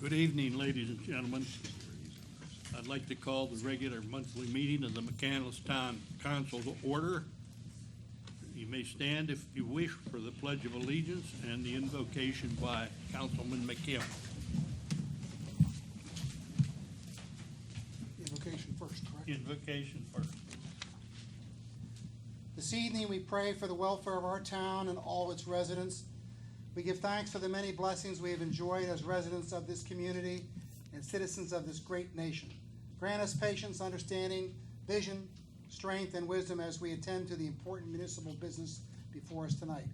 Good evening, ladies and gentlemen. I'd like to call the regular monthly meeting of the McCandless Town Council to order. You may stand if you wish for the Pledge of Allegiance and the invocation by Councilman McKim. Invocation first, correct? Invocation first. This evening, we pray for the welfare of our town and all its residents. We give thanks for the many blessings we have enjoyed as residents of this community and citizens of this great nation. Grant us patience, understanding, vision, strength, and wisdom as we attend to the important municipal business before us tonight.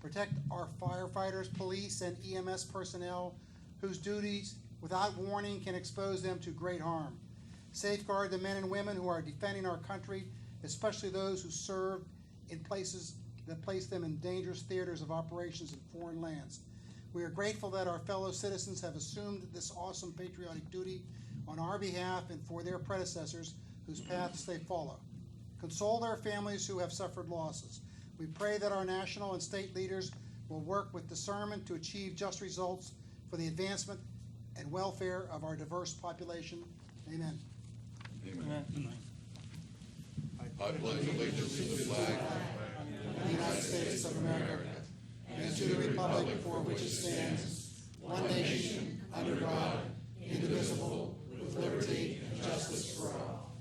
Protect our firefighters, police, and EMS personnel whose duties, without warning, can expose them to great harm. Safeguard the men and women who are defending our country, especially those who serve in places that place them in dangerous theaters of operations in foreign lands. We are grateful that our fellow citizens have assumed this awesome patriotic duty on our behalf and for their predecessors whose paths they follow. Console their families who have suffered losses. We pray that our national and state leaders will work with discernment to achieve just results for the advancement and welfare of our diverse population. Amen. Amen. I pledge allegiance to the flag of the United States of America and to the republic for which it stands, one nation, under God, indivisible, with liberty and justice for all.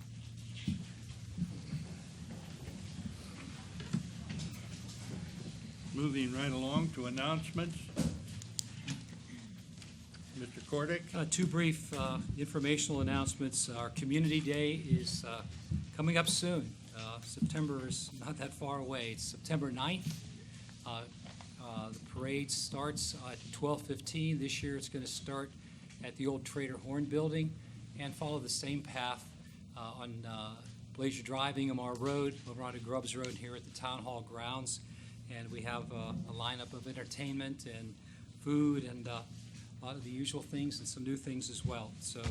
Moving right along to announcements. Mr. Kordick. Two brief informational announcements. Our Community Day is coming up soon. September is not that far away. It's September 9th. The parade starts at 12:15. This year it's going to start at the old Trader Horn building and follow the same path on Blazer Drive, Ingomar Road, over onto Grubbs Road here at the Town Hall grounds. And we have a lineup of entertainment and food and a lot of the usual things and some new things as well. So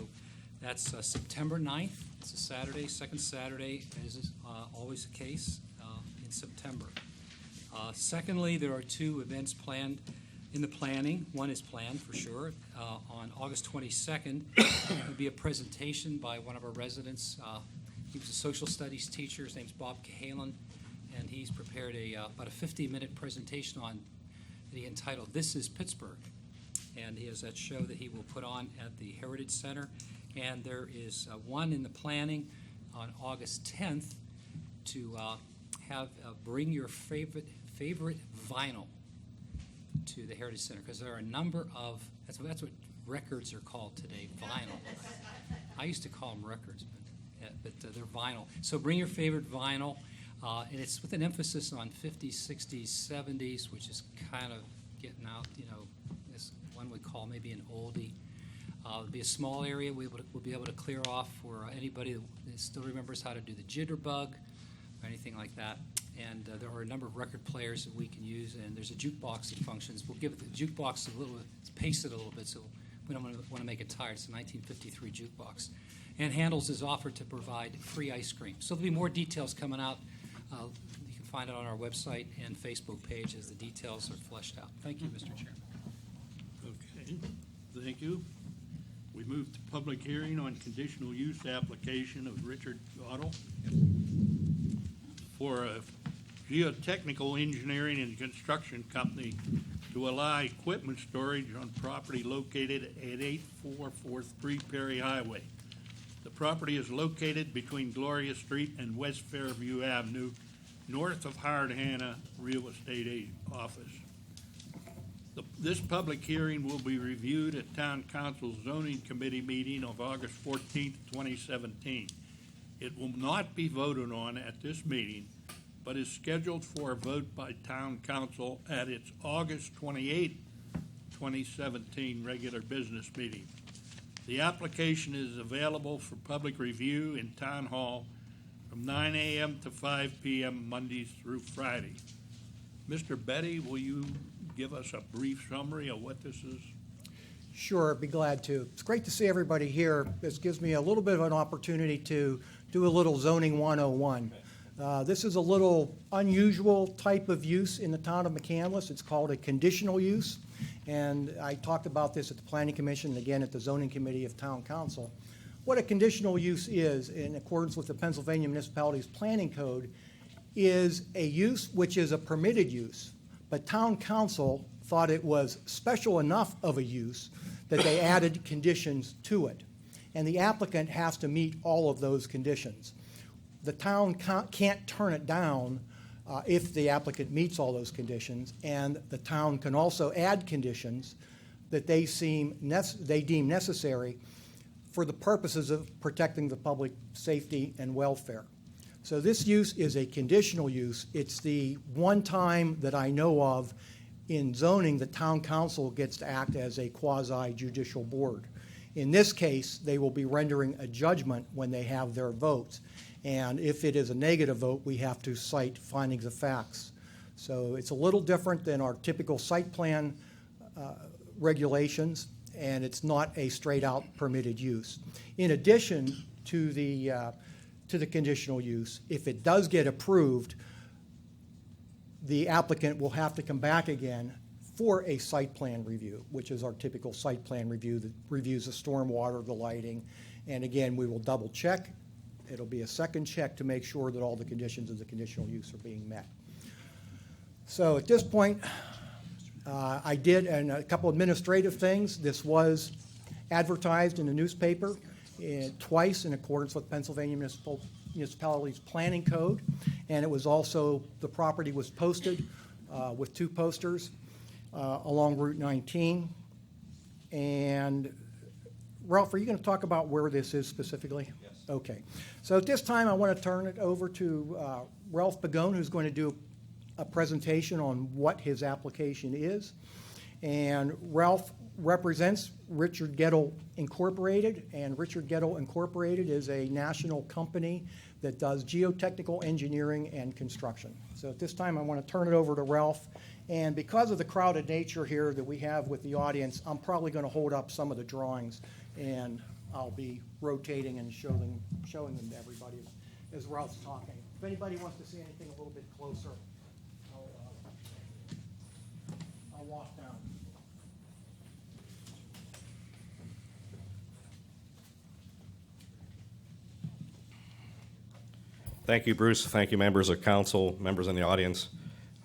that's September 9th. It's a Saturday, second Saturday, as is always the case in September. Secondly, there are two events planned in the planning. One is planned for sure. On August 22nd, there will be a presentation by one of our residents. He was a social studies teacher. His name's Bob Cahalan, and he's prepared about a 50-minute presentation on that he entitled "This is Pittsburgh." And he has that show that he will put on at the Heritage Center. And there is one in the planning on August 10th to have bring your favorite vinyl to the Heritage Center, because there are a number of, that's what records are called today, vinyl. I used to call them records, but they're vinyl. So bring your favorite vinyl, and it's with an emphasis on 50s, 60s, 70s, which is kind of getting out, this one we call maybe an oldie. It'll be a small area we'll be able to clear off for anybody that still remembers how to do the jitterbug or anything like that. And there are a number of record players that we can use, and there's a jukebox that functions. We'll give the jukebox a little bit, pace it a little bit, so we don't want to make it tired. It's a 1953 jukebox. And Handles is offered to provide free ice cream. So there'll be more details coming out. You can find it on our website and Facebook page as the details are fleshed out. Thank you, Mr. Chairman. Okay, thank you. We move to public hearing on conditional use application of Richard Otto for a geotechnical engineering and construction company to allow equipment storage on property located at 8443 Perry Highway. The property is located between Gloria Street and West Fairview Avenue, north of Howard Hanna Real Estate Office. This public hearing will be reviewed at Town Council's Zoning Committee meeting of August 14th, 2017. It will not be voted on at this meeting, but is scheduled for a vote by Town Council at its August 28th, 2017 regular business meeting. The application is available for public review in Town Hall from 9 a.m. to 5 p.m. Mondays through Friday. Mr. Betty, will you give us a brief summary of what this is? Sure, I'd be glad to. It's great to see everybody here. This gives me a little bit of an opportunity to do a little zoning 101. This is a little unusual type of use in the town of McCandless. It's called a conditional use. And I talked about this at the Planning Commission and again at the Zoning Committee of Town Council. What a conditional use is, in accordance with the Pennsylvania Municipalities Planning Code, is a use which is a permitted use, but Town Council thought it was special enough of a use that they added conditions to it. And the applicant has to meet all of those conditions. The town can't turn it down if the applicant meets all those conditions, and the town can also add conditions that they deem necessary for the purposes of protecting the public safety and welfare. So this use is a conditional use. It's the one time that I know of in zoning the town council gets to act as a quasi-judicial board. In this case, they will be rendering a judgment when they have their votes. And if it is a negative vote, we have to cite findings of facts. So it's a little different than our typical site plan regulations, and it's not a straight-out permitted use. In addition to the conditional use, if it does get approved, the applicant will have to come back again for a site plan review, which is our typical site plan review that reviews the stormwater, the lighting, and again, we will double check. It'll be a second check to make sure that all the conditions of the conditional use are being met. So at this point, I did a couple administrative things. This was advertised in the newspaper twice in accordance with Pennsylvania Municipalities Planning Code, and it was also, the property was posted with 2 posters along Route 19. And Ralph, are you going to talk about where this is specifically? Yes. Okay. So at this time, I want to turn it over to Ralph Pagone, who's going to do a presentation on what his application is. And Ralph represents Richard Gettle Incorporated, and Richard Gettle Incorporated is a national company that does geotechnical engineering and construction. So at this time, I want to turn it over to Ralph. And because of the crowded nature here that we have with the audience, I'm probably going to hold up some of the drawings, and I'll be rotating and showing them to everybody as Ralph's talking. If anybody wants to see anything a little bit closer, I'll walk down. Thank you, Bruce. Thank you, members of council, members in the audience,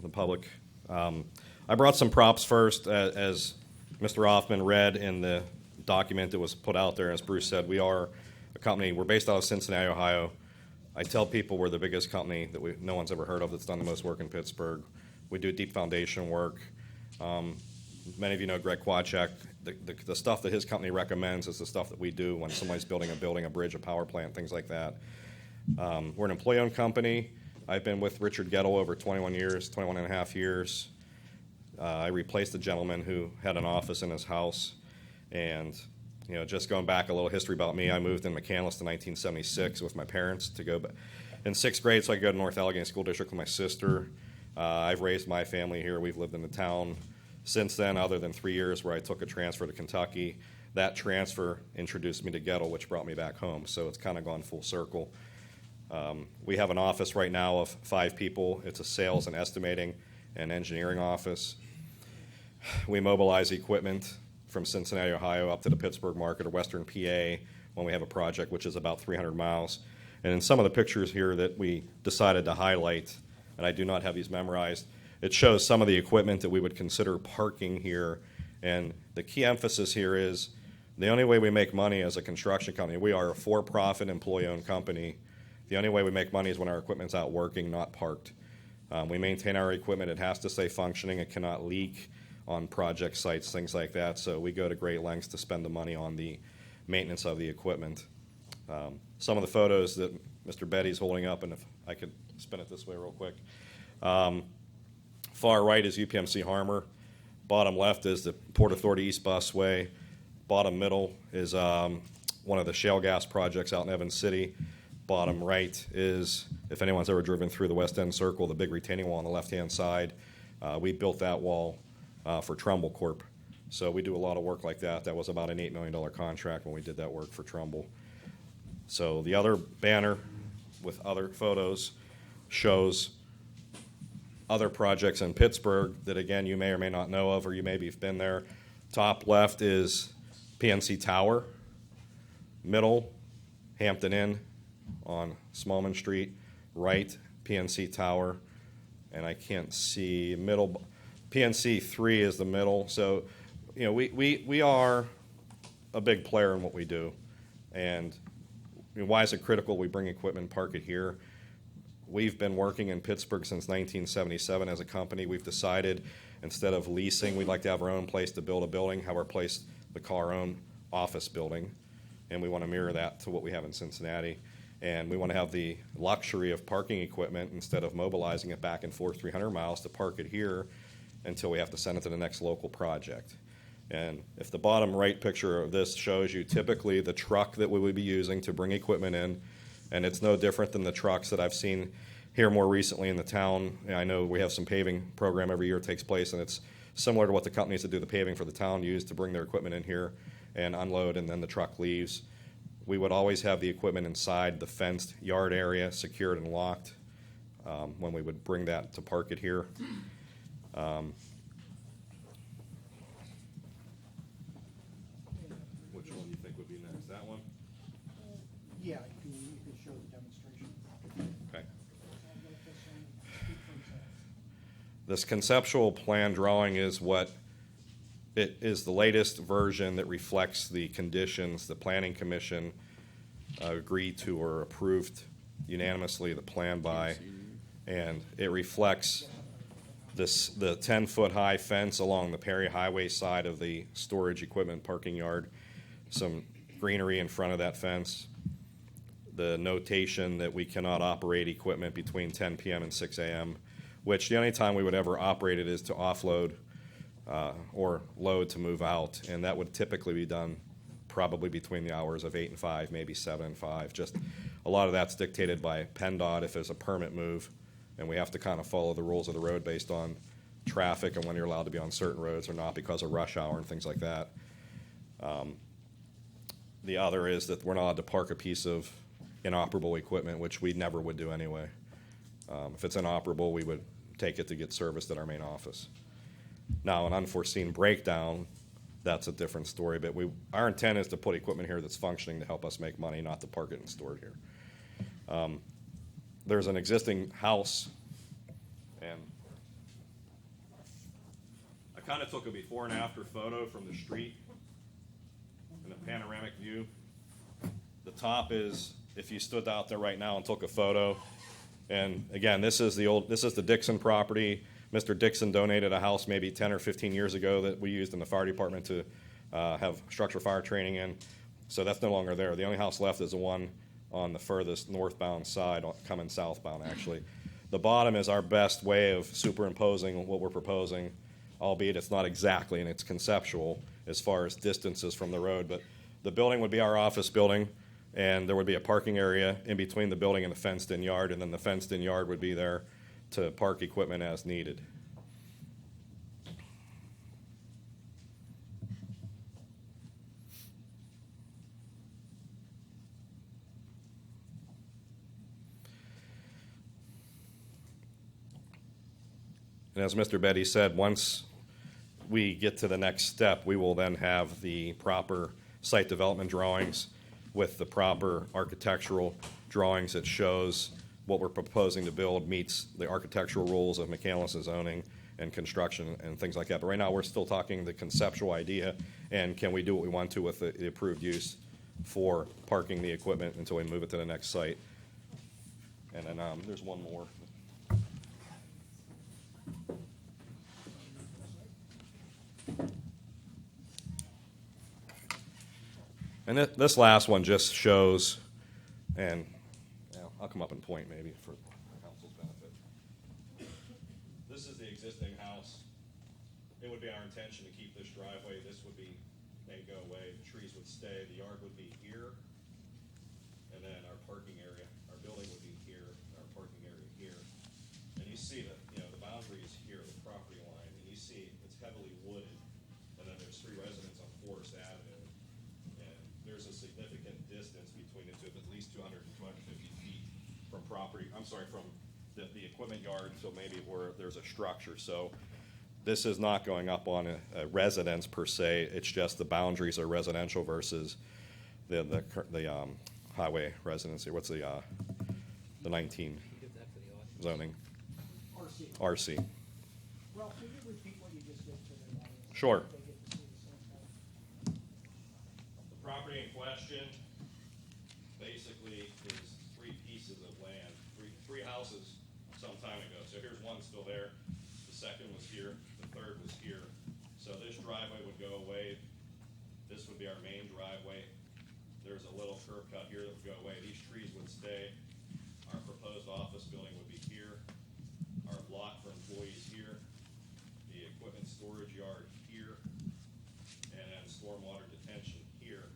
the public. I brought some props first, as Mr. Hoffman read in the document that was put out there. As Bruce said, we are a company. We're based out of Cincinnati, Ohio. I tell people we're the biggest company that no one's ever heard of that's done the most work in Pittsburgh. We do deep foundation work. Many of you know Greg Quachak. The stuff that his company recommends is the stuff that we do when somebody's building a building, a bridge, a power plant, things like that. We're an employee-owned company. I've been with Richard Gettle over 21 and a half years. I replaced the gentleman who had an office in his house. And, you know, just going back a little history about me, I moved in McCandless in 1976 with my parents to go in 6th grade so I could go to North Allegheny School District with my sister. I've raised my family here. We've lived in the town since then, other than 3 years where I took a transfer to Kentucky. That transfer introduced me to Gettle, which brought me back home. So it's kind of gone full circle. We have an office right now of 5 people. It's a sales and estimating and engineering office. We mobilize equipment from Cincinnati, Ohio, up to the Pittsburgh market or Western PA when we have a project, which is about 300 miles. And in some of the pictures here that we decided to highlight, and I do not have these memorized, it shows some of the equipment that we would consider parking here. And the key emphasis here is the only way we make money as a construction company, we are a for-profit, employee-owned company. The only way we make money is when our equipment's out working, not parked. We maintain our equipment. It has to stay functioning. It cannot leak on project sites, things like that. So we go to great lengths to spend the money on the maintenance of the equipment. Some of the photos that Mr. Betty's holding up, and if I could spin it this way real quick. Far right is UPMC Harmer. Bottom left is the Port Authority East Busway. Bottom middle is one of the shale gas projects out in Evans City. Bottom right is, if anyone's ever driven through the West End Circle, the big retaining wall on the left-hand side. We built that wall for Trumbull Corp. So we do a lot of work like that. That was about an $8 million contract when we did that work for Trumbull. So the other banner with other photos shows other projects in Pittsburgh that, again, you may or may not know of, or you maybe have been there. Top left is PNC Tower. Middle, Hampton Inn on Smallman Street. Right, PNC Tower. And I can't see middle. PNC 3 is the middle. So, you know, we are a big player in what we do. And you know, why is it critical we bring equipment and park it here? We've been working in Pittsburgh since 1977 as a company. We've decided instead of leasing, we'd like to have our own place to build a building, have our place to call our own office building. And we want to mirror that to what we have in Cincinnati. And we want to have the luxury of parking equipment instead of mobilizing it back and forth 300 miles to park it here until we have to send it to the next local project. And if the bottom right picture of this shows you typically the truck that we would be using to bring equipment in, and it's no different than the trucks that I've seen here more recently in the town. And I know we have some paving program every year takes place, and it's similar to what the companies that do the paving for the town use to bring their equipment in here and unload, and then the truck leaves. We would always have the equipment inside the fenced yard area, secured and locked, when we would bring that to park it here. Which one do you think would be next? That one? Yeah, you can show the demonstration. Okay. This conceptual plan drawing is what it is the latest version that reflects the conditions the Planning Commission agreed to or approved unanimously the plan by. And it reflects the 10-foot high fence along the Perry Highway side of the storage equipment parking yard, some greenery in front of that fence, the notation that we cannot operate equipment between 10 p.m. and 6 a.m., which the only time we would ever operate it is to offload or load to move out, and that would typically be done probably between the hours of 8 and 5, maybe 7 and 5. Just a lot of that's dictated by PennDOT if it's a permit move, and we have to kind of follow the rules of the road based on traffic and when you're allowed to be on certain roads or not because of rush hour and things like that. The other is that we're not allowed to park a piece of inoperable equipment, which we never would do anyway. If it's inoperable, we would take it to get serviced at our main office. Now, an unforeseen breakdown, that's a different story, but our intent is to put equipment here that's functioning to help us make money, not to park it and store it here. There's an existing house, and I kind of took a before and after photo from the street in a panoramic view. The top is, if you stood out there right now and took a photo, and again, this is the Dixon property. Mr. Dixon donated a house maybe 10 or 15 years ago that we used in the fire department to have structure fire training in. So that's no longer there. The only house left is the one on the furthest northbound side, coming southbound actually. The bottom is our best way of superimposing what we're proposing, albeit it's not exactly and it's conceptual as far as distances from the road. But the building would be our office building, and there would be a parking area in between the building and the fenced-in yard, and then the fenced-in yard would be there to park equipment as needed. And as Mr. Betty said, once we get to the next step, we will then have the proper site development drawings with the proper architectural drawings that shows what we're proposing to build meets the architectural rules of McCandless zoning and construction and things like that. But right now, we're still talking the conceptual idea, and can we do what we want to with the approved use for parking the equipment until we move it to the next site. And then there's one more. And this last one just shows, and I'll come up and point maybe for council's benefit. This is the existing house. It would be our intention to keep this driveway. This would be, may go away, the trees would stay, the yard would be here, and then our parking area, our building would be here, our parking area here. And you see that, the boundary is here, the property line, and you see it's heavily wooded, and then there's 3 residents on Forest Avenue. There's a significant distance between the two of at least 200 to 250 feet from the equipment yard, so maybe where there's a structure. So this is not going up on a residence per se. It's just the boundaries are residential versus the highway residency. What's the 19 Give that for the audience. zoning? RC. RC. Ralph, can you repeat what you just did for the audience? Sure. They get to see the same thing. The property in question basically is three pieces of land, three houses some time ago. So here's one still there, the second was here, the third was here. So this driveway would go away. This would be our main driveway. There's a little curb cut here that would go away. These trees would stay. Our proposed office building would be here. Our lot for employees here. The equipment storage yard here. And then stormwater detention here.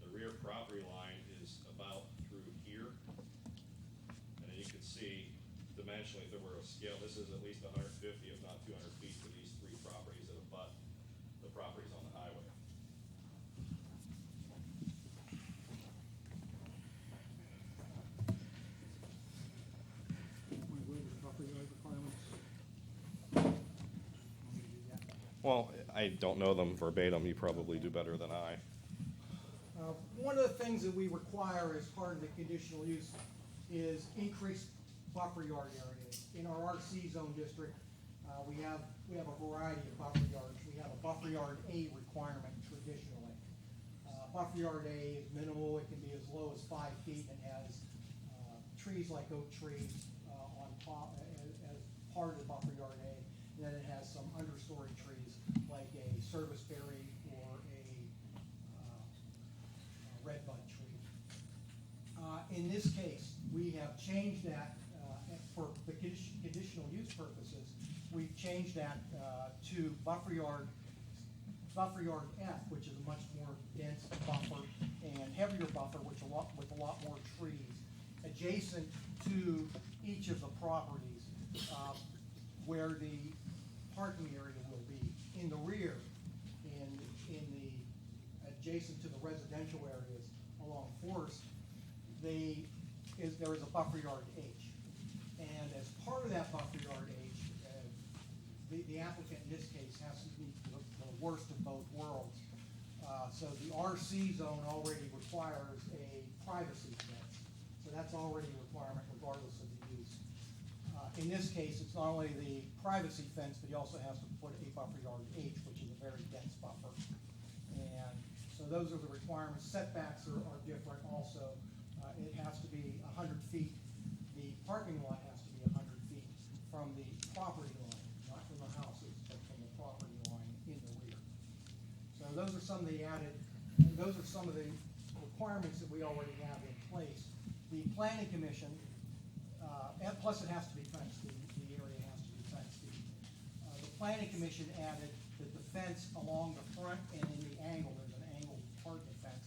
The rear property line is about through here. And then you can see dimensionally, if there were a scale, this is at least 150, if not 200 feet for these three properties that abut the properties on the highway. Well, I don't know them verbatim. You probably do better than I. One of the things that we require as part of the conditional use is increased buffer yard areas. In our RC zone district, we have a variety of buffer yards. We have a buffer yard A requirement traditionally. Buffer yard A is minimal. It can be as low as 5 feet and has trees like oak trees on top as part of the buffer yard A. And then it has some understory trees like a serviceberry or a redbud tree. In this case, we have changed that for the conditional use purposes. We've changed that to buffer yard F, which is a much more dense buffer and heavier buffer, with a lot more trees adjacent to each of the properties where the parking area will be. In the rear, in the adjacent to the residential areas along Forest, there is a buffer yard H. And as part of that buffer yard H, the applicant in this case has to meet the worst of both worlds. So the RC zone already requires a privacy fence. So that's already a requirement regardless of the use. In this case, it's not only the privacy fence, but he also has to put a buffer yard H, which is a very dense buffer. And so those are the requirements. Setbacks are different also. It has to be 100 feet. The parking lot has to be 100 feet from the property line, not from the houses, but from the property line in the rear. So those are some of the requirements that we already have in place. The planning commission, and plus it has to be fenced, the area has to be fenced. The planning commission added that the fence along the front and in the angle, there's an angled part of the fence,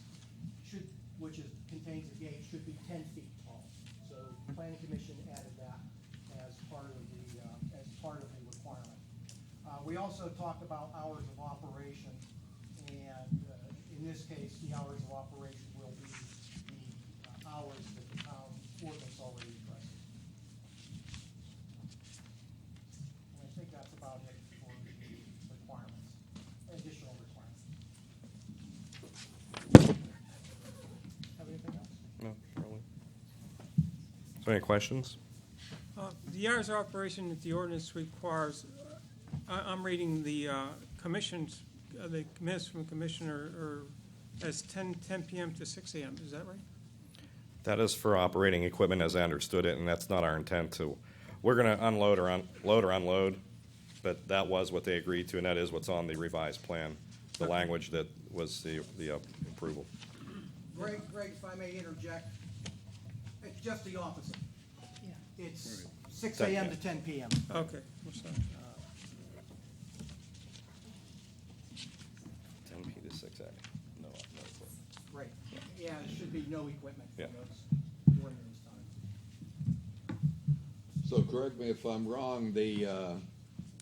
contains a gate, should be 10 feet tall. So the planning commission added that as part of the requirement. We also talked about hours of operation, and in this case, the hours of operation will be the hours that the town ordinance already addresses. And I think that's about it for the requirements, additional requirements. Have anything else? No, really. So any questions? The hours of operation that the ordinance requires, I'm reading the commissions, the minutes from the commissioner as 10 p.m. to 6 a.m. Is that right? That is for operating equipment as I understood it, and that's not our intent to. We're going to unload or unload, but that was what they agreed to, and that is what's on the revised plan, the language that was the approval. Greg, if I may interject, it's just the opposite. It's 6 a.m. to 10 p.m. Okay. What's that? 10 p to 6 a. No equipment. Right. Yeah, it should be no equipment. Yeah. During this time. So correct me if I'm wrong, the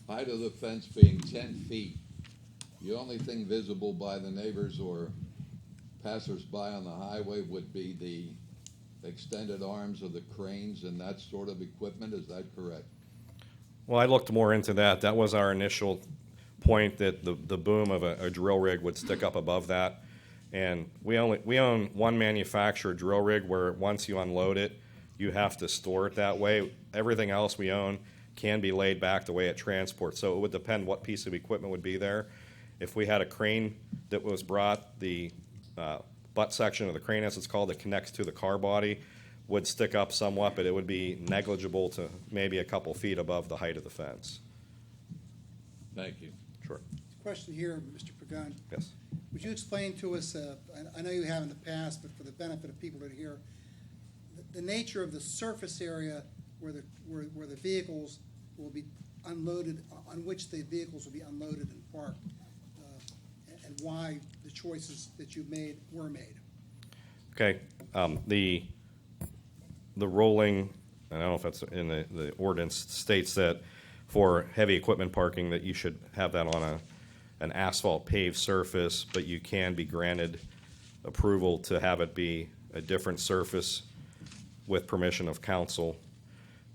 height of the fence being 10 feet, the only thing visible by the neighbors or passers-by on the highway would be the extended arms of the cranes and that sort of equipment, is that correct? Well, I looked more into that. That was our initial point, that the boom of a drill rig would stick up above that. And we own one manufacturer drill rig where once you unload it, you have to store it that way. Everything else we own can be laid back the way it transports. So it would depend what piece of equipment would be there. If we had a crane that was brought, the butt section of the crane, as it's called, that connects to the car body, would stick up somewhat, but it would be negligible to maybe a couple feet above the height of the fence. Thank you. Sure. Question here, Mr. Pagan. Yes. Would you explain to us, I know you have in the past, but for the benefit of people that are here, the nature of the surface area where the vehicles will be unloaded, on which the vehicles will be unloaded and parked, and why the choices that you've made were made? Okay. The rolling, I don't know if that's in the ordinance, states that for heavy equipment parking that you should have that on an asphalt paved surface, but you can be granted approval to have it be a different surface with permission of council.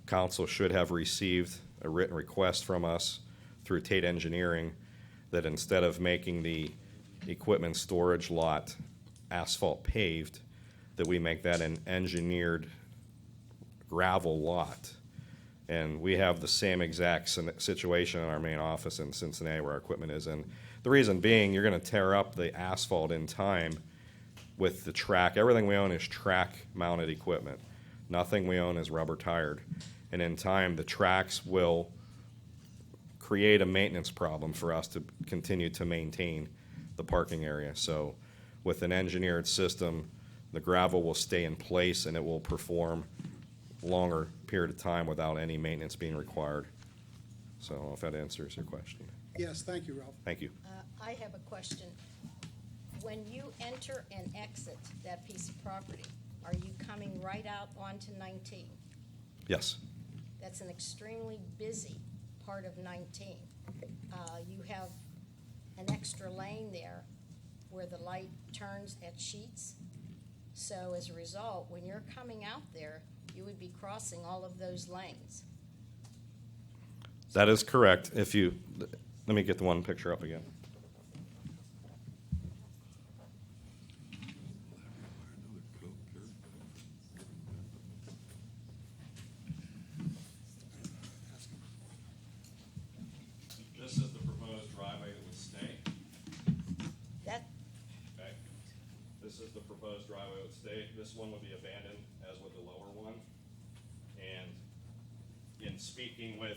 Council should have received a written request from us through Tate Engineering that instead of making the equipment storage lot asphalt paved, that we make that an engineered gravel lot. And we have the same exact situation in our main office in Cincinnati where our equipment is. And the reason being, you're going to tear up the asphalt in time with the track. Everything we own is track-mounted equipment. Nothing we own is rubber-tired. And in time, the tracks will create a maintenance problem for us to continue to maintain the parking area. So with an engineered system, the gravel will stay in place and it will perform longer period of time without any maintenance being required. So I don't know if that answers your question. Yes, thank you, Ralph. Thank you. I have a question. When you enter and exit that piece of property, are you coming right out onto 19? Yes. That's an extremely busy part of 19. You have an extra lane there where the light turns at Sheets. So as a result, when you're coming out there, you would be crossing all of those lanes. That is correct. If you, let me get the one picture up again. This is the proposed driveway that would stay. That, Okay. This is the proposed driveway that would stay. This one would be abandoned, as would the lower one. And in speaking with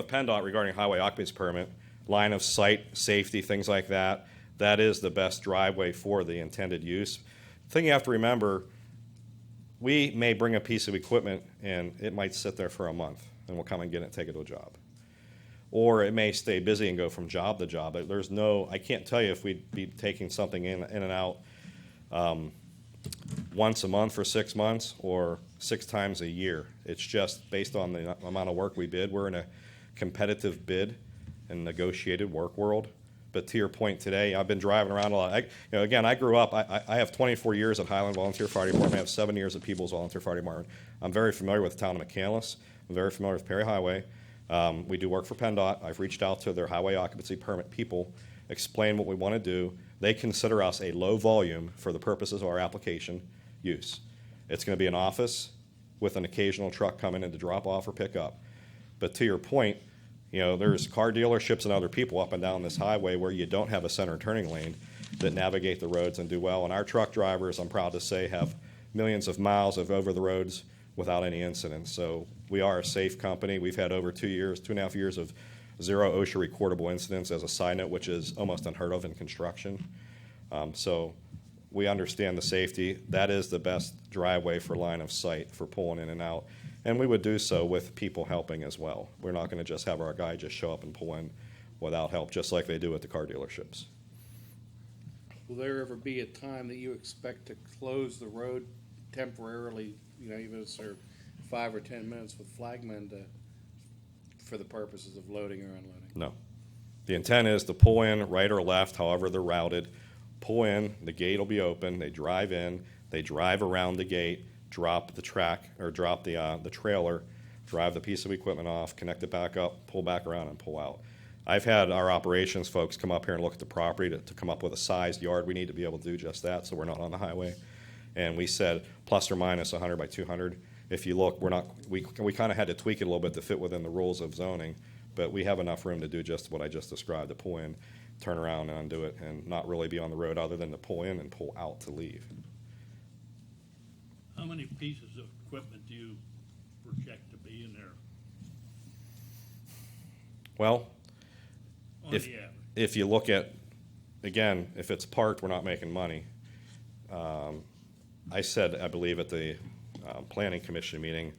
PennDOT regarding highway occupancy permit, line of sight, safety, things like that, that is the best driveway for the intended use. The thing you have to remember, we may bring a piece of equipment and it might sit there for a month and we'll come and get it and take it to a job. Or it may stay busy and go from job to job. There's no, I can't tell you if we'd be taking something in and out once a month for 6 months or 6 times a year. It's just based on the amount of work we bid. We're in a competitive bid and negotiated work world. But to your point today, I've been driving around a lot. Again, I grew up, I have 24 years at Highland Volunteer Fire Department. I have 7 years at People's Volunteer Fire Department. I'm very familiar with the town of McCandless. I'm very familiar with Perry Highway. We do work for PennDOT. I've reached out to their highway occupancy permit people, explained what we want to do. They consider us a low volume for the purposes of our application use. It's going to be an office with an occasional truck coming in to drop off or pick up. But to your point, there's car dealerships and other people up and down this highway where you don't have a center turning lane that navigate the roads and do well. And our truck drivers, I'm proud to say, have millions of miles of over the roads without any incidents. So we are a safe company. We've had over 2.5 years of zero OSHA recordable incidents as a side note, which is almost unheard of in construction. So we understand the safety. That is the best driveway for line of sight for pulling in and out. And we would do so with people helping as well. We're not going to just have our guy just show up and pull in without help, just like they do at the car dealerships. Will there ever be a time that you expect to close the road temporarily, even if it's 5 or 10 minutes with flagmen for the purposes of loading or unloading? No. The intent is to pull in right or left, however they're routed, pull in, the gate will be open, they drive in, they drive around the gate, drop the track, or drop the trailer, drive the piece of equipment off, connect it back up, pull back around and pull out. I've had our operations folks come up here and look at the property to come up with a sized yard we need to be able to do just that, so we're not on the highway. And we said plus or minus 100 by 200. If you look, we kind of had to tweak it a little bit to fit within the rules of zoning, but we have enough room to do just what I just described, to pull in, turn around and undo it, and not really be on the road other than to pull in and pull out to leave. How many pieces of equipment do you project to be in there Well, on If- the average? if you look at, again, if it's parked, we're not making money. I said, I believe at the planning commission meeting,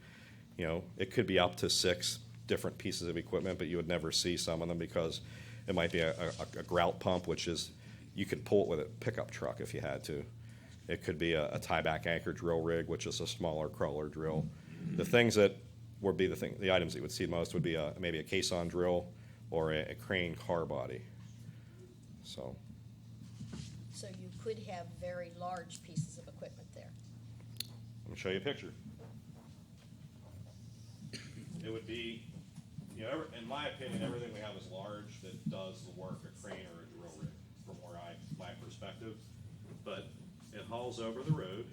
it could be up to 6 different pieces of equipment, but you would never see some of them because it might be a grout pump, which is, you could pull it with a pickup truck if you had to. It could be a tie-back anchor drill rig, which is a smaller crawler drill. The things that would be the items that you would see most would be maybe a caisson drill or a crane car body. So, So you could have very large pieces of equipment there. let me show you a picture. It would be, in my opinion, everything we have is large that does the work, a crane or a drill rig, from my perspective. But it hauls over the road.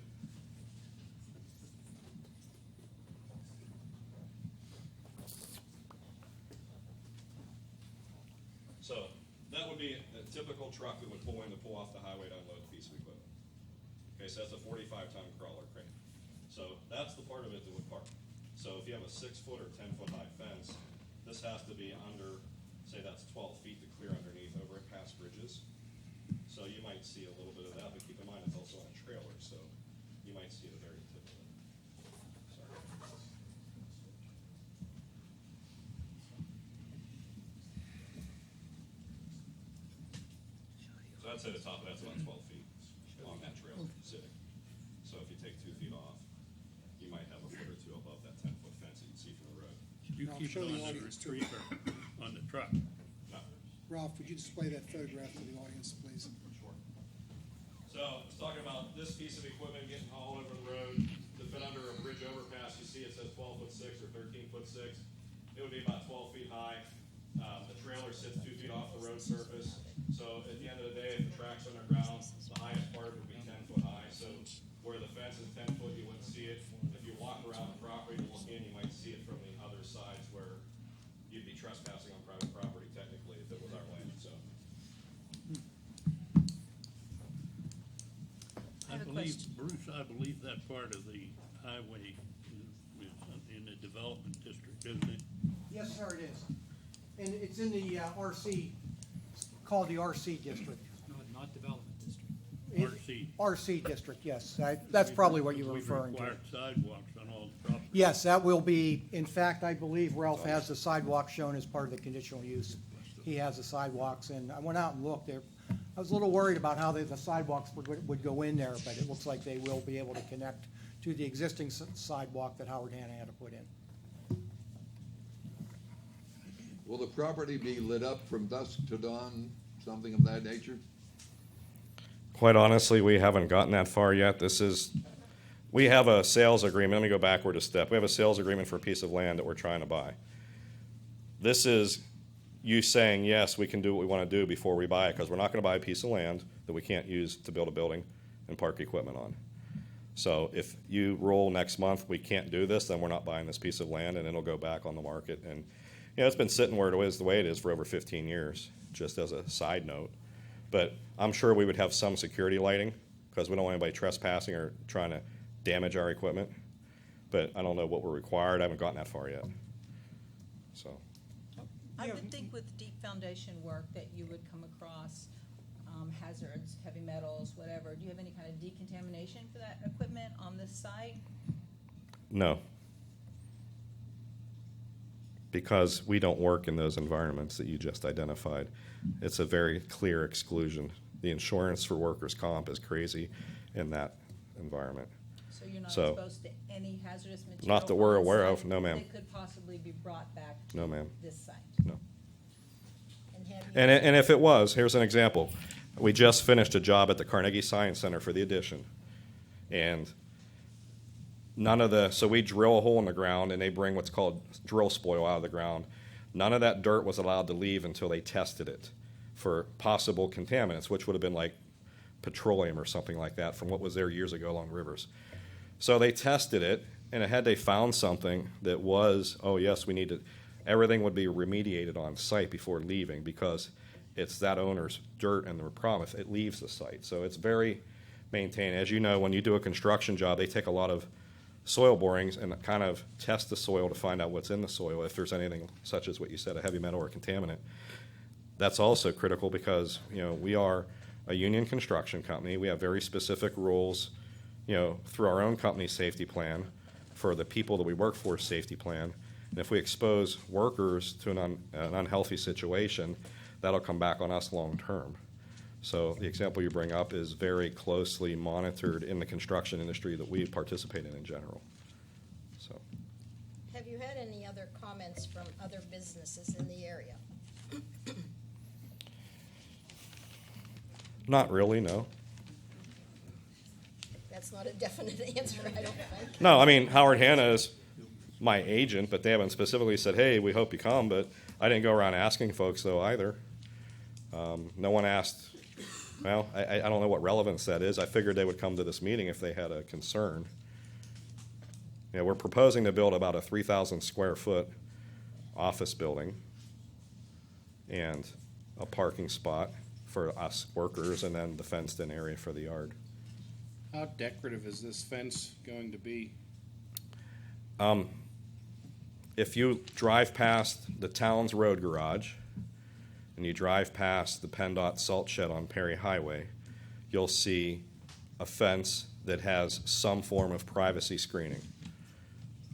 So that would be a typical truck that would pull in to pull off the highway to unload a piece of equipment. Okay, so that's a 45-ton crawler crane. So that's the part of it that would park. So if you have a 6-foot or 10-foot high fence, this has to be under, say that's 12 feet to clear underneath over it past bridges. So you might see a little bit of that, but keep in mind it's also on a trailer, so you might see the very tip of it. Sorry. So I'd say the top of that's about 12 feet on that trailer sitting. So if you take 2 feet off, you might have a foot or two above that 10-foot fence that you'd see from the road. You Ralph, keep show it the on the audience, too. retriever on the truck. No. Ralph, would you display that photograph to the audience, please? So it's talking about this piece of equipment getting hauled over the road to fit under a bridge overpass. You see it says 12'6" or 13'6". It would be about 12 feet high. The trailer sits 2 feet off the road surface. So at the end of the day, if the track's underground, the highest part would be 10 foot high. So where the fence is 10 foot, you wouldn't see it. If you walk around the property and look in, you might see it from the other sides where you'd be trespassing on private property technically if it was our land, so. I believe, Bruce, I believe that part of the highway is in the development district, isn't it? Yes, sir, it is. And it's in the RC, called the RC district. No, not development district. RC. RC district, yes. That's probably what you were We've referring to. required sidewalks on all the property. Yes, that will be, in fact, I believe Ralph has the sidewalk shown as part of the conditional use. He has the sidewalks, and I went out and looked there. I was a little worried about how the sidewalks would go in there, but it looks like they will be able to connect to the existing sidewalk that Howard Hanna had to put in. Will the property be lit up from dusk to dawn, something of that nature? Quite honestly, we haven't gotten that far yet. We have a sales agreement. Let me go backward a step. We have a sales agreement for a piece of land that we're trying to buy. This is you saying, yes, we can do what we want to do before we buy it, because we're not going to buy a piece of land that we can't use to build a building and park equipment on. So if you roll next month, we can't do this, then we're not buying this piece of land, and it'll go back on the market. And it's been sitting where it is, the way it is, for over 15 years, just as a side note. But I'm sure we would have some security lighting, because we don't want anybody trespassing or trying to damage our equipment. But I don't know what we're required. I haven't gotten that far yet. So, I would think with deep foundation work that you would come across hazards, heavy metals, whatever. Do you have any kind of decontamination for that equipment on this site? no. Because we don't work in those environments that you just identified. It's a very clear exclusion. The insurance for workers' comp is crazy in that environment. So you're not So- exposed to any hazardous material? Not that we're on aware site of, no, ma'am. That could possibly be brought back No, to ma'am. this site? No. And have you? And if it was, here's an example. We just finished a job at the Carnegie Science Center for the addition. And so we drill a hole in the ground and they bring what's called drill spoil out of the ground. None of that dirt was allowed to leave until they tested it for possible contaminants, which would have been like petroleum or something like that from what was there years ago along rivers. So they tested it, and had they found something that was, oh yes, we need to, everything would be remediated on site before leaving because it's that owner's dirt and the problem if it leaves the site. So it's very maintained. As you know, when you do a construction job, they take a lot of soil borings and kind of test the soil to find out what's in the soil, if there's anything such as what you said, a heavy metal or a contaminant. That's also critical because, we are a union construction company. We have very specific rules, through our own company safety plan for the people that we work for safety plan. And if we expose workers to an unhealthy situation, that'll come back on us long term. So the example you bring up is very closely monitored in the construction industry that we participate in general. So, Have you had any other comments from other businesses in the area? not really, no. That's not a definite answer, I don't think. No, I mean, Howard Hanna is my agent, but they haven't specifically said, hey, we hope you come, but I didn't go around asking folks, though, either. No one asked, well, I don't know what relevance that is. I figured they would come to this meeting if they had a concern. We're proposing to build about a 3,000 square foot office building and a parking spot for us workers and then the fenced-in area for the yard. How decorative is this fence going to be? If you drive past the town's road garage and you drive past the PennDOT salt shed on Perry Highway, you'll see a fence that has some form of privacy screening.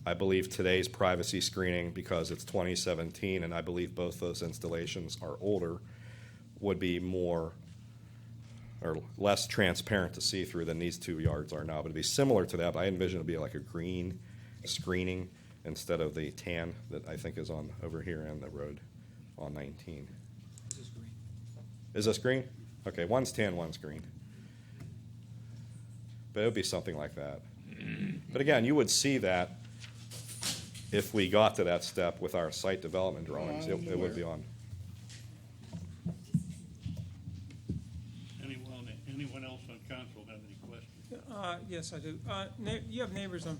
I believe today's privacy screening, because it's 2017 and I believe both those installations are older, would be more or less transparent to see through than these 2 yards are now. But it'd be similar to that, but I envision it'd be like a green screening instead of the tan that I think is on over here on the road on 19. This is green. Is this green? Okay, one's tan, one's green. But it would be something like that. But again, you would see that if we got to that step with our site development drawings. It would be on. Anyone else on council have any questions? Yes, I do. You have neighbors on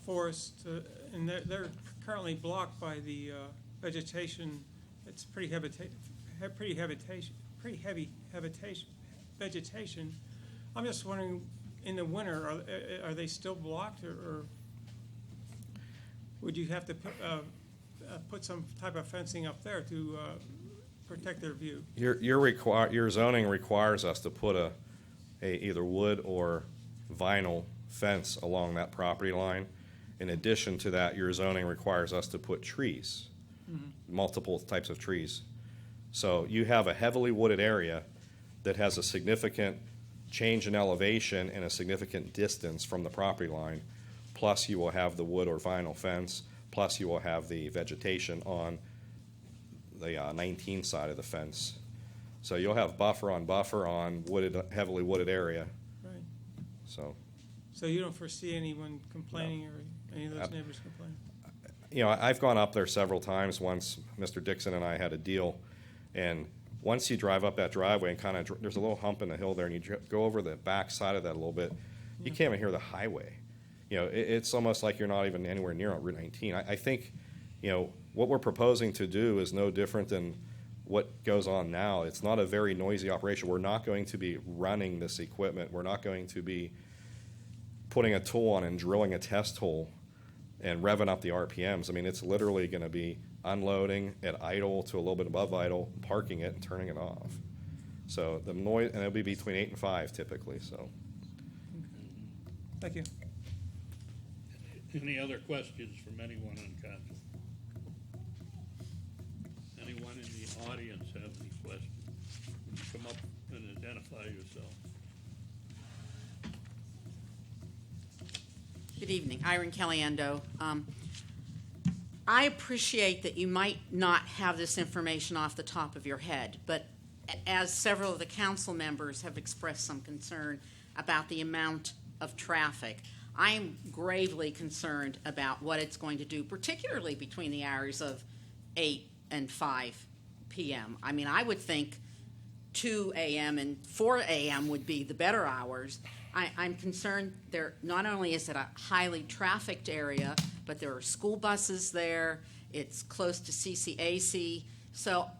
Forest, and they're currently blocked by the vegetation. It's pretty heavy vegetation. I'm just wondering, in the winter, are they still blocked, or would you have to put some type of fencing up there to protect their view? Your zoning requires us to put a either wood or vinyl fence along that property line. In addition to that, your zoning requires us to put trees, multiple types of trees. So you have a heavily wooded area that has a significant change in elevation and a significant distance from the property line, plus you will have the wood or vinyl fence, plus you will have the vegetation on the 19 side of the fence. So you'll have buffer on heavily wooded area. Right. So you don't foresee anyone complaining or any of those neighbors complaining? I've gone up there several times. Once Mr. Dixon and I had a deal, and once you drive up that driveway and kind of, there's a little hump in the hill there, and you go over the back side of that a little bit, you can't even hear the highway. It's almost like you're not even anywhere near on Route 19. I think, what we're proposing to do is no different than what goes on now. It's not a very noisy operation. We're not going to be running this equipment. We're not going to be putting a tool on and drilling a test hole and revving up the RPMs. I mean, it's literally going to be unloading at idle to a little bit above idle, parking it, and turning it off. So the noise, and it'll be between 8 and 5 typically. So. Thank you. Any other questions from anyone on council? Anyone in the audience have any questions? Would you come up and identify yourself? Good evening, Irene Caliendo. I appreciate that you might not have this information off the top of your head, but as several of the council members have expressed some concern about the amount of traffic, I'm gravely concerned about what it's going to do, particularly between the hours of 8 and 5 p.m. I mean, I would think 2 a.m. and 4 a.m. would be the better hours. I'm concerned there, not only is it a highly trafficked area, but there are school buses there. It's close to CCAC. So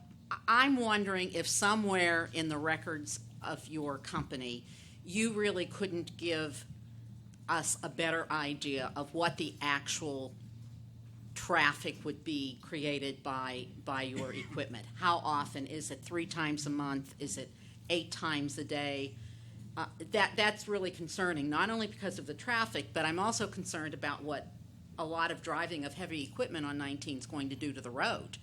I'm wondering if somewhere in the records of your company, you really couldn't give us a better idea of what the actual traffic would be created by your equipment. How often? Is it 3 times a month? Is it 8 times a day? That's really concerning, not only because of the traffic, but I'm also concerned about what a lot of driving of heavy equipment on 19 is going to do to the road.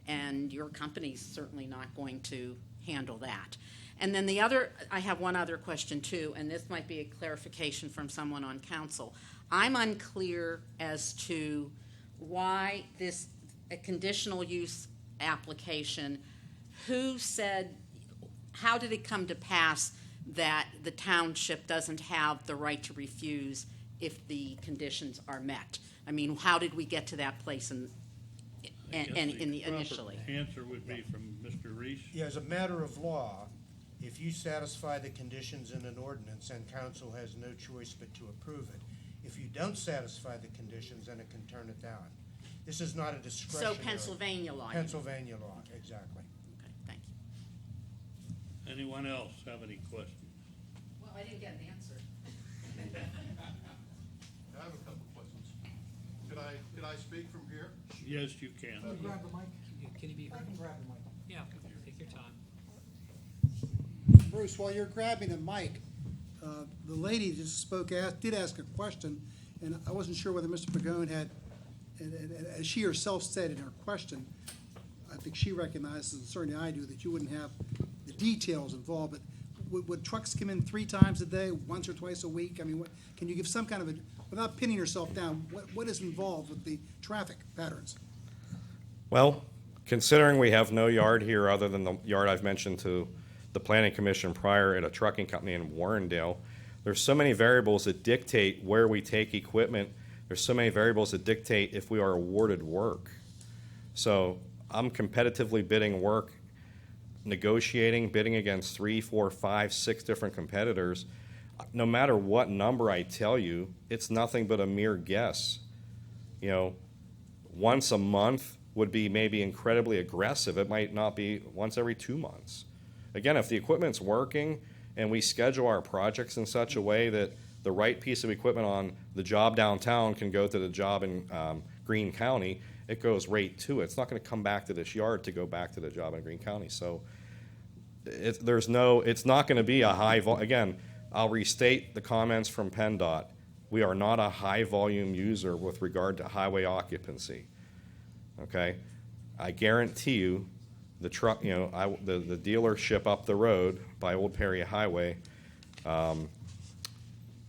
And your company's certainly not going to handle that. And then I have one other question too, and this might be a clarification from someone on council. I'm unclear as to why a conditional use application, how did it come to pass that the township doesn't have the right to refuse if the conditions are met? I mean, how did we get to that place initially? The answer would be from Mr. Reese. Yeah, as a matter of law, if you satisfy the conditions in an ordinance, and council has no choice but to approve it. If you don't satisfy the conditions, then it can turn it down. This is not a discretionary. So Pennsylvania law. Pennsylvania law, exactly. Okay, thank you. Anyone else have any questions? Well, I didn't get an answer. I have a couple questions. Could I speak from here? Yes, you can. Can you grab the mic? Can you be I heard? can grab the mic. Yeah, take your time. Bruce, while you're grabbing a mic, the lady just did ask a question, and I wasn't sure whether Mr. Pagone had, and as she herself said in her question, I think she recognizes, and certainly I do, that you wouldn't have the details involved, but would trucks come in 3 times a day, once or twice a week? I mean, can you give some kind of without pinning yourself down, what is involved with the traffic patterns? Well, considering we have no yard here other than the yard I've mentioned to the planning commission prior at a trucking company in Warrendale, there's so many variables that dictate where we take equipment. There's so many variables that dictate if we are awarded work. So I'm competitively bidding work, bidding against 3, 4, 5, 6 different competitors. No matter what number I tell you, it's nothing but a mere guess. You know, once a month would be maybe incredibly aggressive. It might not be once every 2 months. Again, if the equipment's working and we schedule our projects in such a way that the right piece of equipment on the job downtown can go to the job in Greene County, it goes right to it. It's not going to come back to this yard to go back to the job in Greene County. So it's not going to be a high volume. Again, I'll restate the comments from PennDOT. We are not a high volume user with regard to highway occupancy. Okay, I guarantee you, the truck, the dealership up the road by Old Perry Highway,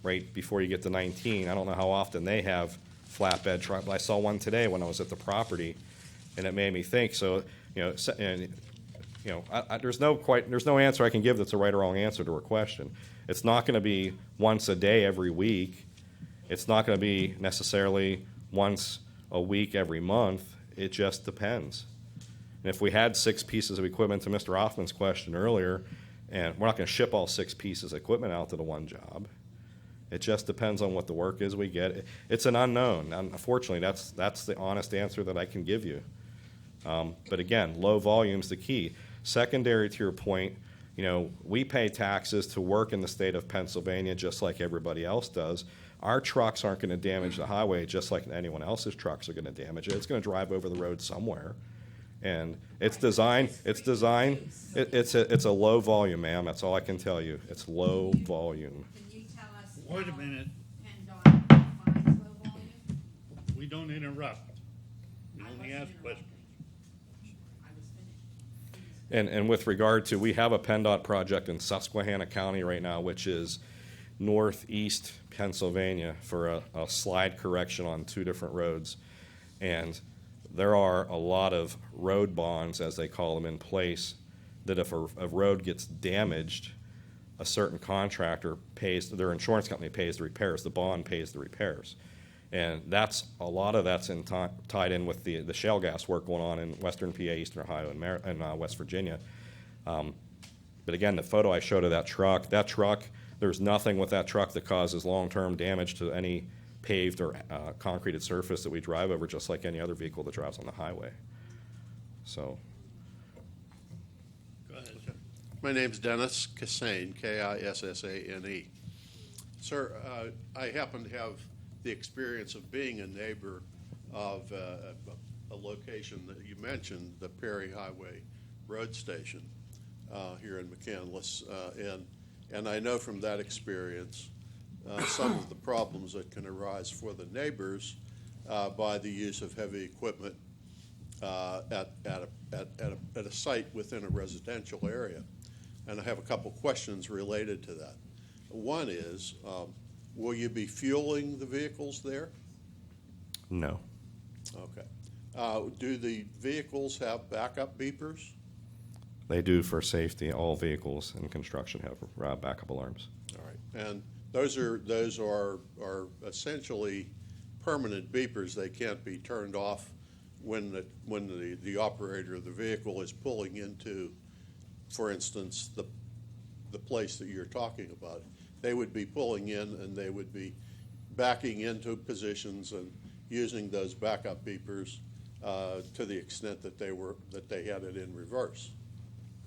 right before you get to 19. I don't know how often they have flatbed truck, but I saw one today when I was at the property, and it made me think. So, there's no answer I can give that's a right or wrong answer to her question. It's not going to be once a day every week. It's not going to be necessarily once a week every month. It just depends. And if we had 6 pieces of equipment, to Mr. Hoffman's question earlier, and we're not going to ship all 6 pieces of equipment out to the one job. It just depends on what the work is we get. It's an unknown. Unfortunately, that's the honest answer that I can give you. But again, low volume's the key. Secondary to your point, we pay taxes to work in the state of Pennsylvania just like everybody else does. Our trucks aren't going to damage the highway just like anyone else's trucks are going to damage it. It's going to drive over the road somewhere. And it's a low volume, ma'am. That's all I can tell you. It's low volume. Can you tell us Wait a how minute. PennDOT defines low volume? We don't interrupt. We I only wasn't ask questions. I was finished. And with regard to, we have a PennDOT project in Susquehanna County right now, which is northeast Pennsylvania, for a slide correction on 2 different roads. And there are a lot of road bonds, as they call them, in place that if a road gets damaged, a certain contractor pays, their insurance company pays the repairs, the bond pays the repairs. And a lot of that's tied in with the shale gas work going on in western PA, eastern Ohio, and West Virginia. But again, the photo I showed of that truck, there's nothing with that truck that causes long-term damage to any paved or concreted surface that we drive over, just like any other vehicle that drives on the highway. So, Go ahead. My name's Dennis Kissane, Kissane. Sir, I happen to have the experience of being a neighbor of a location that you mentioned, the Perry Highway Road Station here in McCandless. And I know from that experience some of the problems that can arise for the neighbors by the use of heavy equipment at a site within a residential area. And I have a couple questions related to that. One is, will you be fueling the vehicles there? no. Okay. Do the vehicles have backup beepers? They do for safety. All vehicles in construction have backup alarms. All right. And those are essentially permanent beepers. They can't be turned off when the operator of the vehicle is pulling into, for instance, the place that you're talking about. They would be pulling in and they would be backing into positions and using those backup beepers to the extent that they had it in reverse.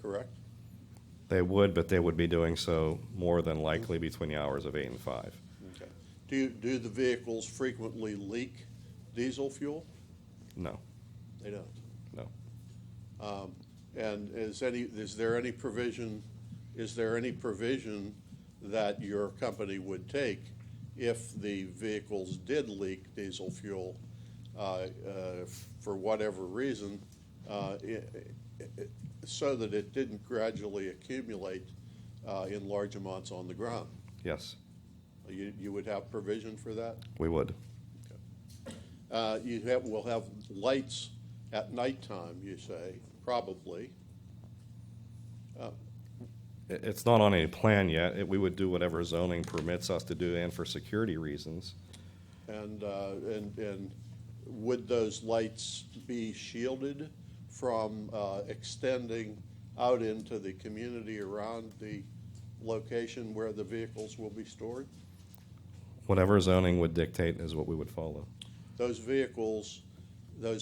Correct? They would, but they would be doing so more than likely between the hours of 8 and 5. Okay. Do the vehicles frequently leak diesel fuel? No, They don't. no. And is there any provision that your company would take if the vehicles did leak diesel fuel for whatever reason, so that it didn't gradually accumulate in large amounts on the ground? Yes, You would have provision for that? we would. Will have lights at nighttime, you say, probably. It's not on any plan yet. We would do whatever zoning permits us to do and for security reasons. And would those lights be shielded from extending out into the community around the location where the vehicles will be stored? Whatever zoning would dictate is what we would follow. Those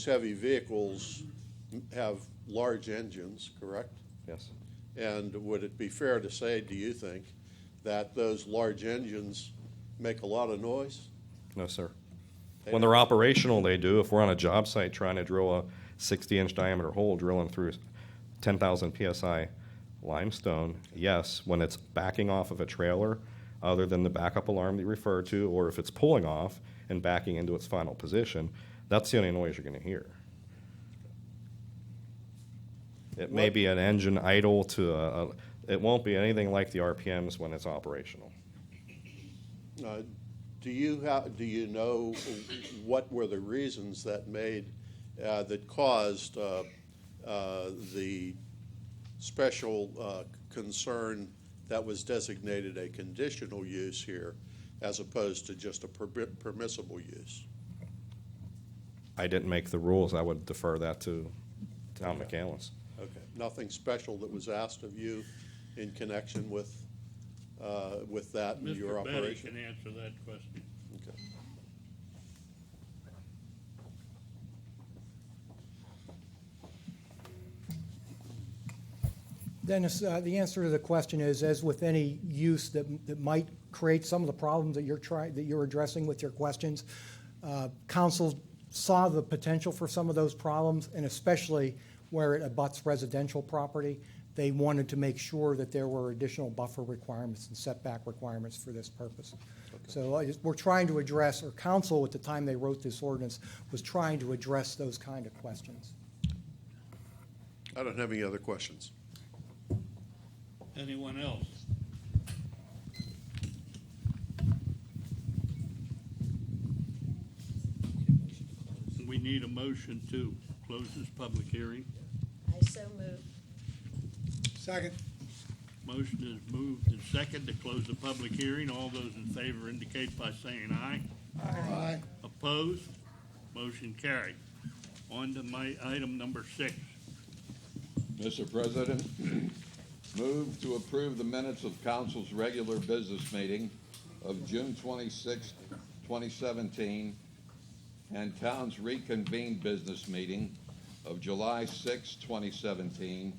heavy vehicles have large engines, correct? Yes. And would it be fair to say, do you think, that those large engines make a lot of noise? No, sir. They When don't? they're operational, they do. If we're on a job site trying to drill a 60-inch diameter hole, drilling through 10,000 PSI limestone, yes. When it's backing off of a trailer, other than the backup alarm that you referred to, or if it's pulling off and backing into its final position, that's the only noise you're going to hear. It may be an engine idle to it won't be anything like the RPMs when it's operational. Do you know what were the reasons that caused the special concern that was designated a conditional use here as opposed to just a permissible use? I didn't make the rules. I would defer that to Town McCandless. Okay, nothing special that was asked of you in connection with that in your Mr. Betty operation? can answer that question. Okay. Dennis, the answer to the question is, as with any use that might create some of the problems that you're addressing with your questions, council saw the potential for some of those problems, and especially where it abuts residential property, they wanted to make sure that there were additional buffer requirements and setback requirements for this purpose. Okay. So we're trying to address, or council at the time they wrote this ordinance was trying to address those kind of questions. I don't have any other questions. Anyone else? We need a motion to close this public hearing. I so move. Second. Motion is moved and second to close the public hearing. All those in favor indicate by saying aye. Aye. Opposed? Motion carried. On to my item number 6. Mr. President, move to approve the minutes of council's regular business meeting of June 26, 2017, and town's reconvened business meeting of July 6, 2017,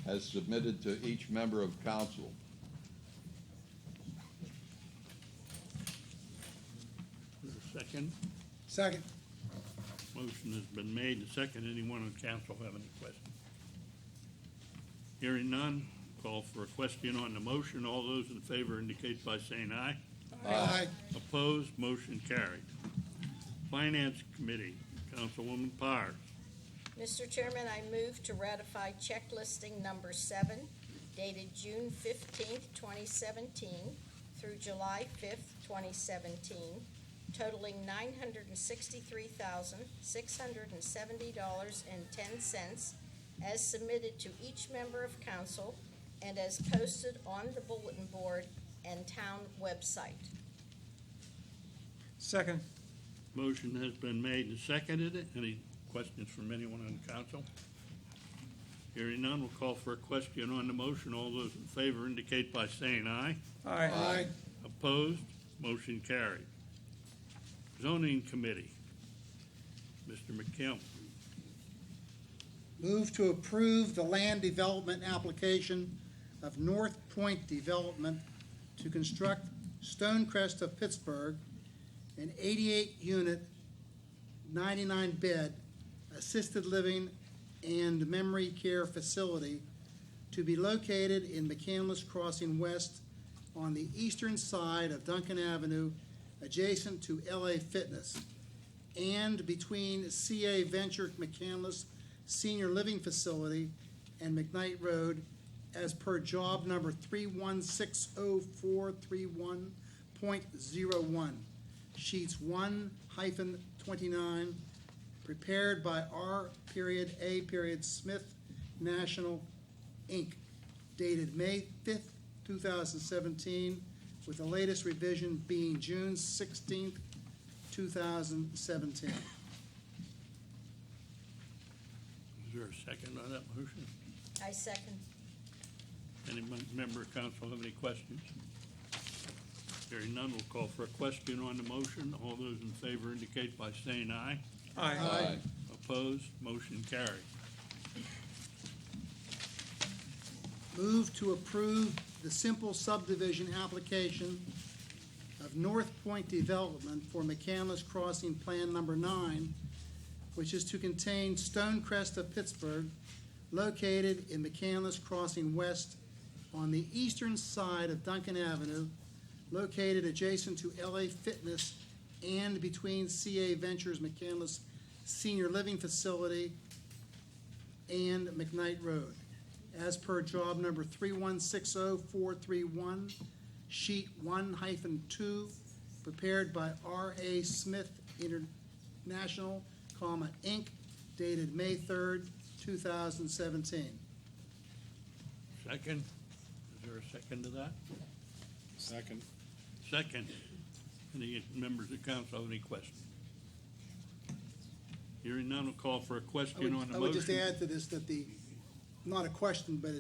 as submitted to each member of council. Is there a second? Second. Motion has been made and second. Anyone on council have any questions? Hearing none, call for a question on the motion. All those in favor indicate by saying aye. Aye. Opposed? Motion carried. Finance Committee, Councilwoman Pyers. Mr. Chairman, I move to ratify check listing number 7 dated June 15th, 2017 through July 5th, 2017, totaling $963,670.10 as submitted to each member of council and as posted on the bulletin board and town website. Second. Motion has been made and seconded. Any questions from anyone on council? Hearing none, we'll call for a question on the motion. All those in favor indicate by saying aye. Aye. Opposed? Motion carried. Zoning Committee, Mr. McCandless. Move to approve the land development application of North Point Development to construct Stonecrest of Pittsburgh, an 88-unit, 99-bed assisted living and memory care facility to be located in McCandless Crossing West on the eastern side of Duncan Avenue, adjacent to LA Fitness, and between CA Venture McCandless Senior Living Facility and McKnight Road, as per job number 3160431.01, sheets 1-29, prepared by R.A. Smith National, Inc., dated May 5th, 2017, with the latest revision being June 16th, 2017. Is there a second on that motion? I second. Any member of council have any questions? Hearing none, we'll call for a question on the motion. All those in favor indicate by saying aye. Aye. Opposed? Motion carried. Move to approve the simple subdivision application of North Point Development for McCandless Crossing Plan Number 9, which is to contain Stonecrest of Pittsburgh, located in McCandless Crossing West on the eastern side of Duncan Avenue, located adjacent to LA Fitness and between CA Ventures McCandless Senior Living Facility and McKnight Road, as per job number 3160431, sheet 1-2, prepared by R.A. Smith International, Inc., dated May 3rd, 2017. Second? Is there a second to that? Second. Second. Any members of council have any questions? Hearing none, we'll call for a question on the motion. I would just add to this that not a question, but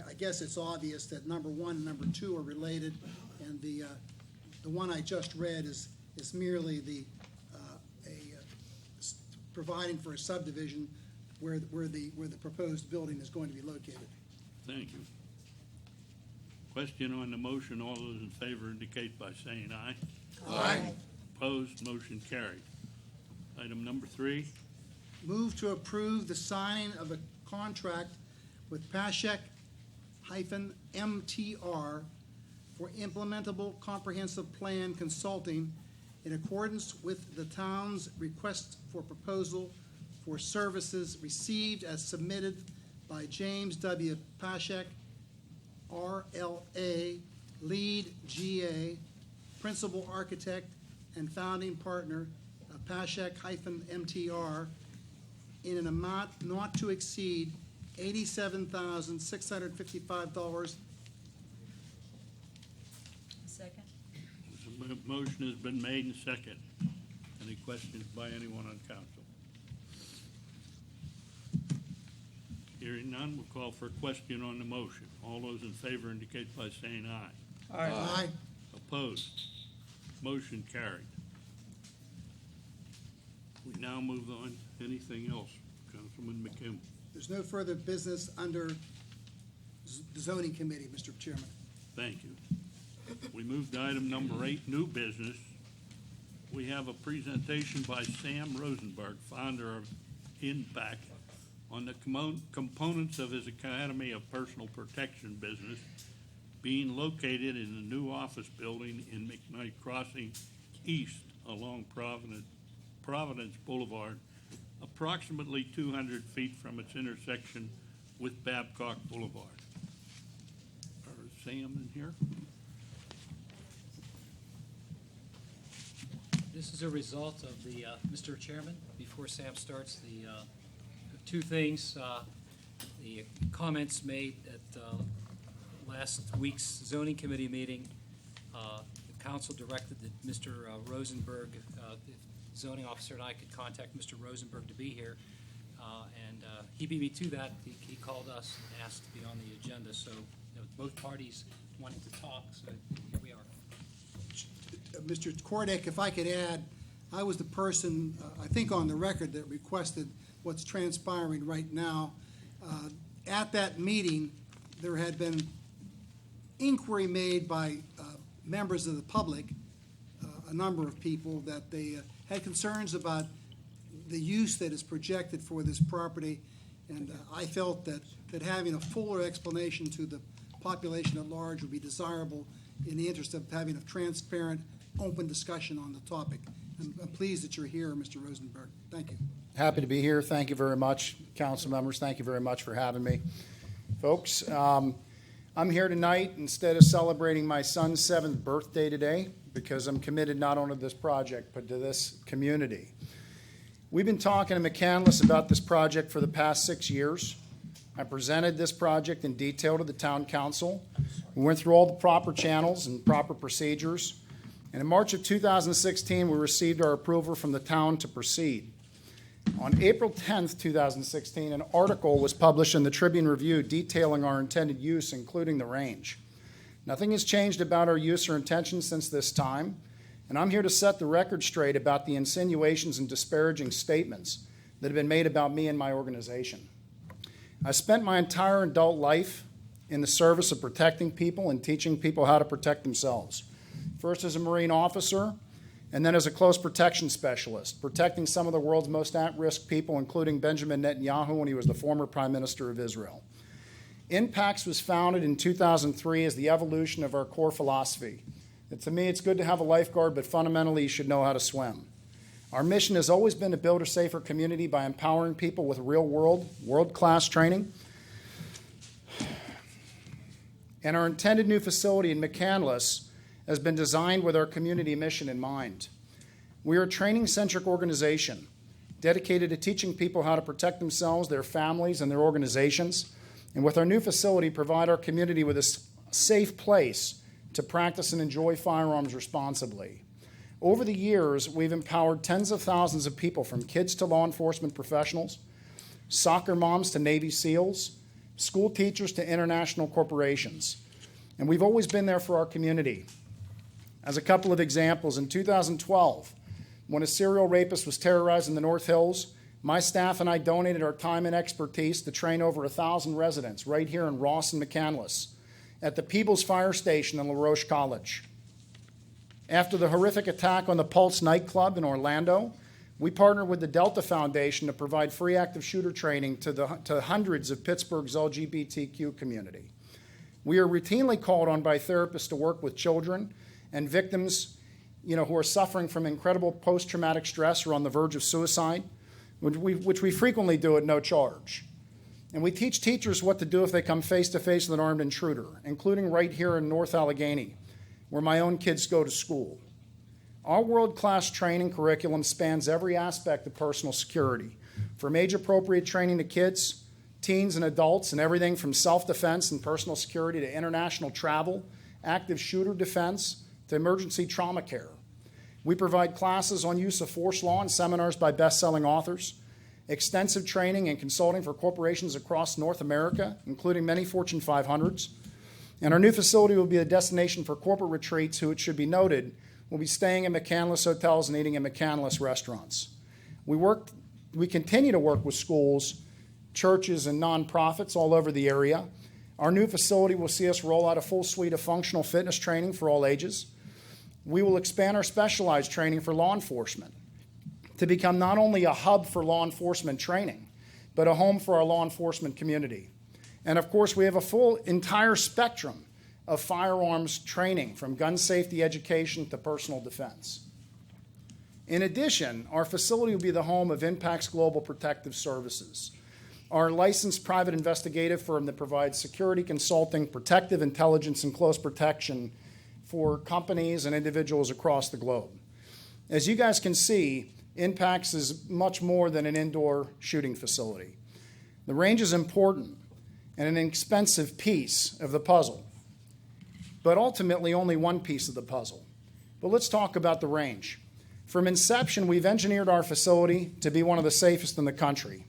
I guess it's obvious that number 1 and number 2 are related, and the one I just read is merely providing for a subdivision where the proposed building is going to be located. Thank you. Question on the motion. All those in favor indicate by saying aye. Aye. Opposed? Motion carried. Item number 3. Move to approve the signing of a contract with Pashek-MTR for implementable comprehensive plan consulting in accordance with the town's request for proposal for services received as submitted by James W. Pashek, RLA, lead GA, principal architect and founding partner of Pashek-MTR, in an amount not to exceed $87,655. Second? The motion has been made and second. Any questions by anyone on council? Hearing none, we'll call for a question on the motion. All those in favor indicate by saying aye. Aye. Opposed? Motion carried. We now move on. Anything else, Councilman McCandless? There's no further business under the zoning committee, Mr. Chairman. Thank you. We move to item number 8, new business. We have a presentation by Sam Rosenberg, founder of Impact, on the components of his Academy of Personal Protection business being located in the new office building in McKnight Crossing East along Providence Boulevard, approximately 200 feet from its intersection with Babcock Boulevard. Is Sam in here? This is a result of the, Mr. Chairman, before Sam starts, the two things, the comments made at last week's zoning committee meeting. The council directed that Mr. Rosenberg, the zoning officer, and I could contact Mr. Rosenberg to be here. And he beat me to that. He called us and asked to be on the agenda. So both parties wanting to talk, so here we are. Mr. Kordick, if I could add, I was the person, I think on the record, that requested what's transpiring right now. At that meeting, there had been inquiry made by members of the public, a number of people, that they had concerns about the use that is projected for this property, and I felt that having a fuller explanation to the population at large would be desirable in the interest of having a transparent, open discussion on the topic. I'm pleased that you're here, Mr. Rosenberg. Thank you. Happy to be here. Thank you very much, council members. Thank you very much for having me. Folks, I'm here tonight instead of celebrating my son's 7th birthday today, because I'm committed not only to this project, but to this community. We've been talking to McCandless about this project for the past 6 years. I presented this project in detail to the town council. We went through all the proper channels and proper procedures. And in March of 2016, we received our approval from the town to proceed. On April 10th, 2016, an article was published in the Tribune Review detailing our intended use, including the range. Nothing has changed about our use or intention since this time, and I'm here to set the record straight about the insinuations and disparaging statements that have been made about me and my organization. I spent my entire adult life in the service of protecting people and teaching people how to protect themselves. First as a Marine officer, and then as a close protection specialist, protecting some of the world's most at-risk people, including Benjamin Netanyahu when he was the former Prime Minister of Israel. Impacts was founded in 2003 as the evolution of our core philosophy. That to me, it's good to have a lifeguard, but fundamentally, you should know how to swim. Our mission has always been to build a safer community by empowering people with real-world, world-class training. And our intended new facility in McCandless has been designed with our community mission in mind. We are a training-centric organization dedicated to teaching people how to protect themselves, their families, and their organizations, and with our new facility, provide our community with a safe place to practice and enjoy firearms responsibly. Over the years, we've empowered tens of thousands of people, from kids to law enforcement professionals, soccer moms to Navy SEALs, school teachers to international corporations. And we've always been there for our community. As a couple of examples, in 2012, when a serial rapist was terrorizing the North Hills, my staff and I donated our time and expertise to train over 1,000 residents right here in Ross and McCandless at the Peebles Fire Station and LaRoche College. After the horrific attack on the Pulse nightclub in Orlando, we partnered with the Delta Foundation to provide free active shooter training to hundreds of Pittsburgh's LGBTQ community. We are routinely called on by therapists to work with children and victims, who are suffering from incredible post-traumatic stress or on the verge of suicide, which we frequently do at no charge. And we teach teachers what to do if they come face-to-face with an armed intruder, including right here in North Allegheny, where my own kids go to school. Our world-class training curriculum spans every aspect of personal security, from age-appropriate training to kids, teens and adults in everything from self-defense and personal security to international travel, active shooter defense, to emergency trauma care. We provide classes on use of force law and seminars by best-selling authors, extensive training and consulting for corporations across North America, including many Fortune 500s. And our new facility will be a destination for corporate retreats who, it should be noted, will be staying in McCandless hotels and eating in McCandless restaurants. We continue to work with schools, churches, and nonprofits all over the area. Our new facility will see us roll out a full suite of functional fitness training for all ages. We will expand our specialized training for law enforcement to become not only a hub for law enforcement training, but a home for our law enforcement community. And of course, we have a full entire spectrum of firearms training, from gun safety education to personal defense. In addition, our facility will be the home of Impact's Global Protective Services, our licensed private investigative firm that provides security consulting, protective intelligence, and close protection for companies and individuals across the globe. As you guys can see, Impact's is much more than an indoor shooting facility. The range is important and an expensive piece of the puzzle, but ultimately only one piece of the puzzle. But let's talk about the range. From inception, we've engineered our facility to be one of the safest in the country.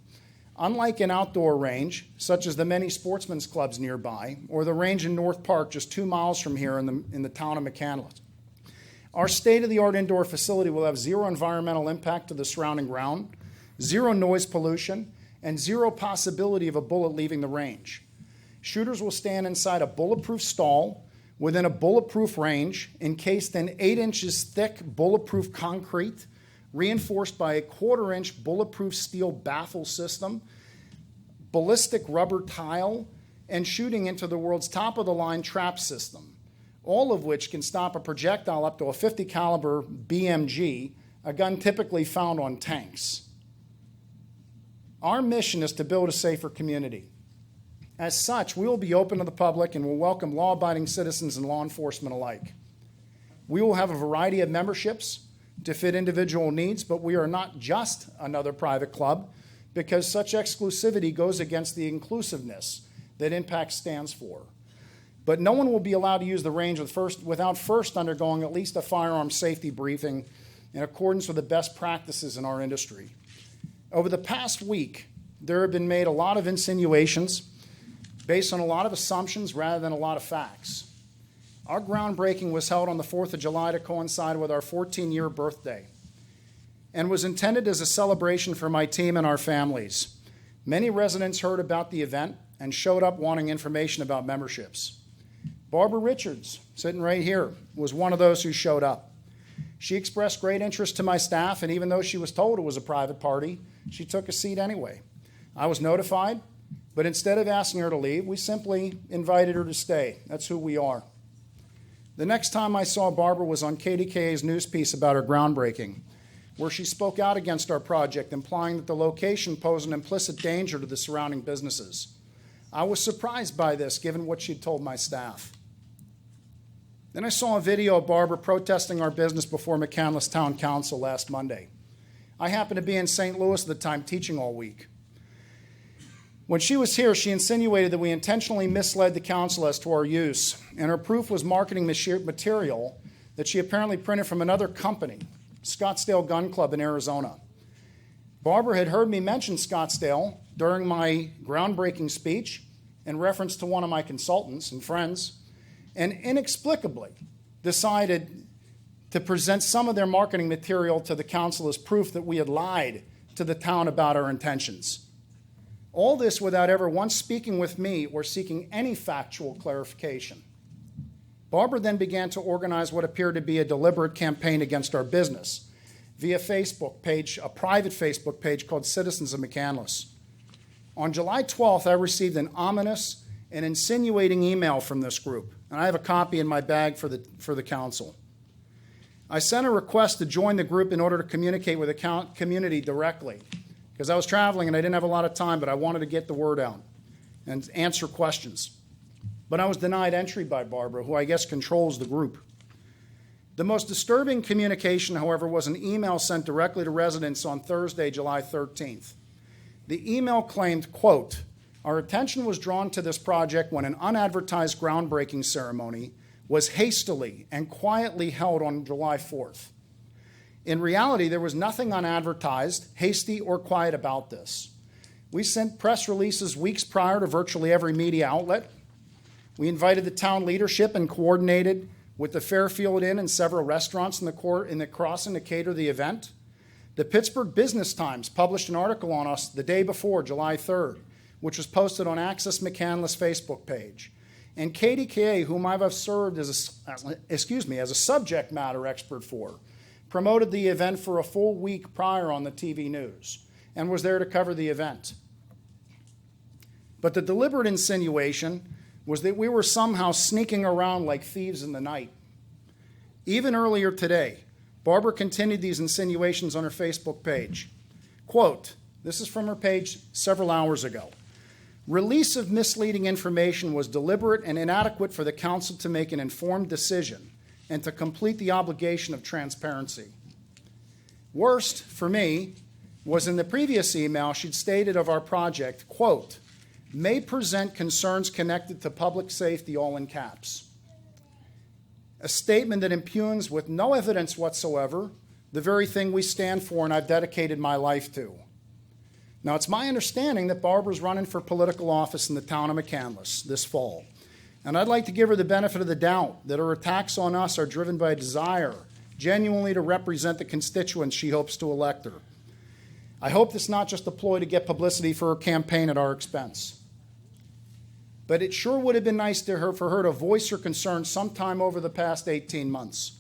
Unlike an outdoor range, such as the many sportsmen's clubs nearby, or the range in North Park just 2 miles from here in the town of McCandless, our state-of-the-art indoor facility will have zero environmental impact to the surrounding ground, zero noise pollution, and zero possibility of a bullet leaving the range. Shooters will stand inside a bulletproof stall within a bulletproof range, encased in 8 inches thick bulletproof concrete, reinforced by a 1/4-inch bulletproof steel baffle system, ballistic rubber tile, and shooting into the world's top-of-the-line trap system, all of which can stop a projectile up to a .50 caliber BMG, a gun typically found on tanks. Our mission is to build a safer community. As such, we will be open to the public and will welcome law-abiding citizens and law enforcement alike. We will have a variety of memberships to fit individual needs, but we are not just another private club, because such exclusivity goes against the inclusiveness that Impact stands for. But no one will be allowed to use the range without first undergoing at least a firearm safety briefing in accordance with the best practices in our industry. Over the past week, there have been made a lot of insinuations based on a lot of assumptions rather than a lot of facts. Our groundbreaking was held on the 4th of July to coincide with our 14-year birthday and was intended as a celebration for my team and our families. Many residents heard about the event and showed up wanting information about memberships. Barbara Richards, sitting right here, was one of those who showed up. She expressed great interest to my staff, and even though she was told it was a private party, she took a seat anyway. I was notified, but instead of asking her to leave, we simply invited her to stay. That's who we are. The next time I saw Barbara was on KDKA's news piece about her groundbreaking, where she spoke out against our project, implying that the location posed an implicit danger to the surrounding businesses. I was surprised by this, given what she'd told my staff. Then I saw a video of Barbara protesting our business before McCandless Town Council last Monday. I happened to be in St. Louis at the time, teaching all week. When she was here, she insinuated that we intentionally misled the council as to our use, and her proof was marketing material that she apparently printed from another company, Scottsdale Gun Club in Arizona. Barbara had heard me mention Scottsdale during my groundbreaking speech in reference to one of my consultants and friends, and inexplicably decided to present some of their marketing material to the council as proof that we had lied to the town about our intentions. All this without ever once speaking with me or seeking any factual clarification. Barbara then began to organize what appeared to be a deliberate campaign against our business via Facebook page, a private Facebook page called Citizens of McCandless. On July 12th, I received an ominous and insinuating email from this group, and I have a copy in my bag for the council. I sent a request to join the group in order to communicate with the community directly, because I was traveling and I didn't have a lot of time, but I wanted to get the word out and answer questions. But I was denied entry by Barbara, who I guess controls the group. The most disturbing communication, however, was an email sent directly to residents on Thursday, July 13th. The email claimed, quote, Our attention was drawn to this project when an unadvertised groundbreaking ceremony was hastily and quietly held on July 4th. In reality, there was nothing unadvertised, hasty, or quiet about this. We sent press releases weeks prior to virtually every media outlet. We invited the town leadership and coordinated with the Fairfield Inn and several restaurants in the crossing to cater the event. The Pittsburgh Business Times published an article on us the day before, July 3rd, which was posted on Access McCandless Facebook page. And KDKA, whom I've served as a subject matter expert for, promoted the event for a full week prior on the TV news and was there to cover the event. But the deliberate insinuation was that we were somehow sneaking around like thieves in the night. Even earlier today, Barbara continued these insinuations on her Facebook page. Quote, this is from her page several hours ago. Release of misleading information was deliberate and inadequate for the council to make an informed decision and to complete the obligation of transparency. Worst, for me, was in the previous email she'd stated of our project, quote, may present concerns connected to public safety, all in caps. A statement that impugns with no evidence whatsoever the very thing we stand for and I've dedicated my life to. Now, it's my understanding that Barbara's running for political office in the town of McCandless this fall. And I'd like to give her the benefit of the doubt that her attacks on us are driven by a desire genuinely to represent the constituents she hopes to elect her. I hope it's not just a ploy to get publicity for her campaign at our expense. But it sure would have been nice for her to voice her concerns sometime over the past 18 months.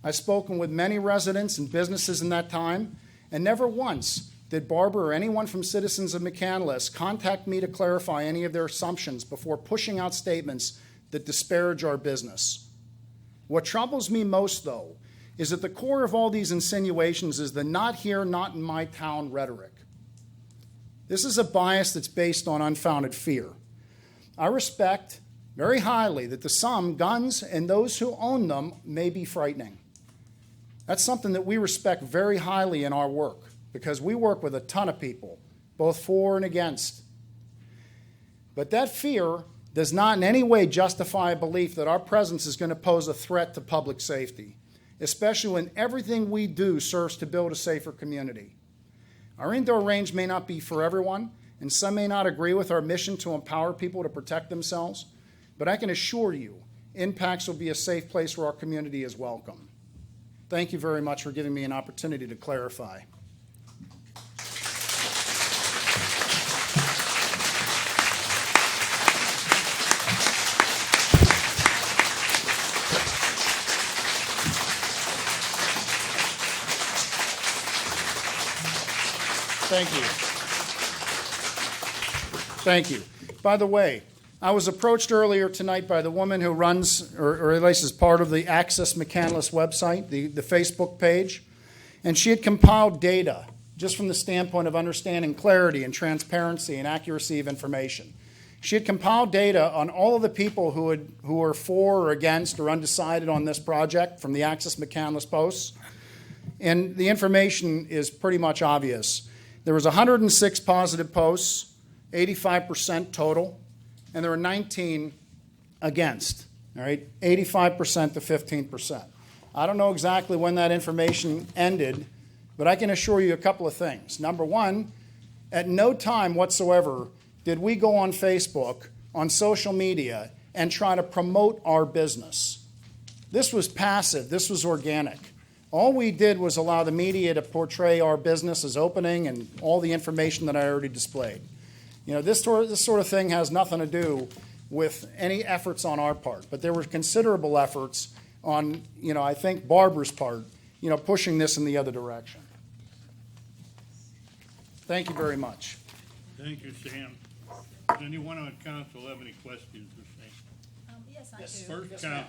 I've spoken with many residents and businesses in that time, and never once did Barbara or anyone from citizens of McCandless contact me to clarify any of their assumptions before pushing out statements that disparage our business. What troubles me most, though, is at the core of all these insinuations is the not here, not in my town rhetoric. This is a bias that's based on unfounded fear. I respect very highly that to some, guns and those who own them may be frightening. That's something that we respect very highly in our work, because we work with a ton of people, both for and against. But that fear does not in any way justify a belief that our presence is going to pose a threat to public safety, especially when everything we do serves to build a safer community. Our indoor range may not be for everyone, and some may not agree with our mission to empower people to protect themselves, but I can assure you, Impacts will be a safe place where our community is welcome. Thank you very much for giving me an opportunity to clarify. Thank you. Thank you. By the way, I was approached earlier tonight by the woman who runs, or at least is part of the Access McCandless website, the Facebook page, and she had compiled data just from the standpoint of understanding clarity and transparency and accuracy of information. She had compiled data on all of the people who are for or against or undecided on this project from the Access McCandless posts, and the information is pretty much obvious. There was 106 positive posts, 85% total, and there were 19 against, all right, 85% to 15%. I don't know exactly when that information ended, but I can assure you a couple of things. Number one, at no time whatsoever did we go on Facebook, on social media, and try to promote our business. This was passive. This was organic. All we did was allow the media to portray our business as opening and all the information that I already displayed. You know, this sort of thing has nothing to do with any efforts on our part, but there were considerable efforts on, I think Barbara's part, pushing this in the other direction. Thank you very much. Thank you, Sam. Does anyone on council have any questions for Sam? Yes, I do. First council.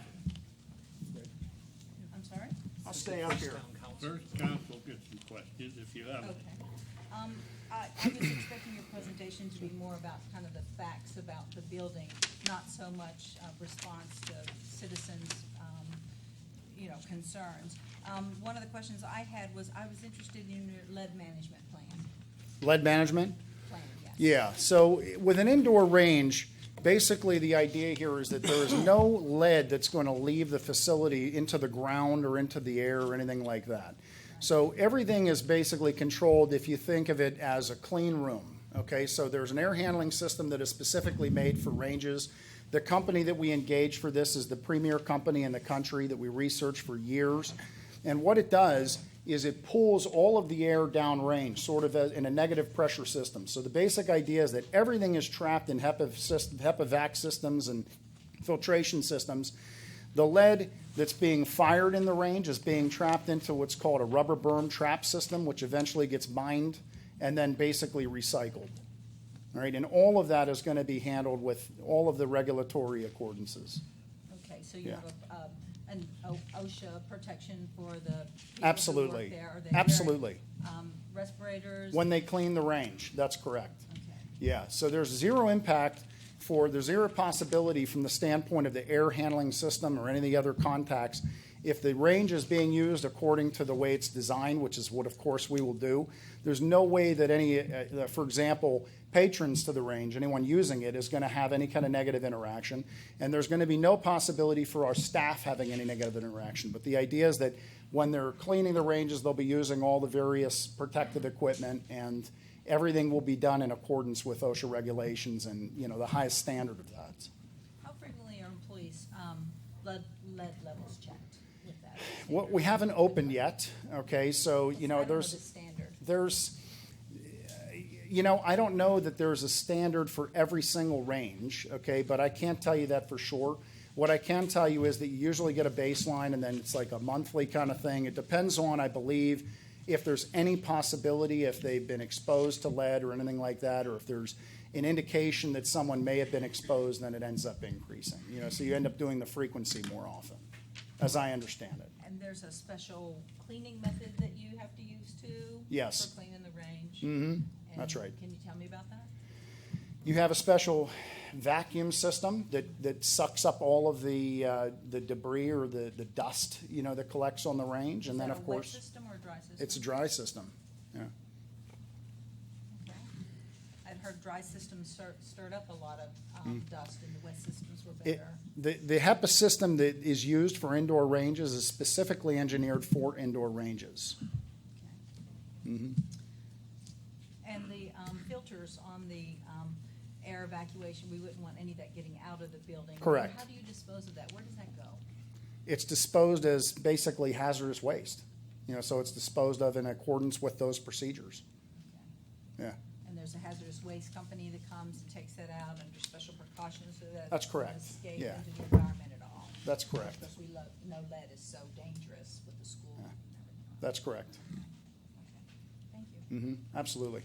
I'm sorry? I'll stay up here. First council gets some questions if you have them. Okay. I was expecting your presentation to be more about kind of the facts about the building, not so much response to citizens' concerns. One of the questions I had was I was interested in your lead management plan. Lead management? Plan, yeah. Yeah, so with an indoor range, basically the idea here is that there is no lead that's going to leave the facility into the ground or into the air or anything like that. So everything is basically controlled if you think of it as a clean room. Okay, so there's an air handling system that is specifically made for ranges. The company that we engage for this is the premier company in the country that we researched for years. And what it does is it pulls all of the air downrange, sort of in a negative pressure system. So the basic idea is that everything is trapped in HEPA-vac systems and filtration systems. The lead that's being fired in the range is being trapped into what's called a rubber berm trap system, which eventually gets mined and then basically recycled. All right, and all of that is going to be handled with all of the regulatory accordances. Okay, so you Yeah. have an OSHA protection for the people who Absolutely. work there? Are they wearing, Absolutely. respirators? When they clean the range, that's correct. Okay. Yeah, so there's zero impact there's zero possibility from the standpoint of the air handling system or any of the other contacts. If the range is being used according to the way it's designed, which is what of course we will do, there's no way that any, for example, patrons to the range, anyone using it, is going to have any kind of negative interaction. And there's going to be no possibility for our staff having any negative interaction. But the idea is that when they're cleaning the ranges, they'll be using all the various protective equipment, and everything will be done in accordance with OSHA regulations and, you know, the highest standard of that. How frequently are employees, lead levels checked with that? Well, we haven't opened yet, okay, so, you know, I don't know the standard. I don't know that there's a standard for every single range, okay, but I can't tell you that for sure. What I can tell you is that you usually get a baseline, and then it's like a monthly kind of thing. It depends on, I believe, if there's any possibility, if they've been exposed to lead or anything like that, or if there's an indication that someone may have been exposed, then it ends up increasing. You know, so you end up doing the frequency more often, as I understand it. And there's a special cleaning method that you have to use too? Yes. For cleaning the range? Mm-hmm. And That's right. Can you tell me about that? You have a special vacuum system that sucks up all of the debris or the dust, you know, that collects on the range, and then of course Is that a wet system or a dry system? it's a dry system. Yeah. Okay. I've heard dry systems stirred up a lot of dust, and the wet systems were better. The HEPA system that is used for indoor ranges is specifically engineered for indoor ranges. Mm-hmm. And the filters on the air evacuation, we wouldn't want any of that getting out of the building. Correct. How do you dispose of that? Where does that go? It's disposed as basically hazardous waste. You know, so it's disposed of in accordance with those procedures. Okay. Yeah. And there's a hazardous waste company that comes and takes that out under special precautions so that That's it correct. doesn't escape Yeah. into the environment at all. That's correct. Because we know lead is so dangerous with the school and everything. That's correct. Okay. Thank you. Mm-hmm. Absolutely.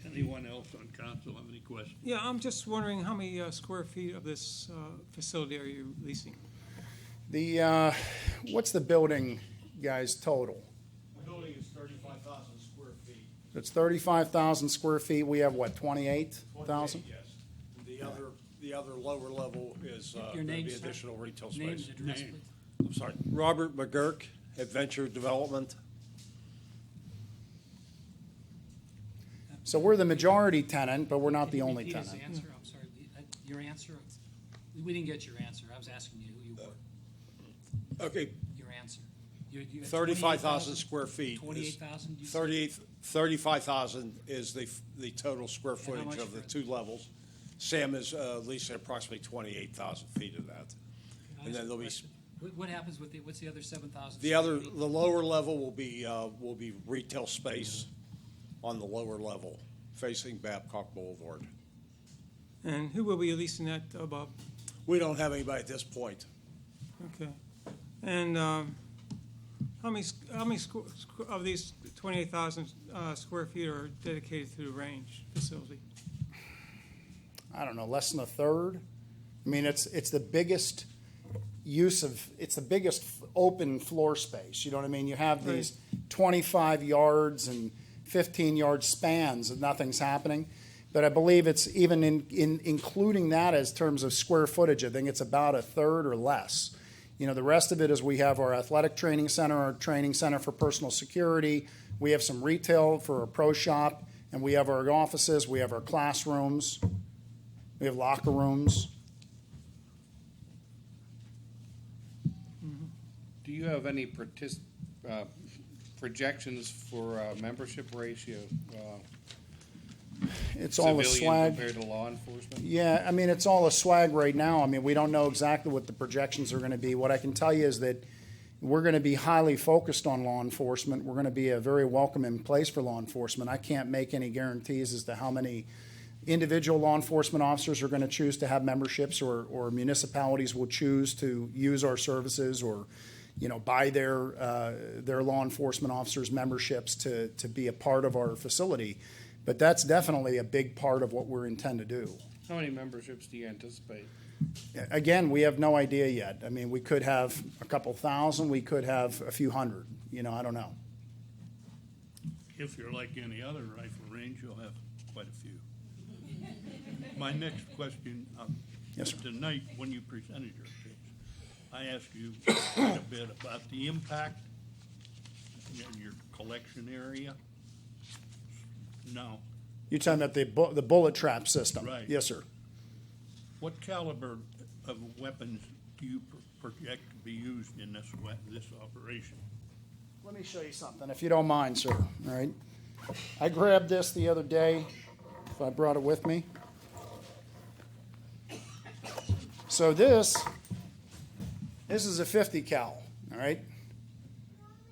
Anyone else on council have any questions? Yeah, I'm just wondering how many square feet of this facility are you leasing? What's the building, guys, total? The building is 35,000 square feet. It's 35,000 square feet. We have what, 28,000? Yes. The other lower level is Your going to name, be sir? additional retail Name space. and address, Name. please. I'm sorry, Robert McGurk, Adventure Development. So we're the majority tenant, but we're not the Can you only repeat his tenant. answer? I'm sorry. Your answer? We didn't get your answer. I was asking you who you were. Okay, Your answer. You had 35,000 square feet. 28,000? 35,000 is the total square how footage much of the for- two levels. Sam is leasing approximately 28,000 feet of that. And then there'll be, What happens with what's the other 7,000? the lower level will be retail space on the lower level facing Babcock Boulevard. And who will be leasing that above? We don't have anybody at this point. Okay. And how many of these 28,000 square feet are dedicated to the range facility? I don't know, less than a third. I mean, it's the biggest it's the biggest open floor space. You know what I mean? You have these 25 yards and 15-yard spans and nothing's happening. But I believe it's even including that as terms of square footage, I think it's about a third or less. You know, the rest of it is we have our athletic training center, our training center for personal security. We have some retail for a pro shop, And we have our offices, we have our classrooms, we have locker rooms. Do you have any projections for membership ratio? It's all a Civilian swag. compared to law enforcement? Yeah, I mean, it's all a swag right now. I mean, we don't know exactly what the projections are going to be. What I can tell you is that we're going to be highly focused on law enforcement. We're going to be a very welcoming place for law enforcement. I can't make any guarantees as to how many individual law enforcement officers are going to choose to have memberships, or municipalities will choose to use our services, or buy their law enforcement officers' memberships to be a part of our facility. But that's definitely a big part of what we intend to do. How many memberships do you anticipate? Again, we have no idea yet. I mean, we could have a couple thousand, we could have a few hundred, I don't know. If you're like any other rifle range, you'll have quite a few. My next question, Yes, sir. tonight, when you presented your case, I asked you quite a bit about the impact in your collection area. No. You're talking about the bullet trap system? Right. Yes, sir. What caliber of weapons do you project to be used in this operation? Let me show you something, if you don't mind, sir. All right. I grabbed this the other day, if I brought it with me. So this is a 50 cal, all right?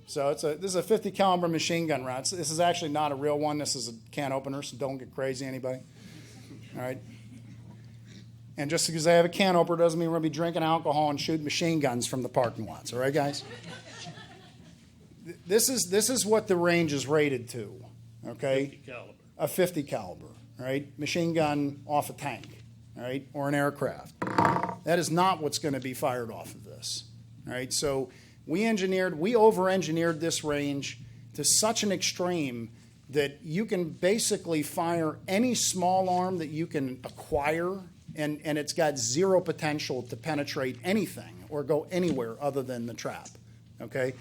So this is a 50 caliber machine gun round. This is actually not a real one. This is a can opener, so don't get crazy, anybody. All right? And just because I have a can opener doesn't mean we're going to be drinking alcohol and shooting machine guns from the parking lots, all right, guys? This is what the range is rated to, okay? 50 caliber. A 50 caliber, all right? Machine gun off a tank, all right, or an aircraft. That is not what's going to be fired off of this, all right? So we over-engineered this range to such an extreme that you can basically fire any small arm that you can acquire, and it's got zero potential to penetrate anything or go anywhere other than the trap, okay?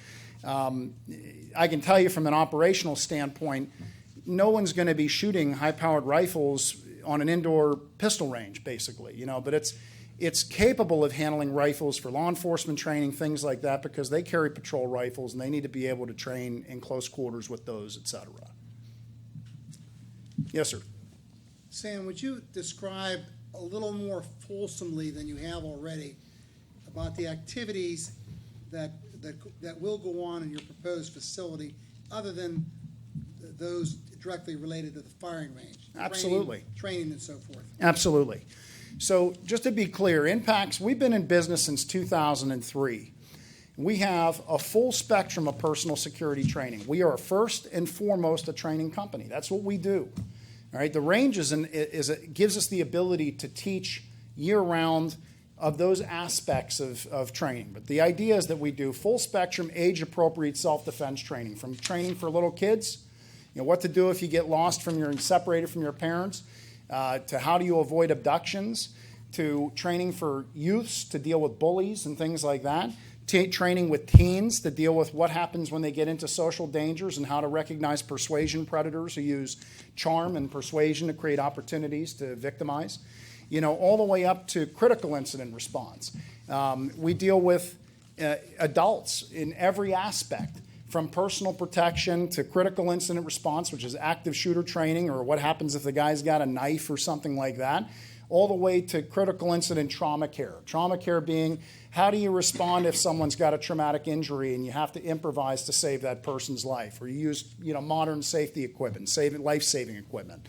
I can tell you from an operational standpoint, no one's going to be shooting high-powered rifles on an indoor pistol range, basically, but it's capable of handling rifles for law enforcement training, things like that, because they carry patrol rifles and they need to be able to train in close quarters with those, et cetera. Yes, sir. Sam, would you describe a little more fulsomely than you have already about the activities that will go on in your proposed facility, other than those directly related to the firing range? Absolutely. Training and so forth. Absolutely. So just to be clear, Impacts, we've been in business since 2003. We have a full spectrum of personal security training. We are first and foremost a training company. That's what we do. All right. The range gives us the ability to teach year-round of those aspects of training. But the idea is that we do full spectrum, age-appropriate self-defense training, from training for little kids, what to do if you get lost separated from your parents, to how do you avoid abductions, to training for youths to deal with bullies and things like that, training with teens to deal with what happens when they get into social dangers and how to recognize persuasion predators who use charm and persuasion to create opportunities to victimize, all the way up to critical incident response. We deal with adults in every aspect, from personal protection to critical incident response, which is active shooter training, or what happens if the guy's got a knife or something like that, all the way to critical incident trauma care. Trauma care being, how do you respond if someone's got a traumatic injury and you have to improvise to save that person's life, or you use modern safety equipment, life-saving equipment.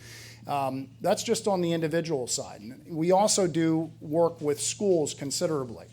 That's just on the individual side. We also do work with schools considerably.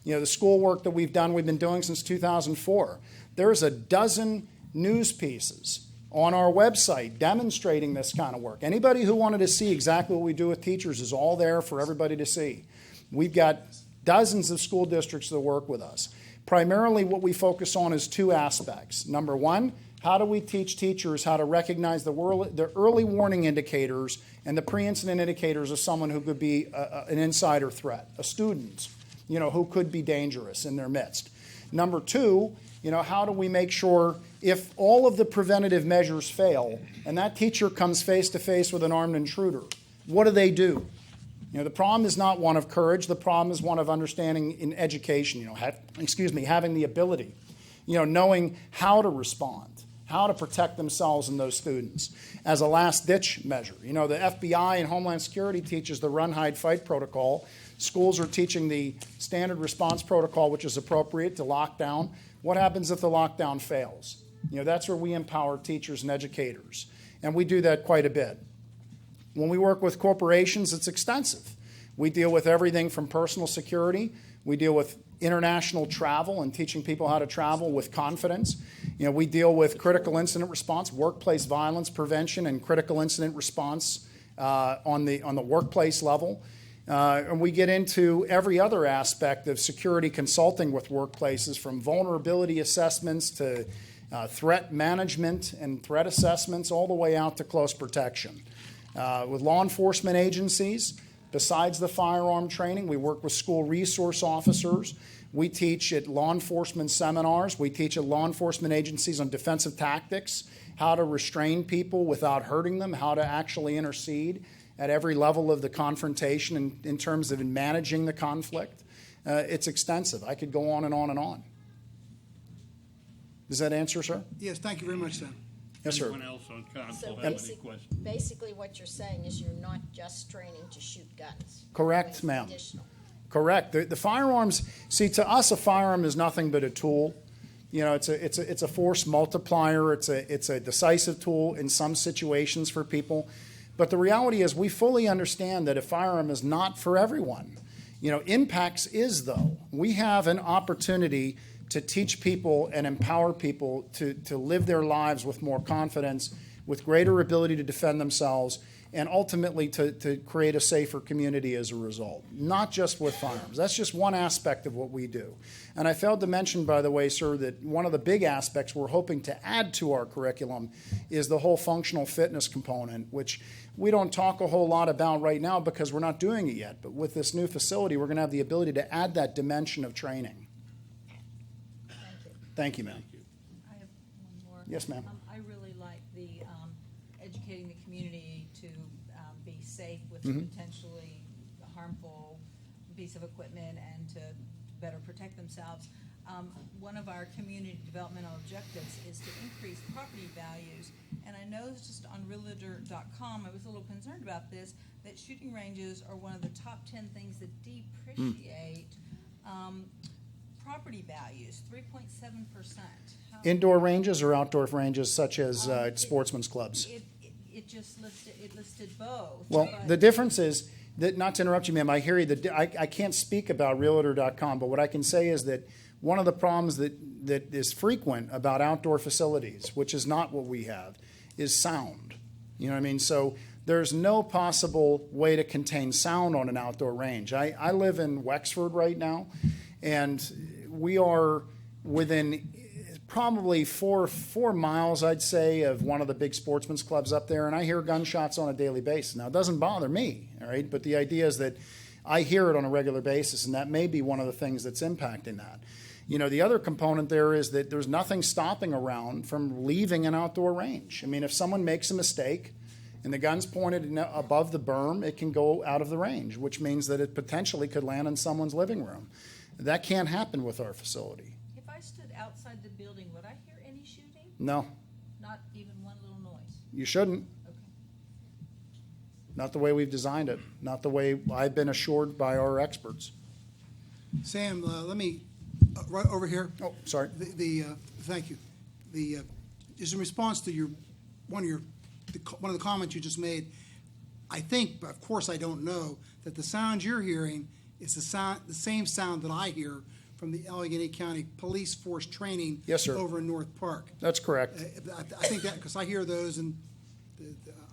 The school work that we've been doing since 2004. There's a dozen news pieces on our website demonstrating this kind of work. Anybody who wanted to see exactly what we do with teachers is all there for everybody to see. We've got dozens of school districts that work with us. Primarily what we focus on is two aspects. Number one, how do we teach teachers how to recognize the early warning indicators and the pre-incident indicators of someone who could be an insider threat, a student, who could be dangerous in their midst. Number two, how do we make sure if all of the preventative measures fail and that teacher comes face to face with an armed intruder, what do? The problem is not one of courage. The problem is one of understanding in education, having the ability, knowing how to respond, how to protect themselves and those students as a last-ditch measure. The FBI and Homeland Security teaches the run, hide, fight protocol. Schools are teaching the standard response protocol, which is appropriate to lockdown. What happens if the lockdown fails? That's where we empower teachers and educators, and we do that quite a bit. When we work with corporations, it's extensive. We deal with everything from personal security. We deal with international travel and teaching people how to travel with confidence. We deal with critical incident response, workplace violence prevention, and critical incident response on the workplace level. And we get into every other aspect of security consulting with workplaces, from vulnerability assessments to threat management and threat assessments, all the way out to close protection. With law enforcement agencies, besides the firearm training, we work with school resource officers. We teach at law enforcement seminars. We teach at law enforcement agencies on defensive tactics, how to restrain people without hurting them, how to actually intercede at every level of the confrontation in terms of managing the conflict. It's extensive. I could go on and on and on. Does that answer, sir? Yes, thank you very much, Sam. Yes, sir. Anyone else on council So have any questions? basically what you're saying is you're not just training to shoot guns. Correct, It's ma'am. additional. Correct. The firearms, see, to us, a firearm is nothing but a tool. It's a force multiplier. It's a decisive tool in some situations for people. But the reality is we fully understand that a firearm is not for everyone. Impacts is, though. We have an opportunity to teach people and empower people to live their lives with more confidence, with greater ability to defend themselves, and ultimately to create a safer community as a result, not just with firearms. That's just one aspect of what we do. And I failed to mention, by the way, sir, that one of the big aspects we're hoping to add to our curriculum is the whole functional fitness component, which we don't talk a whole lot about right now because we're not doing it yet. But with this new facility, we're going to have the ability to add that dimension of training. Thank you, ma'am. I have one more. Yes, ma'am. I really like the educating the community to be safe with Mhm. potentially harmful piece of equipment and to better protect themselves. One of our community developmental objectives is to increase property values. And I noticed just on realtor.com, I was a little concerned about this, that shooting ranges are one of the top 10 things that depreciate property values, 3.7%. Indoor ranges or outdoor ranges such as sportsmen's clubs? It just listed both. Well, but- the difference is that, not to interrupt you, ma'am, I hear you. I can't speak about realtor.com, but what I can say is that one of the problems that is frequent about outdoor facilities, which is not what we have, is sound. You know what I mean? So there's no possible way to contain sound on an outdoor range. I live in Wexford right now, and we are within probably four miles, I'd say, of one of the big sportsmen's clubs up there, and I hear gunshots on a daily basis. Now, it doesn't bother me, all right? But the idea is that I hear it on a regular basis, and that may be one of the things that's impacting that. The other component there is that there's nothing stopping around from leaving an outdoor range. I mean, if someone makes a mistake and the gun's pointed above the berm, it can go out of the range, which means that it potentially could land in someone's living room. That can't happen with our facility. If I stood outside the building, would I hear any shooting? No, Not even one little noise? you shouldn't. Okay. Not the way we've designed it, not the way I've been assured by our experts. Sam, let me, right over here. Oh, sorry. Thank you. Is in response to one of the comments you just made. I think, but of course I don't know, that the sound you're hearing is the same sound that I hear from the Allegheny County Police Force training. Yes, sir. Over in North Park. That's correct. I think that because I hear those, and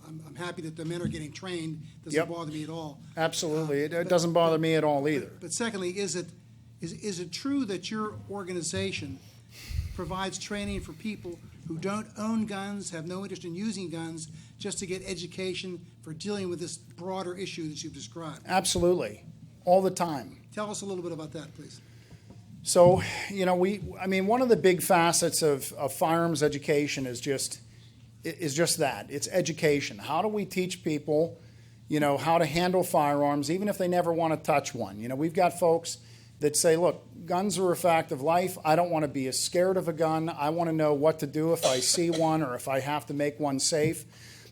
I'm happy that the men are getting trained. Doesn't Yep. bother me at all. Absolutely. It doesn't bother me at all either. But secondly, is it true that your organization provides training for people who don't own guns, have no interest in using guns, just to get education for dealing with this broader issue that you've described? Absolutely. All the time. Tell us a little bit about that, please. So, one of the big facets of firearms education is just that. It's education. How do we teach people, how to handle firearms, even if they never want to touch one? We've got folks that say, look, guns are a fact of life. I don't want to be as scared of a gun. I want to know what to do if I see one or if I have to make one safe.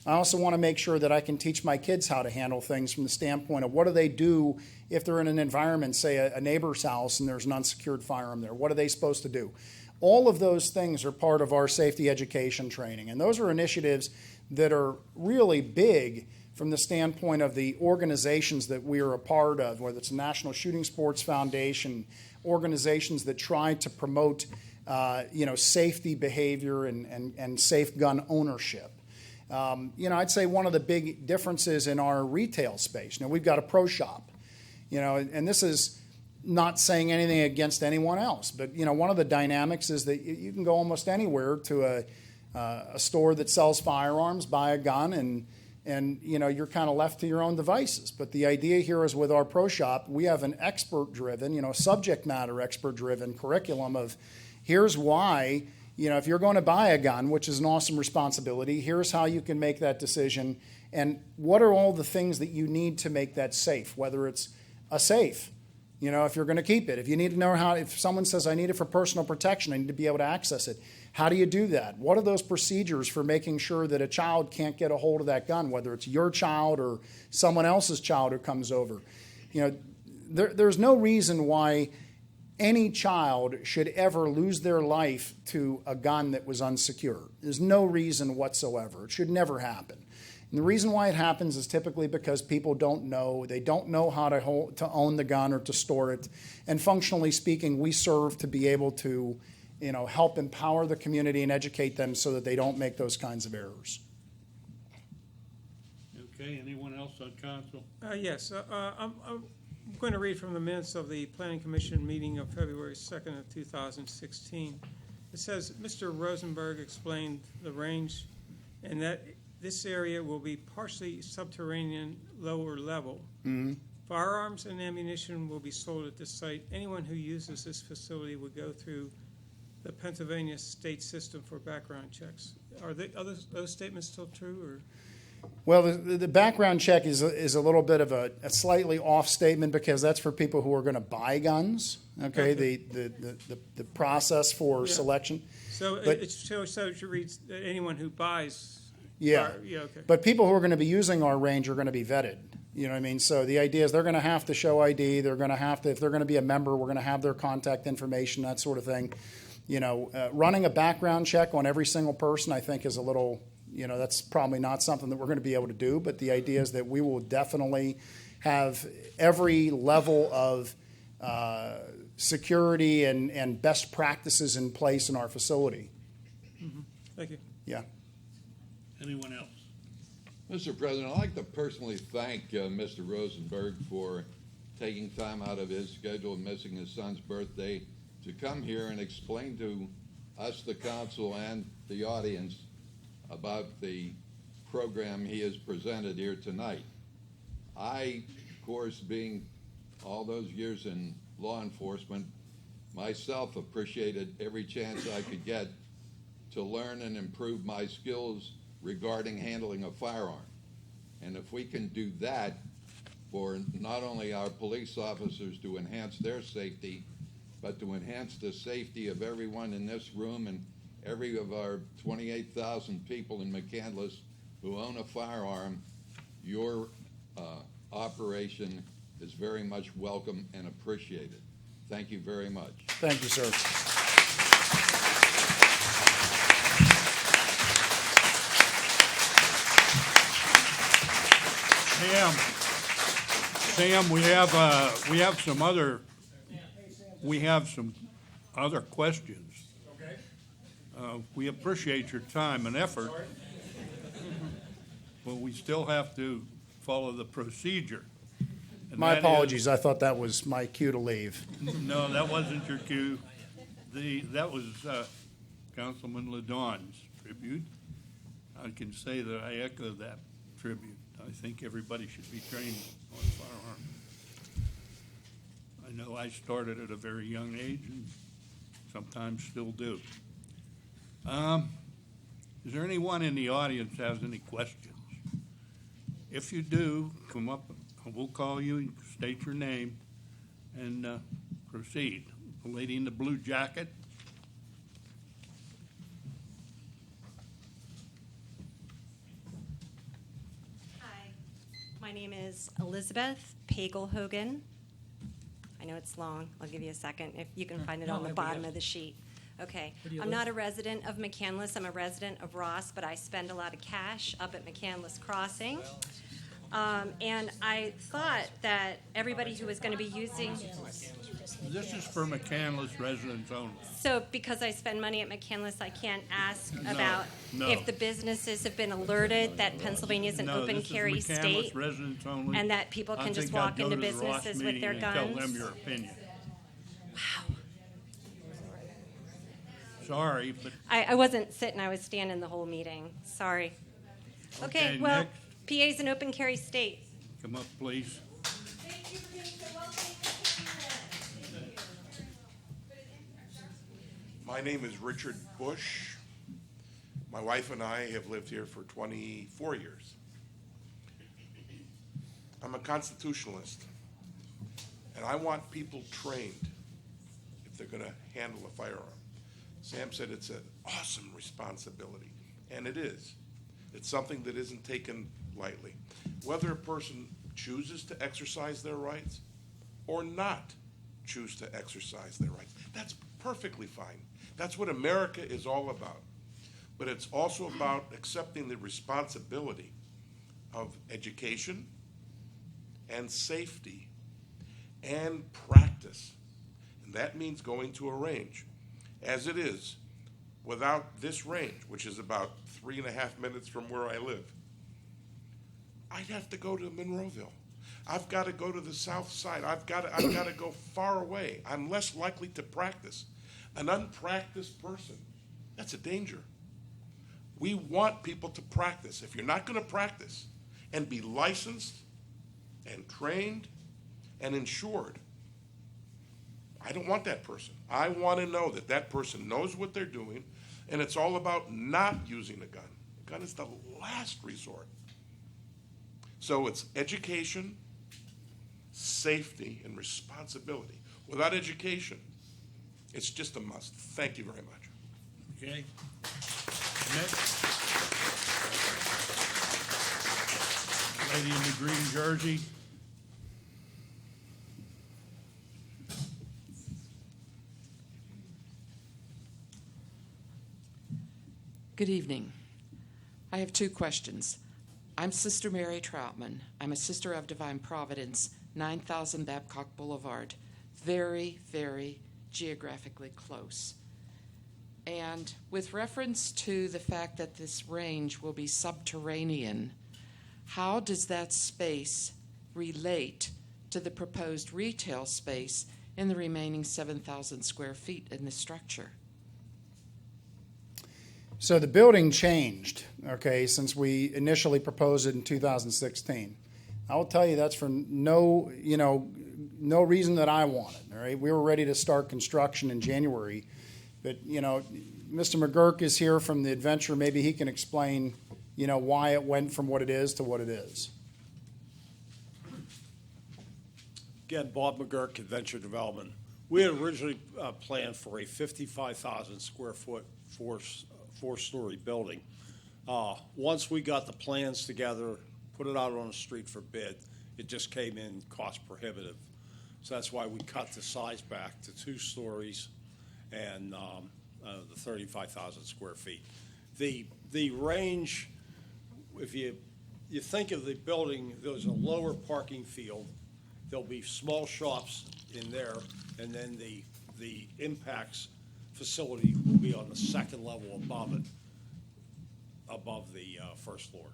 I also want to make sure that I can teach my kids how to handle things from the standpoint of what do they do if they're in an environment, say a neighbor's house and there's an unsecured firearm there. What are they supposed to do? All of those things are part of our safety education training. And those are initiatives that are really big from the standpoint of the organizations that we are a part of, whether it's the National Shooting Sports Foundation, organizations that try to promote safety behavior and safe gun ownership. I'd say one of the big differences in our retail space, we've got a pro shop, and this is not saying anything against anyone else, but, one of the dynamics is that you can go almost anywhere to a store that sells firearms, buy a gun, and you're kind of left to your own devices. But the idea here is with our pro shop, we have an expert-driven, subject matter expert-driven curriculum of here's why. If you're going to buy a gun, which is an awesome responsibility, here's how you can make that decision. And what are all the things that you need to make that safe, whether it's a safe, if you're going to keep it. If you need to know if someone says, I need it for personal protection, I need to be able to access it. How do you do that? What are those procedures for making sure that a child can't get a hold of that gun, whether it's your child or someone else's child who comes over? There's no reason why any child should ever lose their life to a gun that was unsecured. There's no reason whatsoever. It should never happen. And the reason why it happens is typically because people don't know. They don't know how to own the gun or to store it. And functionally speaking, we serve to be able to, help empower the community and educate them so that they don't make those kinds of errors. Okay, anyone else on council? Yes, I'm going to read from the minutes of the Planning Commission meeting of February 2nd of 2016. It says, Mr. Rosenberg explained the range and that this area will be partially subterranean, lower level. Mm-hmm. Firearms and ammunition will be sold at this site. Anyone who uses this facility would go through the Pennsylvania state system for background checks. Are those statements still true, or? Well, the background check is a little bit of a slightly off statement because that's for people who are going to buy guns. Okay, the process for selection. So it reads that anyone who buys. Yeah. Okay. But people who are going to be using our range are going to be vetted. You know what I mean? So the idea is they're going to have to show ID. They're going to have to, if they're going to be a member, we're going to have their contact information, that sort of thing. Running a background check on every single person, I think, is a little. That's probably not something that we're going to be able to do, but the idea is that we will definitely have every level of security and best practices in place in our facility. Mm-hmm. Thank you. Yeah. Anyone else? Mr. President, I'd like to personally thank Mr. Rosenberg for taking time out of his schedule and missing his son's birthday to come here and explain to us, the council, and the audience about the program he has presented here tonight. I, of course, being all those years in law enforcement, myself appreciated every chance I could get to learn and improve my skills regarding handling a firearm. And if we can do that for not only our police officers to enhance their safety, but to enhance the safety of everyone in this room and every of our 28,000 people in McCandless who own a firearm, your operation is very much welcome and appreciated. Thank you very much. Thank you, sir. Sam, we have some other questions. We appreciate your time and effort, but we still have to follow the procedure. And My that apologies. I thought that was my cue to leave. No, that wasn't your cue. That was Councilman LaDawn's tribute. I can say that I echo that tribute. I think everybody should be trained on firearms. I know I started at a very young age and sometimes still do. Is there anyone in the audience has any questions? If you do, come up, we'll call you, and state your name, and proceed. The lady in the blue jacket. Hi, my name is Elizabeth Pagel-Hogan. I know it's long. I'll give you a second if you can find it on the bottom of the sheet. Okay. Where do you I'm live? not a resident of McCandless. I'm a resident of Ross, but I spend a lot of cash up at McCandless Crossing. And I thought that everybody who was going to be using, This is for McCandless residents only. so because I spend money at McCandless, I can't ask about no. if the businesses have been alerted that Pennsylvania is an No, open this is carry McCandless state. residents only. and that people I can just think I'd walk go into to the Ross businesses with meeting their and Tell them guns? your opinion. Sorry, but I wasn't sitting, I was standing the whole meeting. Sorry. Okay, Okay, well, next. PA's an open carry state. come up, please. My name is Richard Bush. My wife and I have lived here for 24 years. I'm a constitutionalist, and I want people trained if they're going to handle a firearm. Sam said it's an awesome responsibility, and it is. It's something that isn't taken lightly. Whether a person chooses to exercise their rights or not choose to exercise their rights, that's perfectly fine. That's what America is all about. But it's also about accepting the responsibility of education and safety and practice. And that means going to a range. As it is, without this range, which is about 3.5 minutes from where I live, I'd have to go to Monroeville. I've got to go to the south side. I've got to go far away. I'm less likely to practice. An unpracticed person, that's a danger. We want people to practice. If you're not going to practice and be licensed and trained and insured, I don't want that person. I want to know that that person knows what they're doing, and it's all about not using a gun. A gun is the last resort. So it's education, safety, and responsibility. Without education, it's just a must. Thank you very much. Okay. Next. Lady in the green jersey. Good evening. I have two questions. I'm Sister Mary Troutman. I'm a Sister of Divine Providence, 9000 Babcock Boulevard. Very, very geographically close. And with reference to the fact that this range will be subterranean, how does that space relate to the proposed retail space in the remaining 7,000 square feet in the structure? So the building changed, okay, since we initially proposed it in 2016. I will tell you that's for no reason that I wanted, all right? We were ready to start construction in January, but, Mr. McGurk is here from the Adventure. Maybe he can explain, why it went from what it is to what it is. Again, Bob McGurk, Adventure Development. We had originally planned for a 55,000 square foot four-story building. Once we got the plans together, put it out on the street for bid, it just came in cost prohibitive. So that's why we cut the size back to 2 stories and the 35,000 square feet. The range, if you think of the building, there's a lower parking field. There'll be small shops in there, and then the impacts facility will be on the second level above it, above the first floor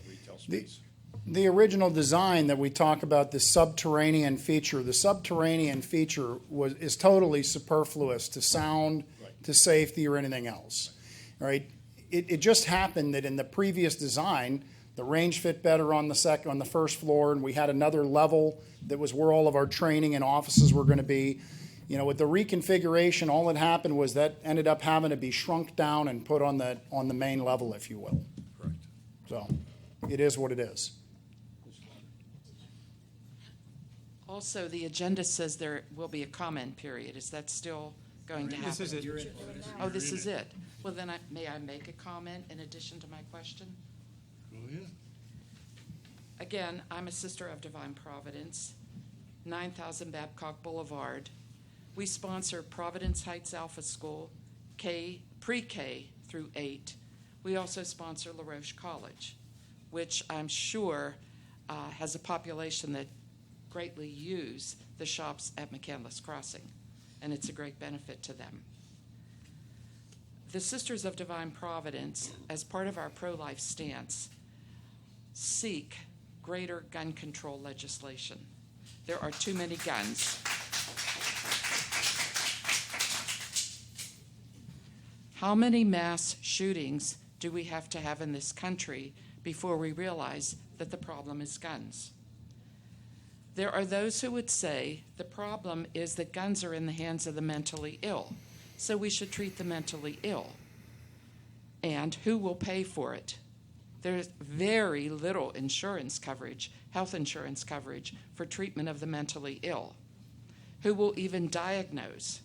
retail space. The original design that we talk about, the subterranean feature is totally superfluous to sound, to safety, or anything else. All right? It just happened that in the previous design, The range fit better on the first floor, and we had another level that was where all of our training and offices were going to be. You know, with the reconfiguration, all that happened was that ended up having to be shrunk down and put on the main level, if you will. Correct. So, it is what it is. Also, the agenda says there will be a comment period. Is that still going to happen? This is it. Oh, this is it. Well, then may I make a comment in addition to my question? Go ahead. Again, I'm a Sister of Divine Providence, 9000 Babcock Boulevard. We sponsor Providence Heights Alpha School, pre-K through 8. We also sponsor LaRoche College, which I'm sure has a population that greatly use the shops at McCandless Crossing, and it's a great benefit to them. The Sisters of Divine Providence, as part of our pro-life stance, seek greater gun control legislation. There are too many guns. How many mass shootings do we have to have in this country before we realize that the problem is guns? There are those who would say the problem is that guns are in the hands of the mentally ill, so we should treat the mentally ill. And who will pay for it? There's very little insurance coverage, health insurance coverage, for treatment of the mentally ill. Who will even diagnose?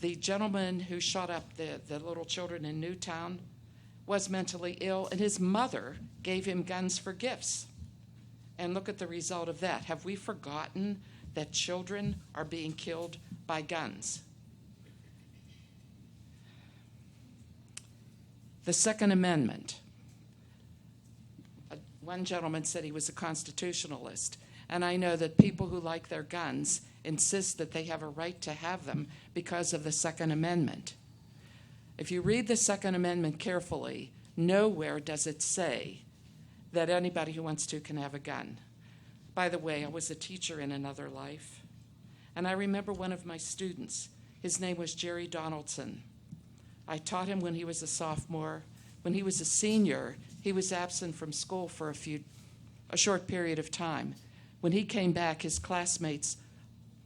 The gentleman who shot up the little children in Newtown was mentally ill, and his mother gave him guns for gifts. And look at the result of that. Have we forgotten that children are being killed by guns? The Second Amendment. One gentleman said he was a constitutionalist, and I know that people who like their guns insist that they have a right to have them because of the Second Amendment. If you read the Second Amendment carefully, nowhere does it say that anybody who wants to can have a gun. By the way, I was a teacher in another life, and I remember one of my students. His name was Jerry Donaldson. I taught him when he was a sophomore. When he was a senior, he was absent from school for a short period of time. When he came back, his classmates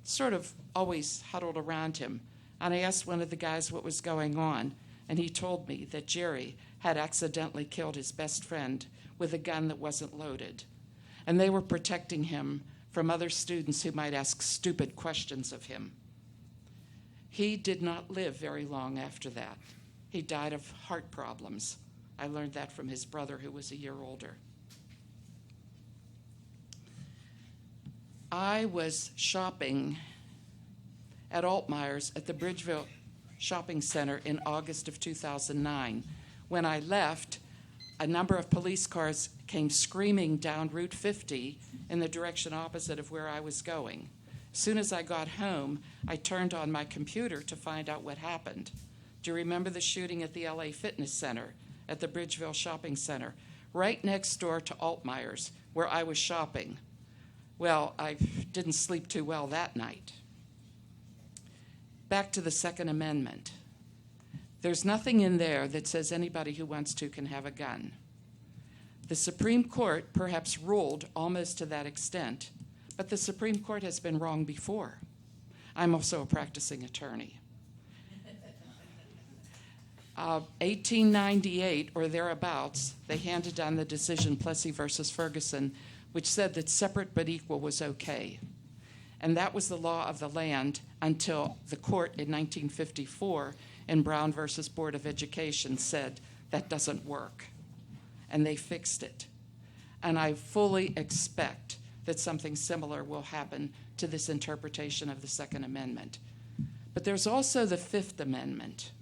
sort of always huddled around him, and I asked one of the guys what was going on, and he told me that Jerry had accidentally killed his best friend with a gun that wasn't loaded. And they were protecting him from other students who might ask stupid questions of him. He did not live very long after that. He died of heart problems. I learned that from his brother, who was a year older. I was shopping at Altmeyer's at the Bridgeville Shopping Center in August of 2009. When I left, a number of police cars came screaming down Route 50 in the direction opposite of where I was going. As soon as I got home, I turned on my computer to find out what happened. Do you remember the shooting at the LA Fitness Center, at the Bridgeville Shopping Center, right next door to Altmeyer's, where I was shopping? Well, I didn't sleep too well that night. Back to the Second Amendment. There's nothing in there that says anybody who wants to can have a gun. The Supreme Court perhaps ruled almost to that extent, but the Supreme Court has been wrong before. I'm also a practicing attorney. 1898 or thereabouts, they handed down the decision Plessy versus Ferguson, which said that separate but equal was okay. And that was the law of the land until the court in 1954 in Brown versus Board of Education said that doesn't work. And they fixed it. And I fully expect that something similar will happen to this interpretation of the Second Amendment. But there's also the Fifth Amendment,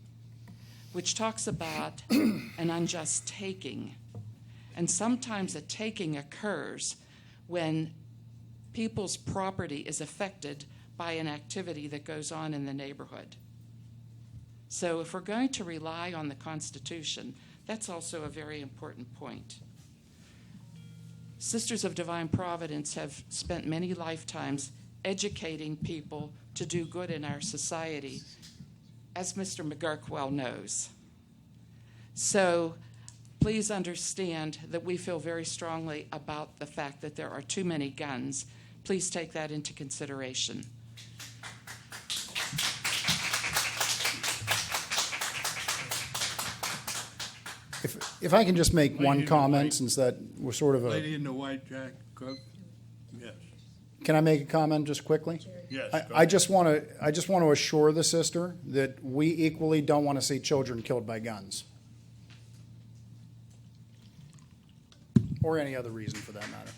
which talks about an unjust taking. And sometimes a taking occurs when people's property is affected by an activity that goes on in the neighborhood. So if we're going to rely on the Constitution, that's also a very important point. Sisters of Divine Providence have spent many lifetimes educating people to do good in our society, as Mr. McGurk well knows. So please understand that we feel very strongly about the fact that there are too many guns. Please take that into consideration. If I can just make Lady one in the comment, white- since that we're sort of Lady in the white jacket, yes, can I make a comment just quickly? yes. I go just want to assure the sister that we equally don't want to see children killed by guns. Or any other reason for that matter.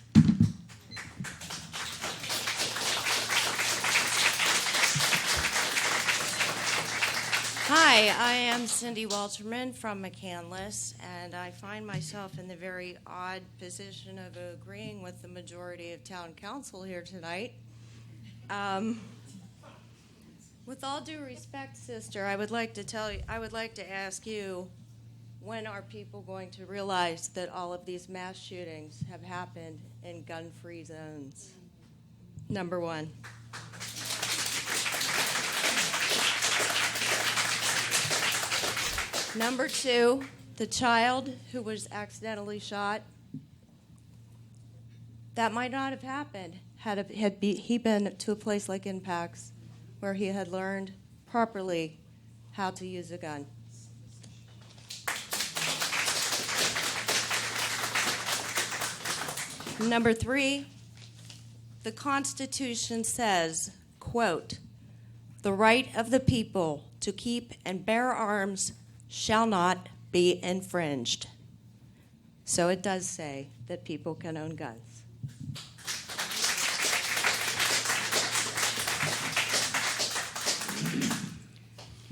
Hi, I am Cindy Walterman from McCandless, and I find myself in the very odd position of agreeing with the majority of town council here tonight. With all due respect, sister, I would like to ask you, when are people going to realize that all of these mass shootings have happened in gun-free zones? Number one. Number two, the child who was accidentally shot, that might not have happened had he been to a place like Impacts where he had learned properly how to use a gun. Number three, the Constitution says, quote, "The right of the people to keep and bear arms shall not be infringed." So it does say that people can own guns.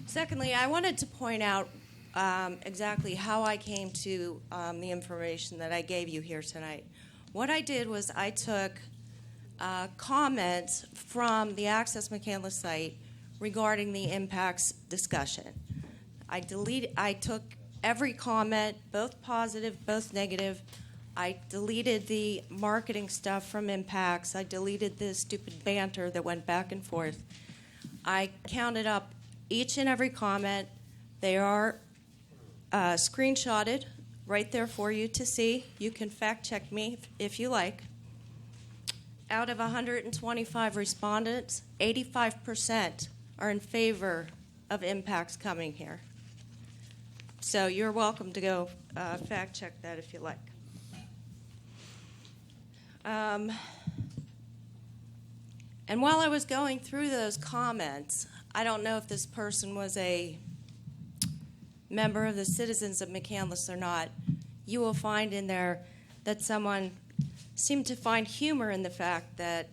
Secondly, I wanted to point out exactly how I came to the information that I gave you here tonight. What I did was I took comments from the Access McCandless site regarding the impacts discussion. I took every comment, both positive, both negative. I deleted the marketing stuff from impacts. I deleted the stupid banter that went back and forth. I counted up each and every comment. They are screenshotted right there for you to see. You can fact check me if you like. Out of 125 respondents, 85% are in favor of impacts coming here. So you're welcome to go fact check that if you like. And while I was going through those comments, I don't know if this person was a member of the citizens of McCandless or not. You will find in there that someone seemed to find humor in the fact that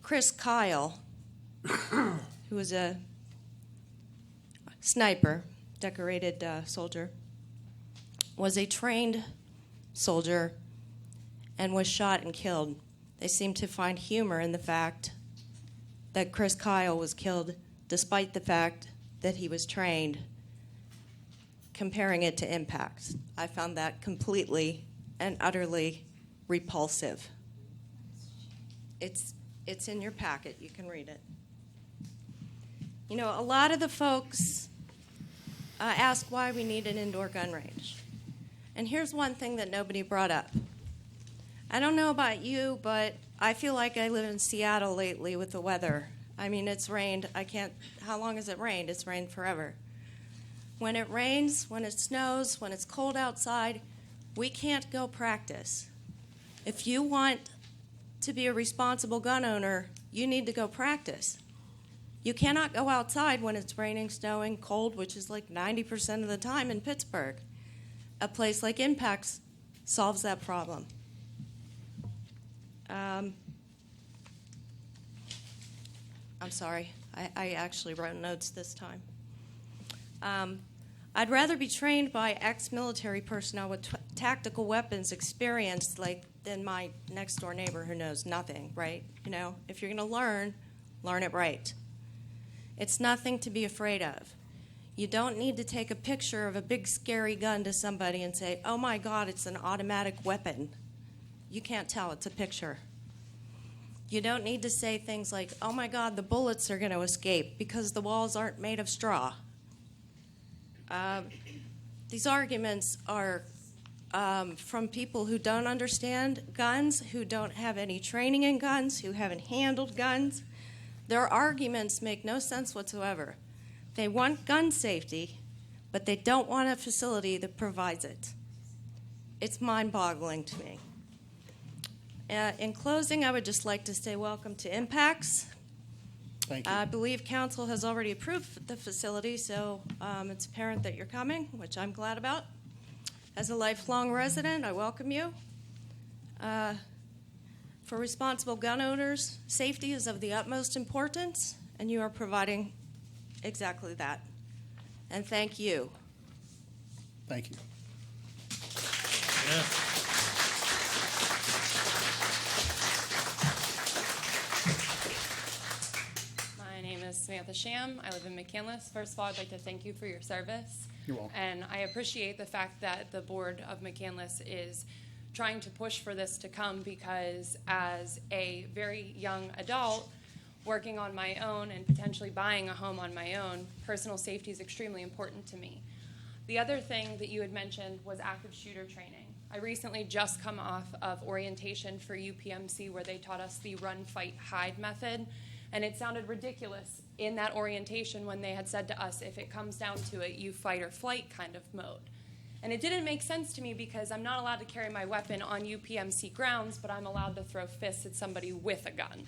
Chris Kyle, who was a sniper, decorated soldier, was a trained soldier and was shot and killed. They seem to find humor in the fact that Chris Kyle was killed despite the fact that he was trained, comparing it to impacts. I found that completely and utterly repulsive. It's in your packet. You can read it. You know, a lot of the folks ask why we need an indoor gun range. And here's one thing that nobody brought up. I don't know about you, but I feel like I live in Seattle lately with the weather. I mean, it's rained. How long has it rained? It's rained forever. When it rains, when it snows, when it's cold outside, we can't go practice. If you want to be a responsible gun owner, you need to go practice. You cannot go outside when it's raining, snowing, cold, which is like 90% of the time in Pittsburgh. A place like Impacts solves that problem. I'm sorry. I actually wrote notes this time. I'd rather be trained by ex-military personnel with tactical weapons experience than my next-door neighbor who knows nothing, right? You know, if you're going to learn it right. It's nothing to be afraid of. You don't need to take a picture of a big, scary gun to somebody and say, "Oh, my God, it's an automatic weapon." You can't tell. It's a picture. You don't need to say things like, "Oh, my God, the bullets are going to escape," because the walls aren't made of straw. These arguments are from people who don't understand guns, who don't have any training in guns, who haven't handled guns. Their arguments make no sense whatsoever. They want gun safety, but they don't want a facility that provides it. It's mind-boggling to me. In closing, I would just like to say welcome to Impacts. Thank you. I believe council has already approved the facility, so it's apparent that you're coming, which I'm glad about. As a lifelong resident, I welcome you. For responsible gun owners, safety is of the utmost importance, and you are providing exactly that. And thank you. Thank you. My name is Samantha Sham. I live in McCandless. First of all, I'd like to thank you for your service. You're welcome. And I appreciate the fact that the board of McCandless is trying to push for this to come, because as a very young adult working on my own and potentially buying a home on my own, personal safety is extremely important to me. The other thing that you had mentioned was active shooter training. I recently just come off of orientation for UPMC where they taught us the run, fight, hide method, and it sounded ridiculous in that orientation when they had said to us, if it comes down to it, you fight or flight kind of mode. And it didn't make sense to me because I'm not allowed to carry my weapon on UPMC grounds, but I'm allowed to throw fists at somebody with a gun.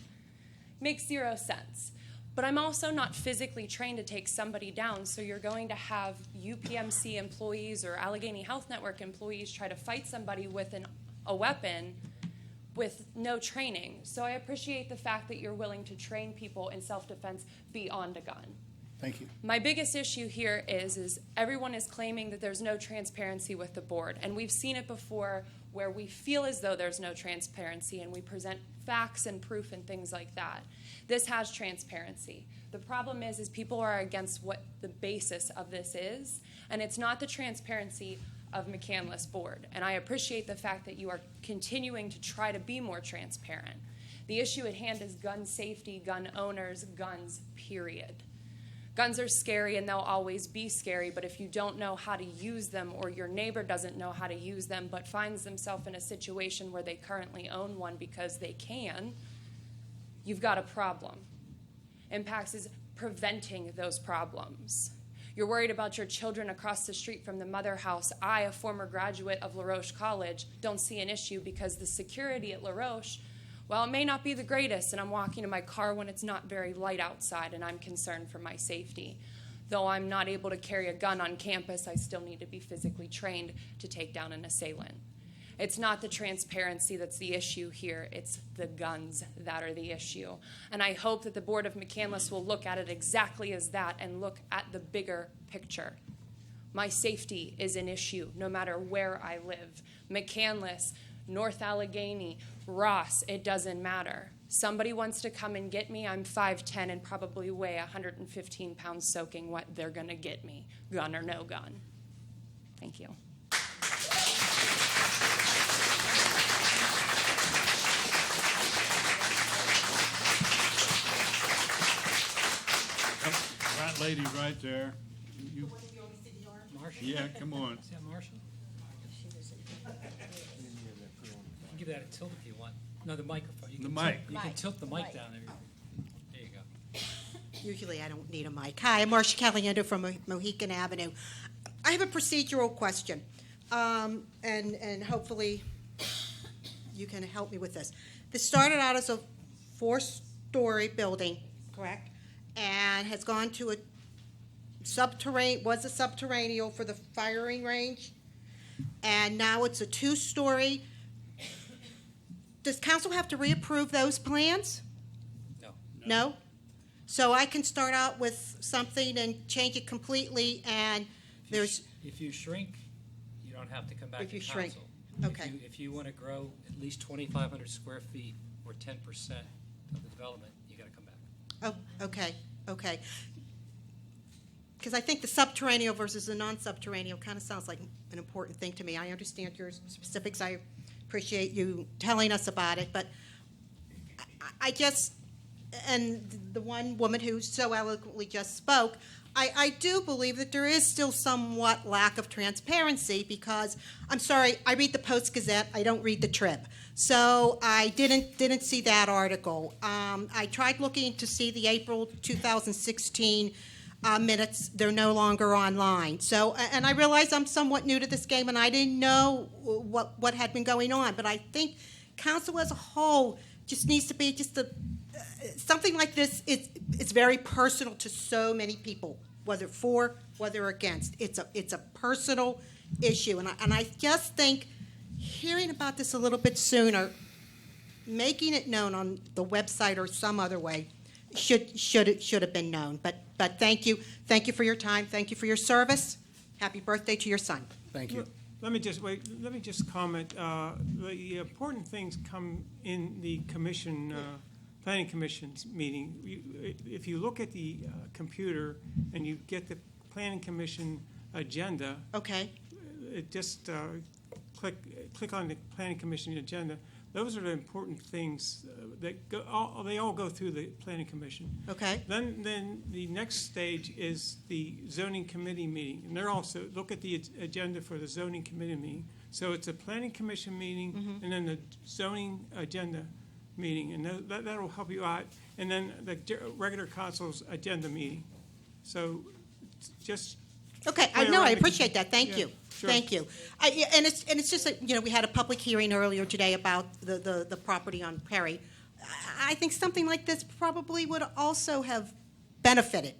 Makes zero sense. But I'm also not physically trained to take somebody down, so you're going to have UPMC employees or Allegheny Health Network employees try to fight somebody with a weapon with no training. So I appreciate the fact that you're willing to train people in self-defense beyond a gun. Thank you. My biggest issue here is everyone is claiming that there's no transparency with the board, and we've seen it before where we feel as though there's no transparency and we present facts and proof and things like that. This has transparency. The problem is people are against what the basis of this is, and it's not the transparency of McCandless board. And I appreciate the fact that you are continuing to try to be more transparent. The issue at hand is gun safety, gun owners, guns, period. Guns are scary and they'll always be scary, but if you don't know how to use them, or your neighbor doesn't know how to use them but finds themselves in a situation where they currently own one because they can, you've got a problem. Impacts is preventing those problems. You're worried about your children across the street from the mother house. I, a former graduate of LaRoche College, don't see an issue because the security at LaRoche, well, it may not be the greatest, and I'm walking to my car when it's not very light outside, and I'm concerned for my safety. Though I'm not able to carry a gun on campus, I still need to be physically trained to take down an assailant. It's not the transparency that's the issue here, it's the guns that are the issue. And I hope that the Board of McCandless will look at it exactly as that and look at the bigger picture. My safety is an issue no matter where I live. McCandless, North Allegheny, Ross, it doesn't matter. Somebody wants to come and get me, I'm 5'10" and probably weigh 115 pounds soaking wet, they're gonna get me, gun or no gun. Thank you. That lady right there. You, Marshall? yeah, come on. Is that Marshall? You can give that a tilt if you want. No, the microphone. You The can mic. Tilt, you can Mic. tilt the mic Mic. down. There you go. Usually I don't need a mic. Hi, I'm Marcia Caliendo from Mohican Avenue. I have a procedural question, and hopefully you can help me with this. This started out as a 4-story building, correct? And has gone to a subterranean for the firing range, and now it's a 2-story. Does council have to reapprove those plans? No. No? So I can start out with something and change it completely, and there's, If you shrink, you don't have to come back If to you shrink. council. Okay. If you want to grow at least 2,500 square feet or 10% of the development, you got to come back. oh, okay. Because I think the subterranean versus the non-subterranean kind of sounds like an important thing to me. I understand your specifics. I appreciate you telling us about it, but I just, and the one woman who so eloquently just spoke, I do believe that there is still somewhat lack of transparency because, I'm sorry, I read the Post-Gazette, I don't read the Trib. So I didn't see that article. I tried looking to see the April 2016 minutes. They're no longer online. So, and I realize I'm somewhat new to this game and I didn't know what had been going on. But I think council as a whole just needs to be just something like this. It's very personal to so many people, whether for, whether against. It's a personal issue, and I just think hearing about this a little bit sooner, making it known on the website or some other way, should have been known. But thank you for your time. Thank you for your service. Happy birthday to your son. Thank you. Let me just comment. The important things come in the commission, planning commission's meeting. If you look at the computer and you get the planning commission agenda. Okay. It just click on the planning commission agenda. Those are the important things that they all go through the planning commission. Okay. Then the next stage is the zoning committee meeting, and they're also look at the agenda for the zoning committee meeting. So it's a planning commission meeting, and then the zoning agenda meeting, and that'll help you out. And then the regular council's agenda meeting. So just okay. I know. I appreciate that. Thank you. Sure. Thank you. And it's just that, we had a public hearing earlier today about the property on Perry. I think something like this probably would also have benefited,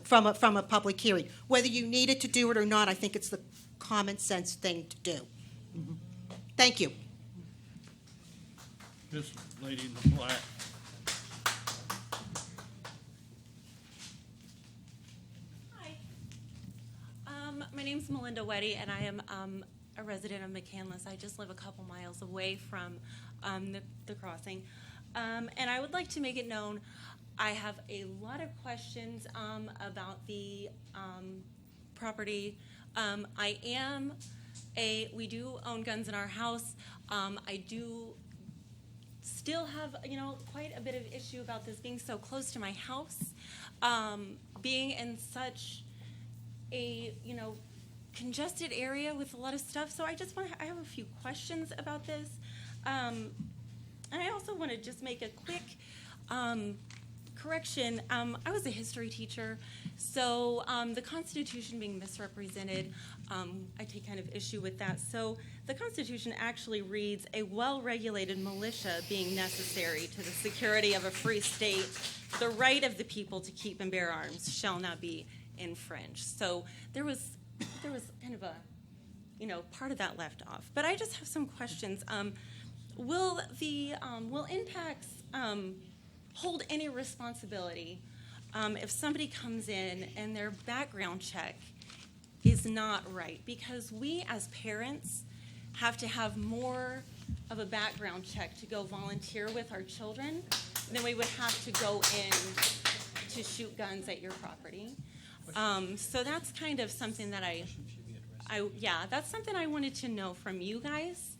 from a public hearing. Whether you needed to do it or not, I think it's the common sense thing to do. Mm-hmm. Thank you. This lady in the black. My name's Melinda Weddy, and I am a resident of McCandless. I just live a couple miles away from the crossing. And I would like to make it known, I have a lot of questions about the property. We do own guns in our house. I do still have, quite a bit of issue about this being so close to my house, being in such a congested area with a lot of stuff. So I have a few questions about this, and I also want to just make a quick correction. I was a history teacher, so the Constitution being misrepresented, I take kind of issue with that. So the Constitution actually reads, "A well-regulated militia being necessary to the security of a free state, the right of the people to keep and bear arms shall not be infringed." So there was kind of a, part of that left off. But I just have some questions. Will impacts hold any responsibility if somebody comes in and their background check is not right? Because we as parents have to have more of a background check to go volunteer with our children than we would have to go in to shoot guns at your property. So that's kind of something that that's something I wanted to know from you guys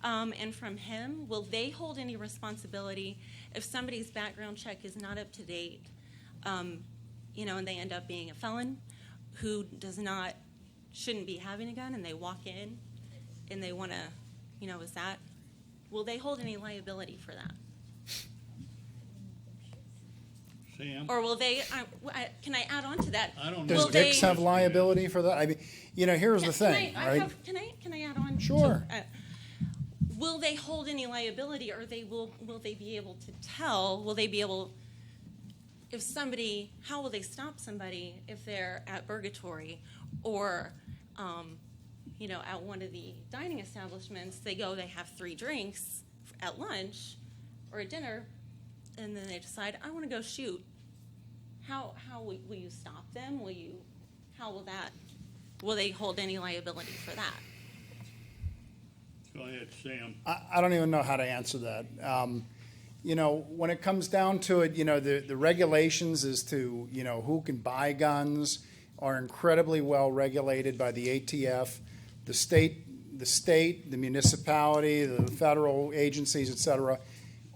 and from him. Will they hold any responsibility if somebody's background check is not up to date, and they end up being a felon who shouldn't be having a gun, and they walk in and they want to, will they hold any liability for that? Sam? Or will they, can I add on to that? I don't know. Does Dix have liability for that? I mean, here's the thing, right? Can I add on? Sure. Will they hold any liability, or will they be able to tell? Will they be able, how will they stop somebody if they're at Burgatory or, at one of the dining establishments? They have 3 drinks at lunch or at dinner, and then they decide, I want to go shoot. How will you stop them? Will they hold any liability for that? Go ahead, Sam. I don't even know how to answer that. When it comes down to it, the regulations as to, who can buy guns are incredibly well regulated by the ATF, the state, the municipality, the federal agencies, et cetera.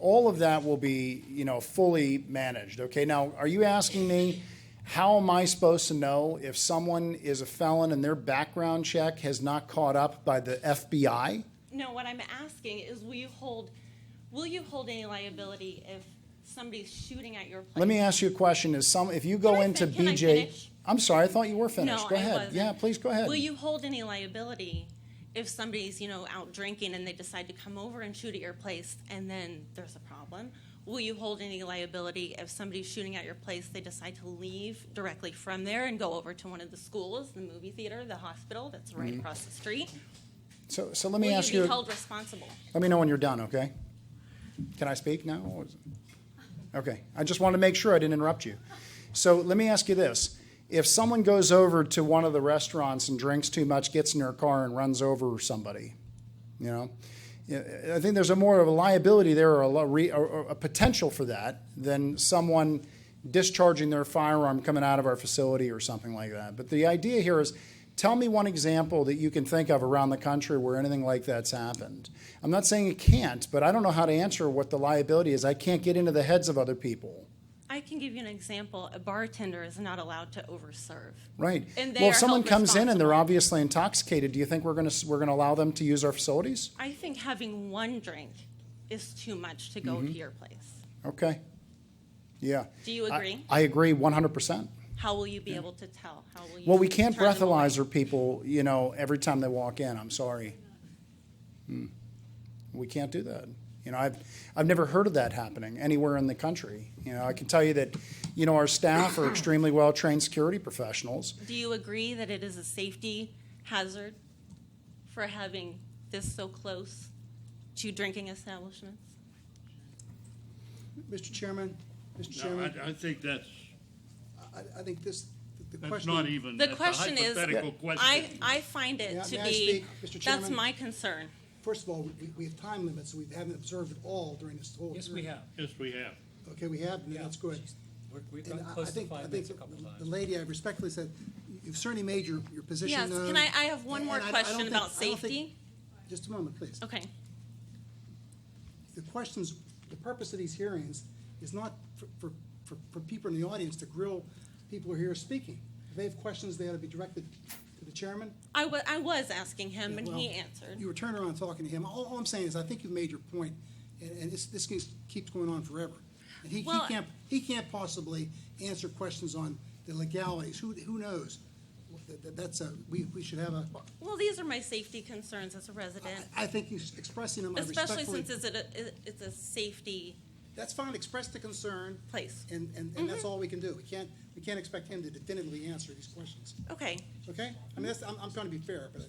all of that will be, fully managed, okay? Now, are you asking me, how am I supposed to know if someone is a felon and their background check has not caught up by the FBI? No, what I'm asking is, will you hold any liability if somebody's shooting at your place? Let me ask you a question. If you go into can I BJ, finish? I'm sorry, I thought you were finished. No, Go I ahead. wasn't. Yeah, please go ahead. Will you hold any liability if somebody's, out drinking and they decide to come over and shoot at your place and then there's a problem? Will you hold any liability if somebody's shooting at your place, they decide to leave directly from there and go over to one of the schools, the movie theater, the hospital that's right across the street? So let me ask Will you you. be held responsible? Let me know when you're done, okay? Can I speak now? Or is it- Okay, I just wanted to make sure I didn't interrupt you. So let me ask you this. If someone goes over to one of the restaurants and drinks too much, gets in their car and runs over somebody, I think there's more of a liability there or a potential for that than someone discharging their firearm coming out of our facility or something like that. But the idea here is, tell me one example that you can think of around the country where anything like that's happened. I'm not saying it can't, but I don't know how to answer what the liability is. I can't get into the heads of other people. I can give you an example. A bartender is not allowed to overserve. Right. And they Well, are if someone held comes in and they're responsible. obviously intoxicated, do you think we're going to allow them to use our facilities? I think having one drink is too much to go to your place. Okay. Yeah. Do you agree? I agree 100%. How will you be able to tell? How will you Well, we can't turn them away? breathalyzer people, every time they walk in. I'm sorry. We can't do that. I've never heard of that happening anywhere in the country. I can tell you that, our staff are extremely well-trained security professionals. Do you agree that it is a safety hazard for having this so close to drinking establishments? Mr. Chairman, Mr. No, Chairman, I think that's I think the that's question. not even, The that's a question is, hypothetical question. I find it May to I be, speak, Mr. that's Chairman? my concern. First of all, we have time limits, so we haven't observed it all during this whole. Yes, we hearing. have. Yes, we have. Okay, we have, and that's good. We've And got I close to think, 5 I minutes think a couple times. the lady, I respectfully said, you've certainly made your position Yes, known. can I have one more and I don't question think- about I don't think- safety? Just a moment, please. Okay. The questions, the purpose of these hearings is not for people in the audience to grill people who are here speaking. If they have questions, they ought to be directed to the chairman. I was asking him, and Well, he answered. You were turning around talking to him. All I'm saying is, I think you've made your point, and this keeps going on forever. And Well- he can't possibly answer questions on the legalities. Who knows? We should have a. Well, these are my safety concerns as a resident, I think you expressing them. I especially respectfully. since it's a safety That's fine. Express the concern, place. and that's all we can do. We can't expect him to definitively answer these questions. Okay. Okay? I mean, I'm trying to be fair, but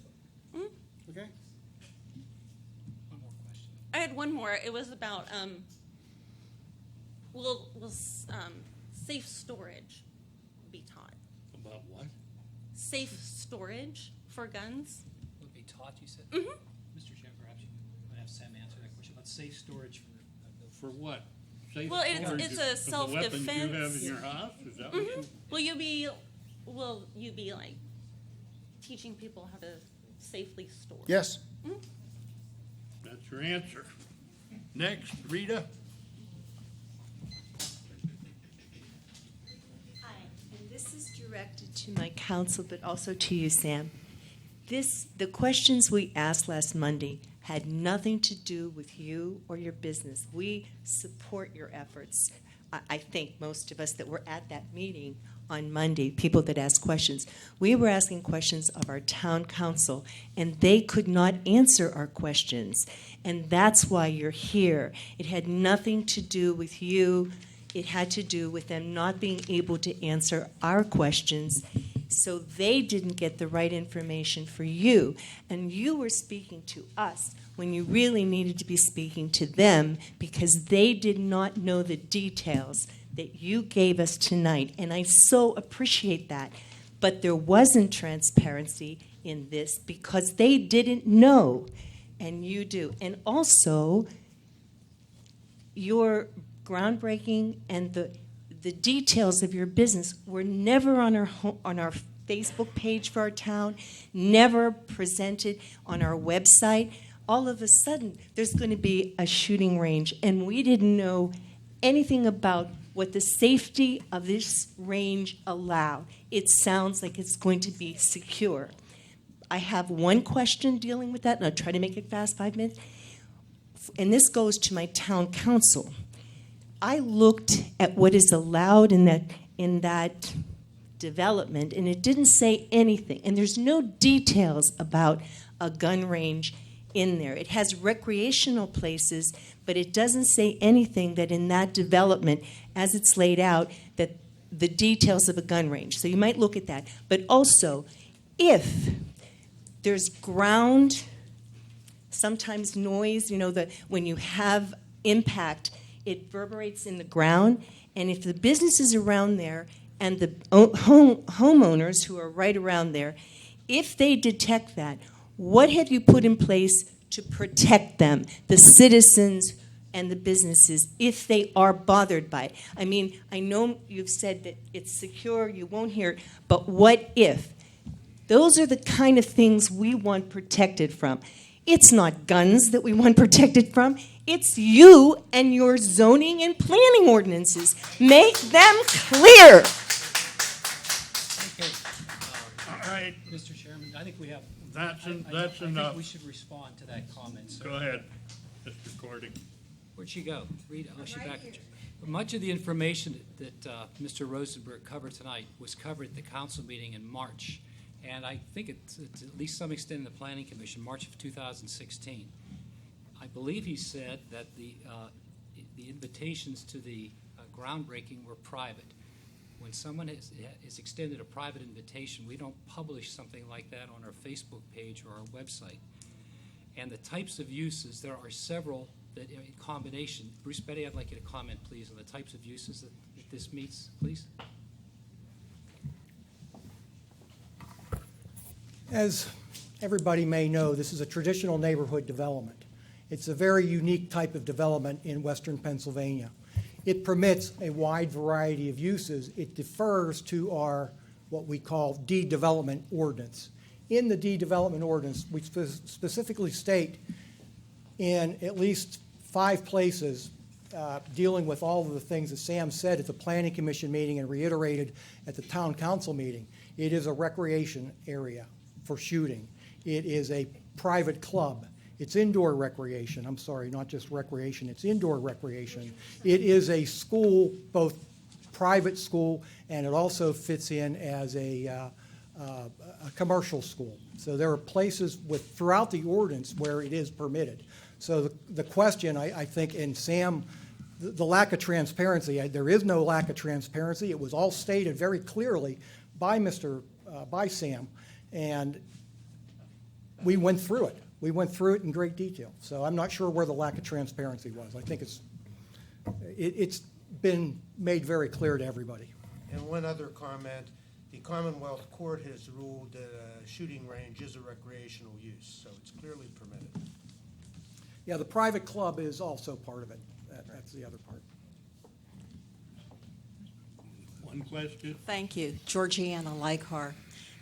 okay. One more question. I had one more. It was about will safe storage be taught? About what? Safe storage for guns? Will it be taught, you said? Mhm. Mr. Chair, perhaps you might have Sam answer that question about safe storage for. For what? Safe Well, it's storage a of the weapons self-defense. you have in your house? Is that what Mhm. you? Will you be like teaching people how to safely store? Yes. That's your answer. Next, Rita. Hi, and this is directed to my counsel, but also to you, Sam. The questions we asked last Monday had nothing to do with you or your business. We support your efforts. I think most of us that were at that meeting on Monday, people that asked questions, we were asking questions of our town council, and they could not answer our questions. And that's why you're here. It had nothing to do with you. It had to do with them not being able to answer our questions, so they didn't get the right information for you. And you were speaking to us when you really needed to be speaking to them, because they did not know the details that you gave us tonight. And I so appreciate that. But there wasn't transparency in this because they didn't know, and you do. And also, your groundbreaking and the details of your business were never on our Facebook page for our town, never presented on our website. all of a sudden there's going to be a shooting range, and we didn't know anything about what the safety of this range allowed. It sounds like it's going to be secure. I have one question dealing with that, and I'll try to make it fast, 5 minutes. And this goes to my town council. I looked at what is allowed in that development, and it didn't say anything. And there's no details about a gun range in there. It has recreational places, but it doesn't say anything that in that development, as it's laid out, that the details of a gun range. So you might look at that. But also, if there's ground, sometimes noise, that when you have impact, it reverberates in the ground. And if the businesses around there and the homeowners who are right around there, if they detect that, what have you put in place to protect them, the citizens and the businesses, if they are bothered by it? I mean, I know you've said that it's secure, you won't hear it, but what if? Those are the kind of things we want protected from. It's not guns that we want protected from. It's you and your zoning and planning ordinances. Make them clear. Okay. All right, Mr. Chairman, I think we have. that's I enough. think we should respond to that comment. So, Go ahead, Mr. Cordy. where'd she go? Rita, oh, she's back. Much of the information that Mr. Rosenberg covered tonight was covered at the council meeting in March. And I think it's at least some extent in the Planning Commission, March of 2016. I believe he said that the invitations to the groundbreaking were private. When someone is extended a private invitation, we don't publish something like that on our Facebook page or our website. And the types of uses, there are several that in combination. Bruce Betty, I'd like you to comment, please, on the types of uses that this meets, please. As everybody may know, this is a traditional neighborhood development. It's a very unique type of development in western Pennsylvania. It permits a wide variety of uses. It defers to our, what we call de-development ordinance. In the de-development ordinance, we specifically state in at least 5 places dealing with all of the things that Sam said at the Planning Commission meeting and reiterated at the Town Council meeting. It is a recreation area for shooting. It is a private club. It's indoor recreation. I'm sorry, not just recreation. It's indoor recreation. It is a school, both private school, and it also fits in as a commercial school. So there are places throughout the ordinance where it is permitted. So the question, I think, and Sam, the lack of transparency, there is no lack of transparency. It was all stated very clearly by by Sam, and we went through it. We went through it in great detail. So I'm not sure where the lack of transparency was. I think it's been made very clear to everybody. And one other comment, the Commonwealth Court has ruled that a shooting range is a recreational use, so it's clearly permitted. Yeah, the private club is also part of it. That's the other part. One question. Thank you, Georgiana Leichar.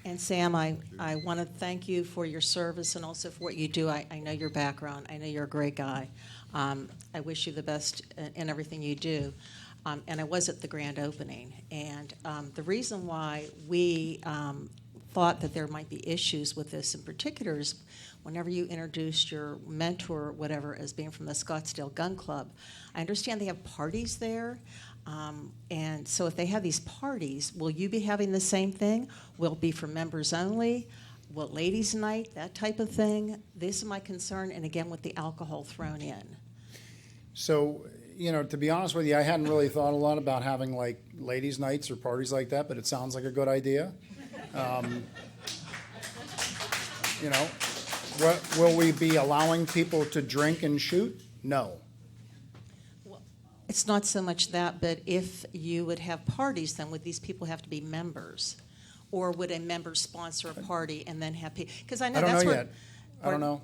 And Sam, I want to thank you for your service and also for what you do. I know your background. I know you're a great guy. I wish you the best in everything you do. And I was at the grand opening. And the reason why we thought that there might be issues with this in particular is whenever you introduced your mentor, whatever, as being from the Scottsdale Gun Club, I understand they have parties there. And so if they have these parties, will you be having the same thing? Will it be for members only? Will ladies' night, that type of thing? This is my concern, and again, with the alcohol thrown in. So, to be honest with you, I hadn't really thought a lot about having like ladies' nights or parties like that, but it sounds like a good idea. Will we be allowing people to drink and shoot? No. It's not so much that, but if you would have parties, then would these people have to be members? Or would a member sponsor a party and then have people? Because I know that's where. I don't know.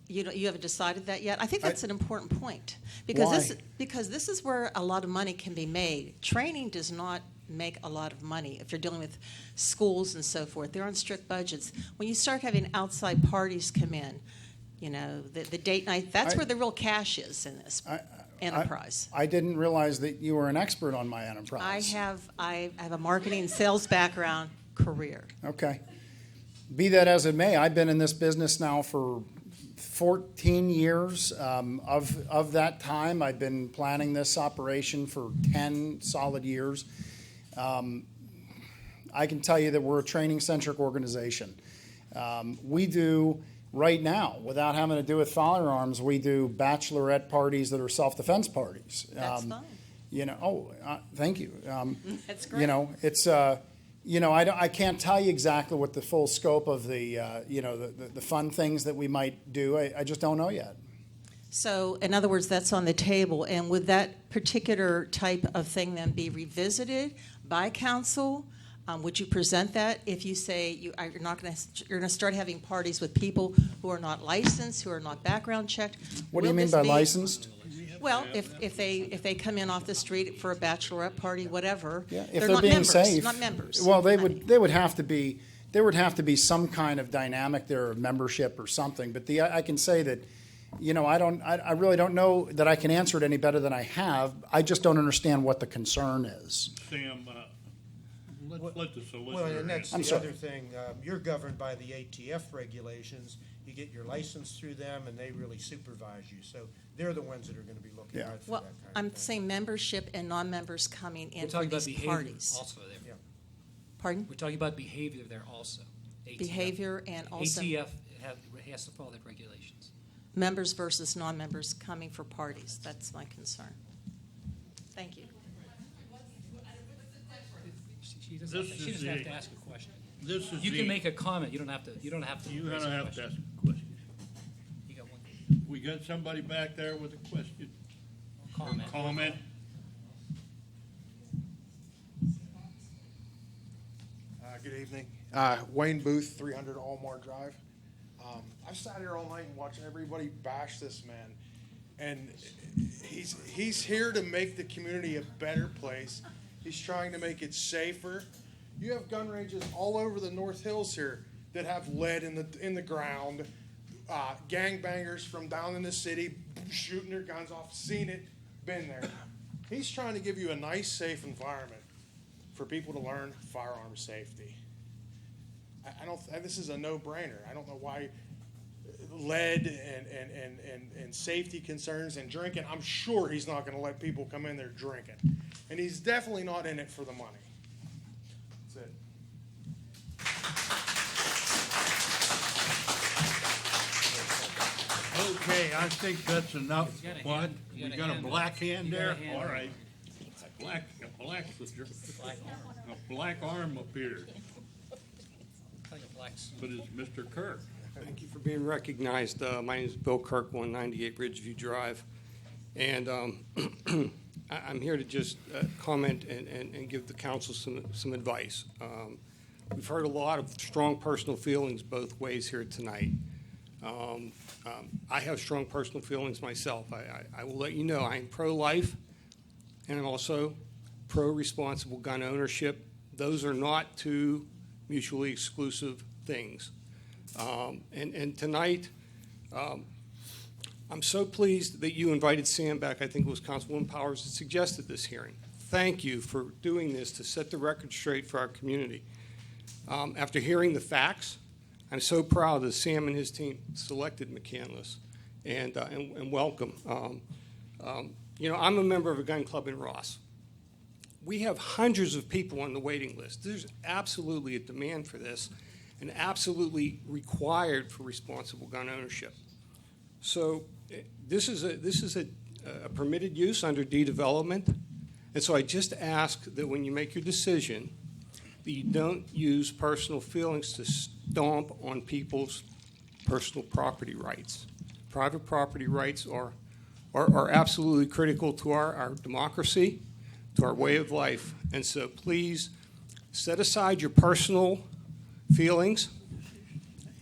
You haven't decided that yet? I think that's an important point. Because this is where a lot of money can be made. Training does not make a lot of money if you're dealing with schools and so forth. They're on strict budgets. When you start having outside parties come in, you know, the date night. That's where the real cash is in this enterprise. I didn't realize that you were an expert on my enterprise. I have a marketing and sales background career. Okay. Be that as it may, I've been in this business now for 14 years. Of that time, I've been planning this operation for 10 solid years. I can tell you that we're a training-centric organization. We do, right now, without having to do with firearms, we do bachelorette parties that are self-defense parties. That's fine. You know, thank you. That's great. You know, it's, you know, I can't tell you exactly what the full scope of the, you know, the fun things that we might do. I just don't know yet. So, in other words, that's on the table. And would that particular type of thing then be revisited by council? Would you present that if you say you're going to start having parties with people who are not licensed, who are not background checked? What do you mean by licensed? Well, if they come in off the street for a bachelorette party, whatever, Yeah, if they're they're not being members, safe. not members. Well, they would have to be. There would have to be some kind of dynamic there of membership or something. But I can say that, you know, I really don't know that I can answer it any better than I have. I just don't understand what the concern is. Sam, let the solicitor. Well, and that's I'm the sorry. other thing, you're governed by the ATF regulations. You get your license through them, and they really supervise you. So they're the ones that are going to be looking out for Well, that kind I'm of thing. saying membership and non-members coming in We're for talking about these behavior parties. also there. Pardon? We're talking about behavior there also. ATF. Behavior and also ATF has to follow that regulations. members versus non-members coming for parties. That's my concern. Thank you. She doesn't have to, This she is doesn't have the- to ask a question. This is You the- can make a comment. You don't have to. You don't have to. You're raise gonna a have to question. ask a question. You got one We got somebody back there with a question? comment. Comment? Good evening. Wayne Booth, 300 Allmar Drive. I've sat here all night and watching everybody bash this man. And he's here to make the community a better place. He's trying to make it safer. You have gun ranges all over the North Hills here that have lead in the ground. Gangbangers from down in the city shooting their guns off. Seen it, been there. He's trying to give you a nice, safe environment for people to learn firearm safety. I don't. This is a no-brainer. I don't know why lead and safety concerns and drinking. I'm sure he's not going to let people come in there drinking, and he's definitely not in it for the money. That's it. Okay, I think that's enough. You got a What? hand. You We got a got a hand. black hand You got there? a hand. All right. A black arm appeared, Like a black suit. but it's Mr. Kirk. Thank you for being recognized. My name is Bill Kirk, 198 Ridgeview Drive. And I'm here to just comment and give the council some advice. We've heard a lot of strong personal feelings both ways here tonight. I have strong personal feelings myself. I will let you know I am pro-life and I'm also pro-responsible gun ownership. Those are not two mutually exclusive things. And tonight, I'm so pleased that you invited Sam back. I think it was Councilwoman Powers that suggested this hearing. Thank you for doing this to set the record straight for our community. After hearing the facts, I'm so proud that Sam and his team selected McCandless, and welcome. You know, I'm a member of a gun club in Ross. We have hundreds of people on the waiting list. There's absolutely a demand for this and absolutely required for responsible gun ownership. So this is a permitted use under development, and so I just ask that when you make your decision, that you don't use personal feelings to stomp on people's personal property rights. Private property rights are absolutely critical to our democracy, to our way of life, and so please set aside your personal feelings.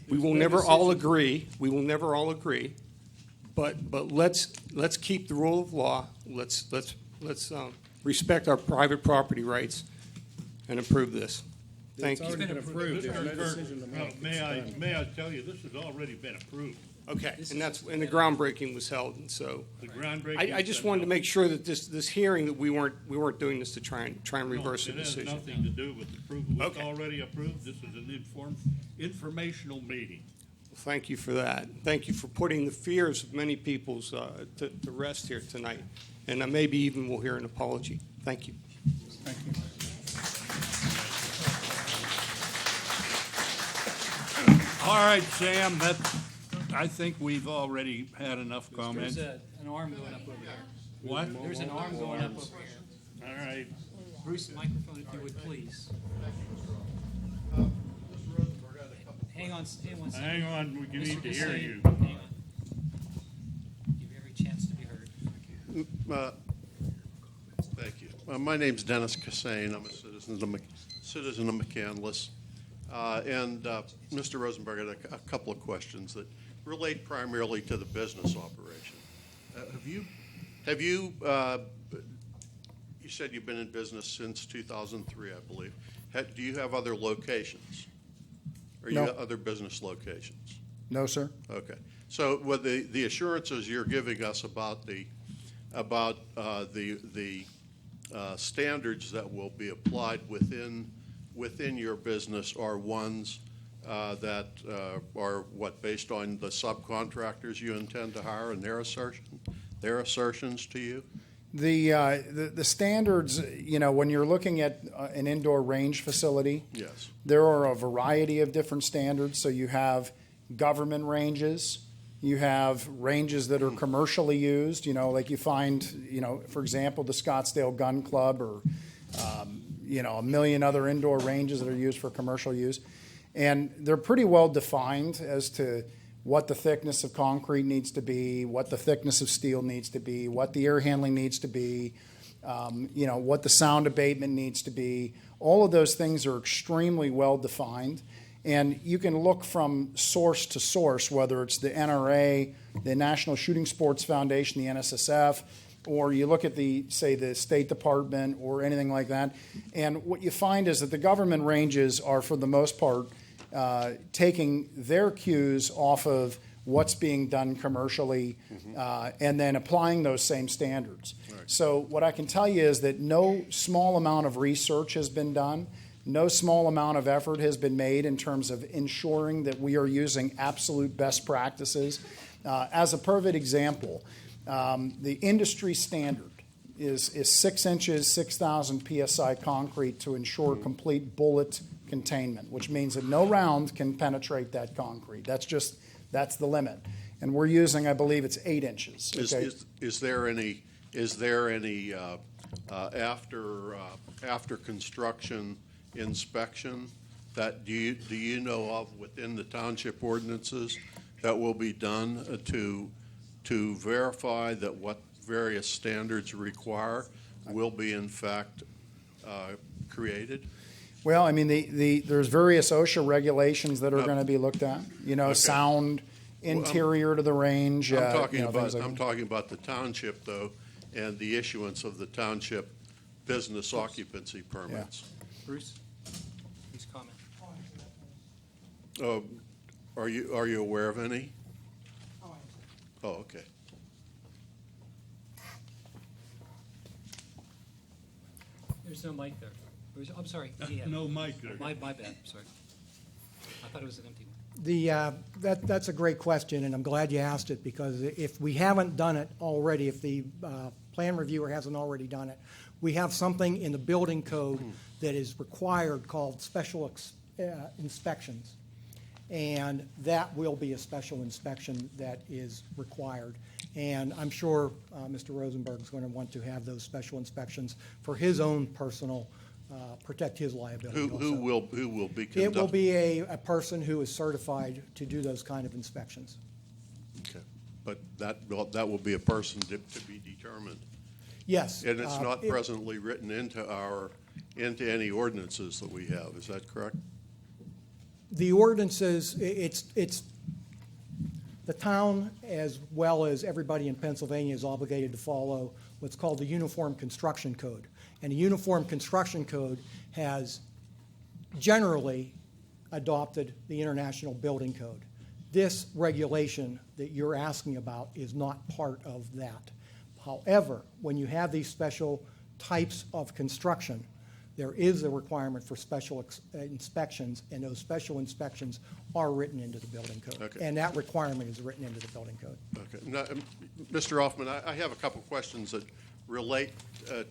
We will never all agree. We will never all agree. But let's keep the rule of law. Let's respect our private property rights and approve this. Thank you. Mr. Kirk, may I tell you, this has already been approved. Okay, This and is that's, just and the a- groundbreaking was held, and so. The groundbreaking. I just wanted to make sure that this hearing, that we weren't doing this to try and reverse a It has decision. nothing to do with approval. It's Okay. already approved. This is an informational meeting. Well, thank you for that. Thank you for putting the fears of many people's to rest here tonight. And maybe even we'll hear an apology. Thank you. Thank you. All right, Sam, I think we've already had enough comments. There's an arm going up over there. What? There's an arm going up over here. All right. Bruce, microphone if you would, please. Hang on, Hang on, we Mr. need to hear Hussain, you. hang on. Give you every chance to be heard. Thank you. My name's Dennis Cassane. I'm a citizen of McCandless. Mr. Rosenberg, I had a couple of questions that relate primarily to the business operation. You said you've been in business since 2003, I believe. Do you have other locations? Or you No. have other business locations? No, sir. Okay. So what the assurances you're giving us about the standards that will be applied within your business are ones that are what, based on the subcontractors you intend to hire and their assertions to you? The standards, when you're looking at an indoor range facility, Yes. there are a variety of different standards. So you have government ranges, you have ranges that are commercially used, like you find, for example, the Scottsdale Gun Club or, a million other indoor ranges that are used for commercial use. And they're pretty well defined as to what the thickness of concrete needs to be, what the thickness of steel needs to be, what the air handling needs to be, what the sound abatement needs to be. All of those things are extremely well defined. And you can look from source to source, whether it's the NRA, the National Shooting Sports Foundation, the NSSF, or you look at the State Department or anything like that. And what you find is that the government ranges are, for the most part, taking their cues off of what's being done commercially and then applying those same standards. Right. So what I can tell you is that no small amount of research has been done. No small amount of effort has been made in terms of ensuring that we are using absolute best practices. As a perfect example, the industry standard is 6 inches, 6,000 PSI concrete to ensure complete bullet containment, which means that no round can penetrate that concrete. That's the limit. And we're using, I believe it's 8 inches. Okay? Is there any after construction inspection that do you know of within the township ordinances that will be done to verify that what various standards require will be in fact created? Well, I mean, there's various OSHA regulations that are going to be looked at. Okay. Sound, interior to the range. I'm talking things like I'm that. talking about the township though, and the issuance of the township business occupancy permits. Bruce, please comment. Are you aware of any? Oh, okay. There's no mic there. I'm sorry. No mic there. My bad, sorry. I thought it was an empty one. That's a great question, and I'm glad you asked it, because if we haven't done it already, if the plan reviewer hasn't already done it, we have something in the building code that is required called special inspections. And that will be a special inspection that is required. And I'm sure Mr. Rosenberg is going to want to have those special inspections for his own personal, protect his liability also. Who will be conducting? It will be a person who is certified to do those kind of inspections. Okay, but that will be a person to be determined. Yes. And it's not presently written into any ordinances that we have. Is that correct? The ordinances, it's the town, as well as everybody in Pennsylvania, is obligated to follow what's called the Uniform Construction Code. And the Uniform Construction Code has generally adopted the International Building Code. This regulation that you're asking about is not part of that. However, when you have these special types of construction, there is a requirement for special inspections, and those special inspections are written into the building code. Okay. And that requirement is written into the building code. Okay. Now, Mr. Hoffman, I have a couple questions that relate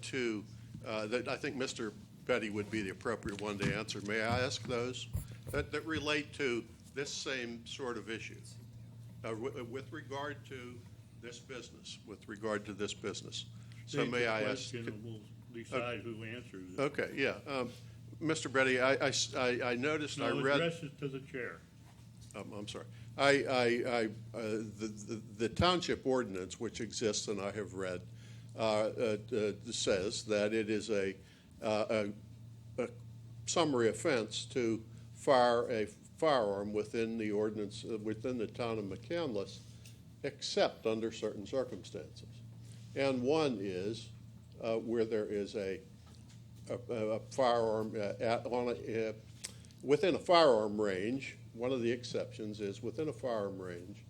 to, that I think Mr. Betty would be the appropriate one to answer. May I ask those? That relate to this same sort of issue, with regard to this business, So may I ask? And we'll decide who answers it. Okay, yeah. Mr. Betty, I noticed, I No, read. address it to the chair. I'm sorry. The township ordinance, which exists and I have read, says that it is a summary offense to fire a firearm within the ordinance, within the town of McCandless, except under certain circumstances. And one is where there is a firearm within a firearm range. One of the exceptions is within a firearm range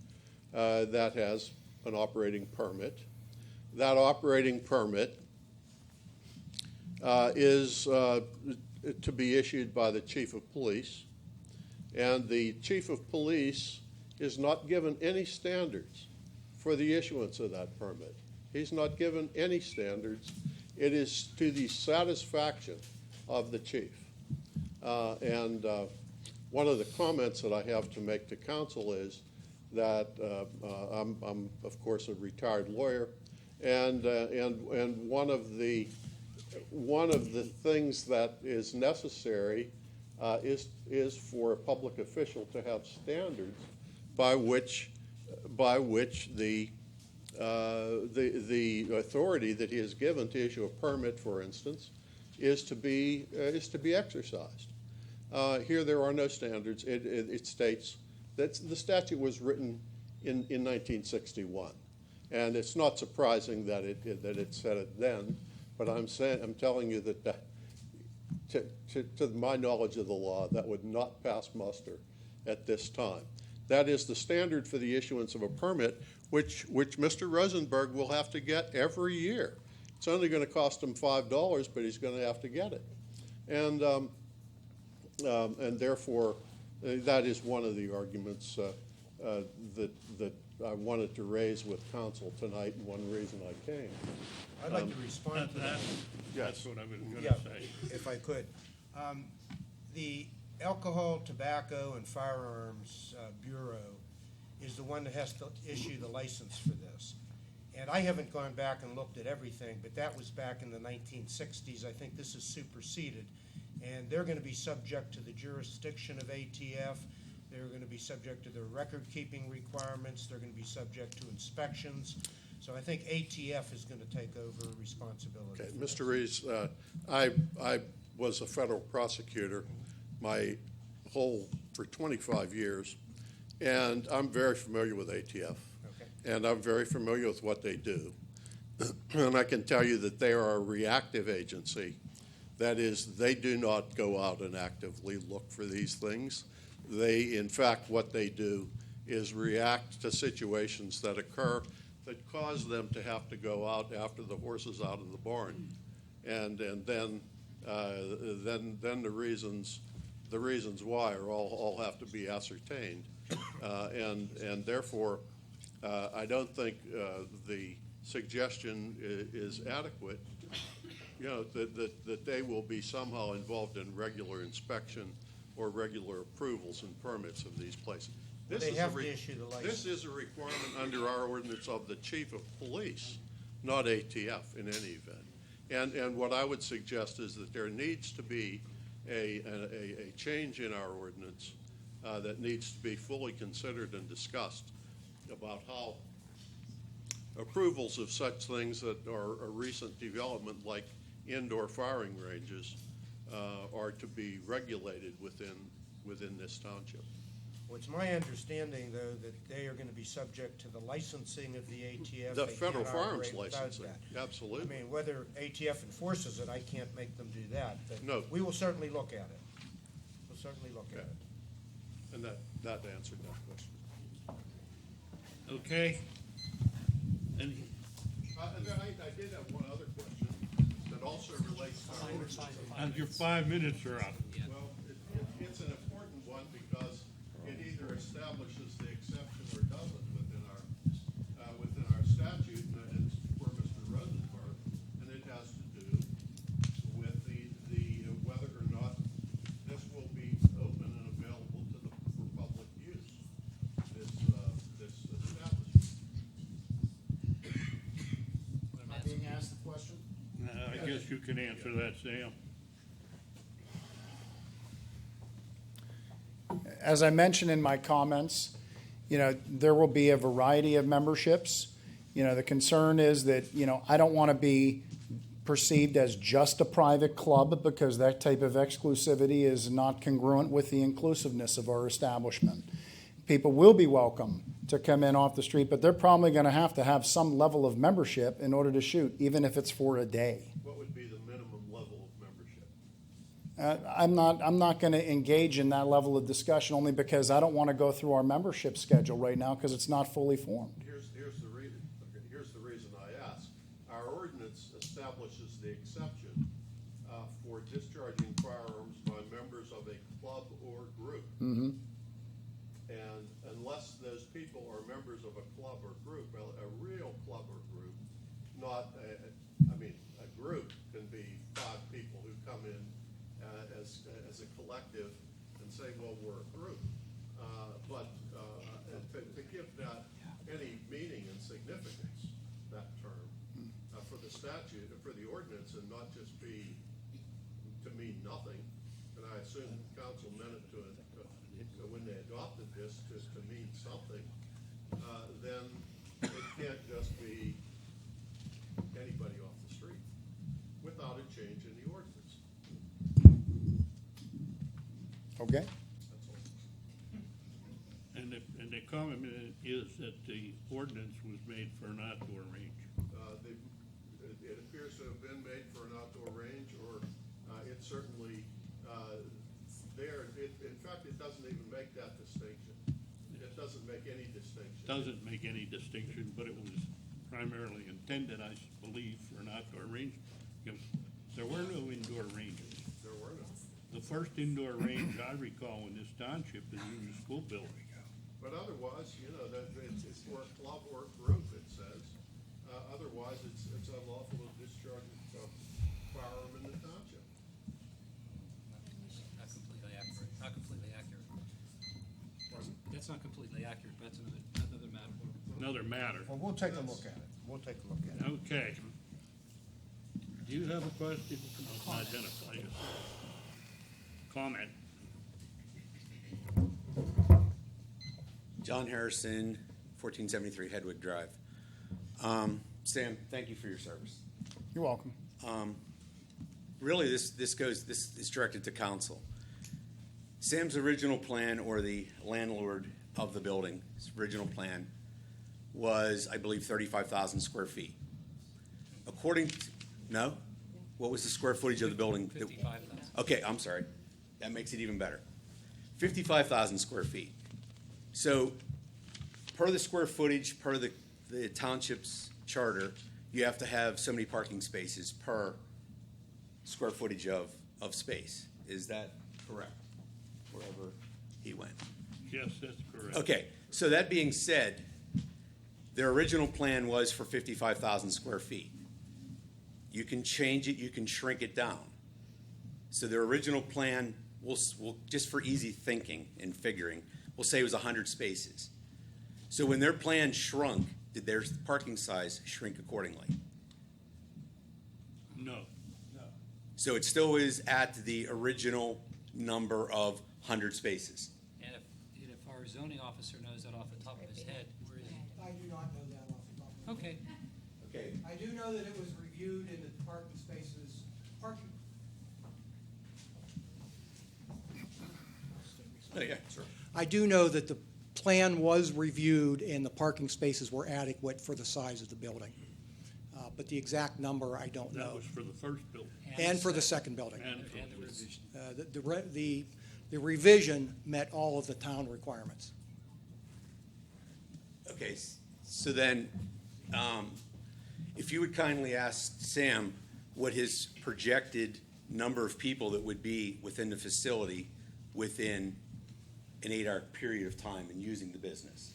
that has an operating permit. That operating permit is to be issued by the chief of police, and the chief of police is not given any standards for the issuance of that permit. He's not given any standards. It is to the satisfaction of the chief. And one of the comments that I have to make to council is that I'm of course a retired lawyer, and one of the things that is necessary is for a public official to have standards by which the authority that he is given to issue a permit, for instance, is to be exercised. Here there are no standards. It states that the statute was written in 1961, and it's not surprising that it said it then. But I'm telling you that to my knowledge of the law, that would not pass muster at this time. That is the standard for the issuance of a permit, which Mr. Rosenberg will have to get every year. It's only going to cost him $5, but he's going to have to get it. And therefore, that is one of the arguments that I wanted to raise with council tonight, and one reason I came. I'd like to respond to that. That's what I was going Yeah, to say. if I could. The Alcohol, Tobacco, and Firearms Bureau is the one that has to issue the license for this. And I haven't gone back and looked at everything, but that was back in the 1960s. I think this is superseded. And they're going to be subject to the jurisdiction of ATF. They're going to be subject to their record-keeping requirements. They're going to be subject to inspections. So I think ATF is going to take over responsibility. Okay, for Mr. this. Rees, I was a federal prosecutor for 25 years, and I'm very familiar with ATF. Okay. And I'm very familiar with what they do. And I can tell you that they are a reactive agency. That is, they do not go out and actively look for these things. They, in fact, what they do is react to situations that occur that cause them to have to go out after the horse is out of the barn. And then the reasons why all have to be ascertained. And therefore, I don't think the suggestion is adequate, that they will be somehow involved in regular inspection or regular approvals and permits of these places. They have to issue the license. This is a requirement under our ordinance of the chief of police, not ATF in any event. And what I would suggest is that there needs to be a change in our ordinance that needs to be fully considered and discussed about how approvals of such things that are a recent development, like indoor firing ranges, are to be regulated within this township. Well, it's my understanding, though, that they are going to be subject to the licensing of the ATF. The They federal can't firearms operate without licensing, that. absolutely. I mean, whether ATF enforces it, I can't make them do that. But No. we will certainly look at it. We'll certainly look at Okay. it. And that answered that question. Okay? And And then I did have one other question that also relates to our ordinance. your 5 minutes are up. Well, it's an important one because it either establishes the exception or doesn't within our statute, and it's for Mr. Rosenberg, and it has to do with the whether or not this will be open and available for public use, this establishment. Am I being asked the question? I guess you can answer that, Sam. As I mentioned in my comments, there will be a variety of memberships. The concern is that, I don't want to be perceived as just a private club because that type of exclusivity is not congruent with the inclusiveness of our establishment. People will be welcome to come in off the street, but they're probably going to have some level of membership in order to shoot, even if it's for a day. What would be the minimum level of membership? I'm not going to engage in that level of discussion only because I don't want to go through our membership schedule right now because it's not fully formed. Here's the reason I ask. Our ordinance establishes the exception for discharging firearms by members of a club or group. Mm-hmm. And unless those people are members of a club or group, a real club or group, not a group can be 5 people who come in as a collective and say, well, we're a group. But to give that any meaning and significance, that term, for the statute, for the ordinance, and not just be to mean nothing, and I assume council meant it to when they adopted this to mean something, then it can't just be anybody off the street without a change in the ordinance. Okay? That's all. And the comment is that the ordinance was made for an outdoor range. It appears to have been made for an outdoor range, or it's certainly there. In fact, it doesn't even make that distinction. It doesn't make any distinction. Doesn't make any distinction, but it was primarily intended, I believe, for an outdoor range. Because there were no indoor ranges. There were no. The first indoor range I recall in this township is in the school building. But otherwise, that it's for a club or a group, it says. Otherwise, it's unlawful to discharge a firearm in the township. Not completely accurate. Not completely accurate. That's not completely accurate, but that's another matter. Another matter. Well, we'll take a look at it. We'll take a look at it. Okay. Do you have a question? Identify yourself. Comment. John Harrison, 1473 Hedwig Drive. Sam, thank you for your service. You're welcome. Really, this is directed to council. Sam's original plan, or the landlord of the building's original plan, was, I believe, 35,000 square feet. No? What was the square footage of the building? 55,000. Okay, I'm sorry. That makes it even better. 55,000 square feet. So, per the square footage, per the township's charter, you have to have so many parking spaces per square footage of space. Is that correct? Wherever he went. Yes, that's correct. Okay, so that being said, their original plan was for 55,000 square feet. You can change it, you can shrink it down. So their original plan, we'll just for easy thinking and figuring, we'll say it was 100 spaces. So when their plan shrunk, did their parking size shrink accordingly? No. So it still is at the original number of 100 spaces. And if our zoning officer knows that off the top of his head, where is he? I do not know that off the top of my head. Okay. Okay. I do know that it was reviewed in the parking spaces, Oh, yeah, sure. I do know that the plan was reviewed and the parking spaces were adequate for the size of the building. But the exact number, I don't know. That was for the first building. And for the second building. And for the The revision met all of the town requirements. Okay, So then, if you would kindly ask Sam what his projected number of people that would be within the facility within an 8-hour period of time and using the business.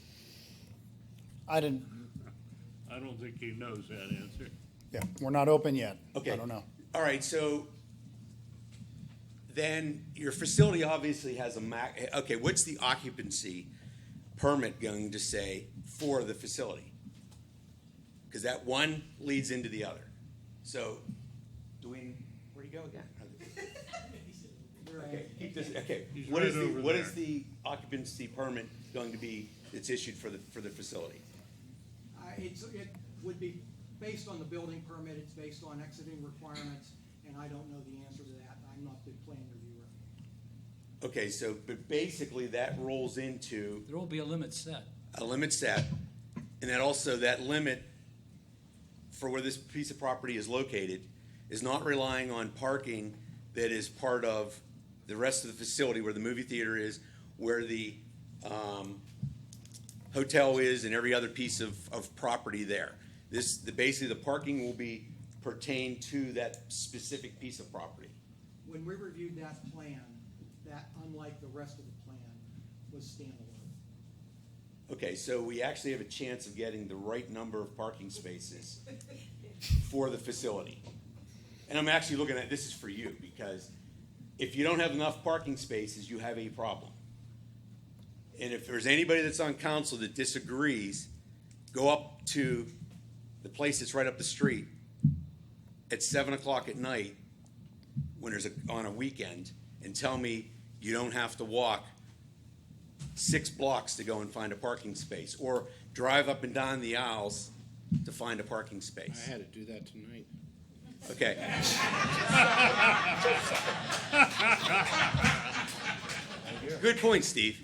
I don't think he knows that answer. Yeah, we're not open yet. Okay. I don't know. All right, so then your facility obviously has okay, what's the occupancy permit going to say for the facility? Because that one leads into the other. So, where'd he go again? Okay, keep this, okay. He's What right is over what there. is the occupancy permit going to be that's issued for the facility? It would be based on the building permit, it's based on exiting requirements, and I don't know the answer to that. I'm not the plan reviewer. Okay, so, but basically that rolls into There will be a limit set. a limit set, and then also that limit for where this piece of property is located is not relying on parking that is part of the rest of the facility where the movie theater is, where the hotel is, and every other piece of property there. Basically the parking will be pertained to that specific piece of property. When we reviewed that plan, that, unlike the rest of the plan, was standalone. Okay, so we actually have a chance of getting the right number of parking spaces for the facility. And I'm actually looking at, this is for you, because if you don't have enough parking spaces, you have a problem. And if there's anybody that's on council that disagrees, go up to the place that's right up the street at 7 o'clock at night when on a weekend and tell me you don't have to walk 6 blocks to go and find a parking space, or drive up and down the aisles to find a parking space. I had to do that tonight. Okay. Good point, Steve.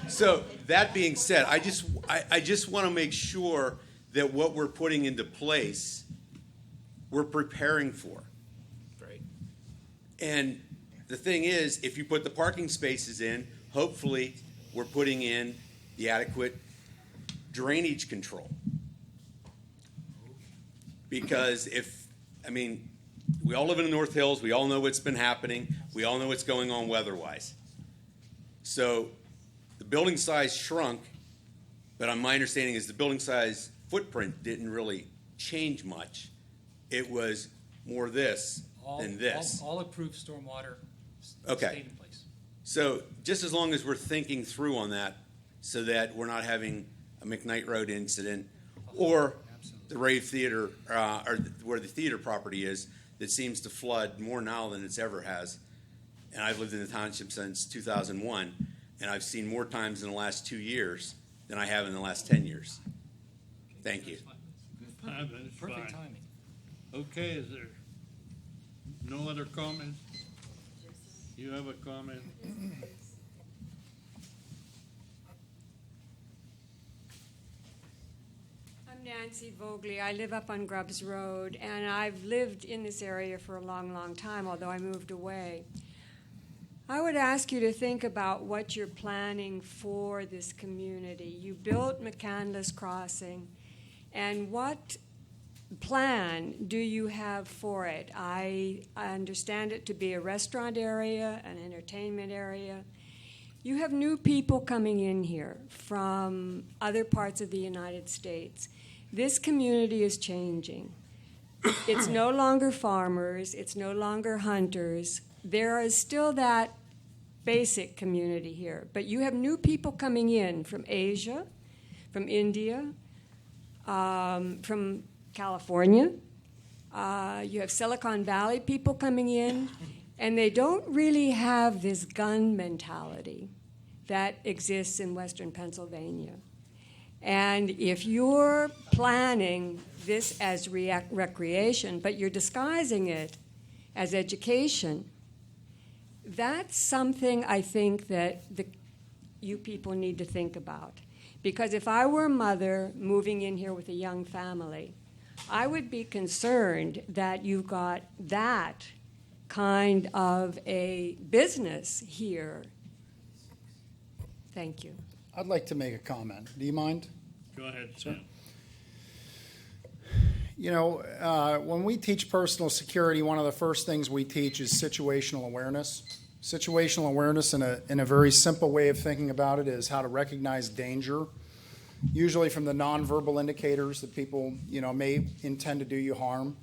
So that being said, I just want to make sure that what we're putting into place, we're preparing for. Right. And the thing is, if you put the parking spaces in, hopefully we're putting in the adequate drainage control. Because we all live in the North Hills, we all know what's been happening, we all know what's going on weather-wise. So the building size shrunk, but my understanding is the building size footprint didn't really change much. It was more this than this. All approved stormwater Okay. stayed in place. So just as long as we're thinking through on that, so that we're not having a McKnight Road incident, or the Rave Theater, or where the theater property is, that seems to flood more now than it's ever has. And I've lived in the township since 2001, and I've seen more times in the last 2 years than I have in the last 10 years. Thank you. That's Perfect fine. timing. Okay, is there no other comments? You have a comment? I'm Nancy Vogley. I live up on Grubbs Road, and I've lived in this area for a long, long time, although I moved away. I would ask you to think about what you're planning for this community. You built McCandless Crossing, and what plan do you have for it? I understand it to be a restaurant area, an entertainment area. You have new people coming in here from other parts of the United States. This community is changing. It's no longer farmers, it's no longer hunters. There is still that basic community here, but you have new people coming in from Asia, from India, from California. You have Silicon Valley people coming in, and they don't really have this gun mentality that exists in Western Pennsylvania. And if you're planning this as recreation, but you're disguising it as education, that's something I think that you people need to think about. Because if I were a mother moving in here with a young family, I would be concerned that you've got that kind of a business here. Thank you. I'd like to make a comment. Do you mind? Go ahead, Sam. You know, when we teach personal security, one of the first things we teach is situational awareness. Situational awareness, in a very simple way of thinking about it, is how to recognize danger, usually from the nonverbal indicators that people, may intend to do you harm.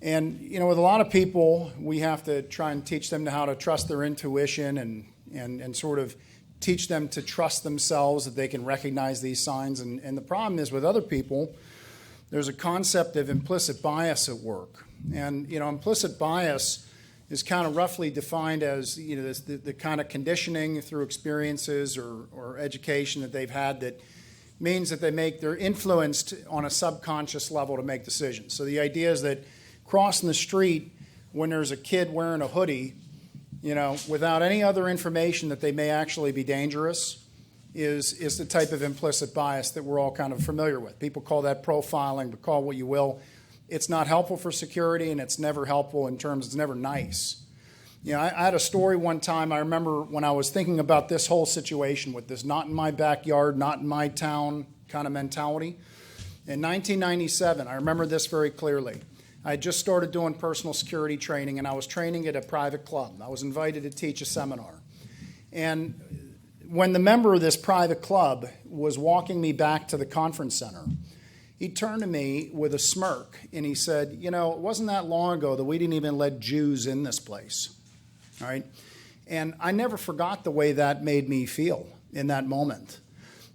And, with a lot of people, we have to try and teach them how to trust their intuition and sort of teach them to trust themselves, that they can recognize these signs. And the problem is with other people, there's a concept of implicit bias at work. And, implicit bias is kind of roughly defined as, the kind of conditioning through experiences or education that they've had that means that they're influenced on a subconscious level to make decisions. So the idea is that crossing the street when there's a kid wearing a hoodie, without any other information that they may actually be dangerous, is the type of implicit bias that we're all kind of familiar with. People call that profiling, but call it what you will. It's not helpful for security, and it's never helpful in terms, it's never nice. I had a story one time. I remember when I was thinking about this whole situation with this not in my backyard, not in my town kind of mentality. In 1997, I remember this very clearly. I had just started doing personal security training, and I was training at a private club. I was invited to teach a seminar. And when the member of this private club was walking me back to the conference center, he turned to me with a smirk, and he said, it wasn't that long ago that we didn't even let Jews in this place. All right? And I never forgot the way that made me feel in that moment.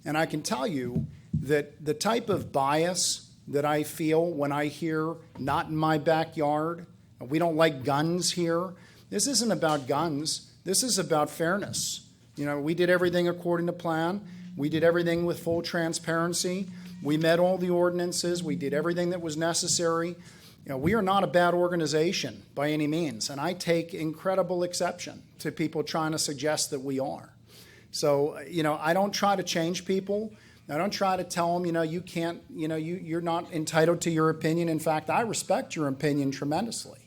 And I can tell you that the type of bias that I feel when I hear not in my backyard, we don't like guns here, this isn't about guns. This is about fairness. We did everything according to plan. We did everything with full transparency. We met all the ordinances. We did everything that was necessary. We are not a bad organization by any means, and I take incredible exception to people trying to suggest that we are. So, I don't try to change people. I don't try to tell them, you can't, you're not entitled to your opinion. In fact, I respect your opinion tremendously.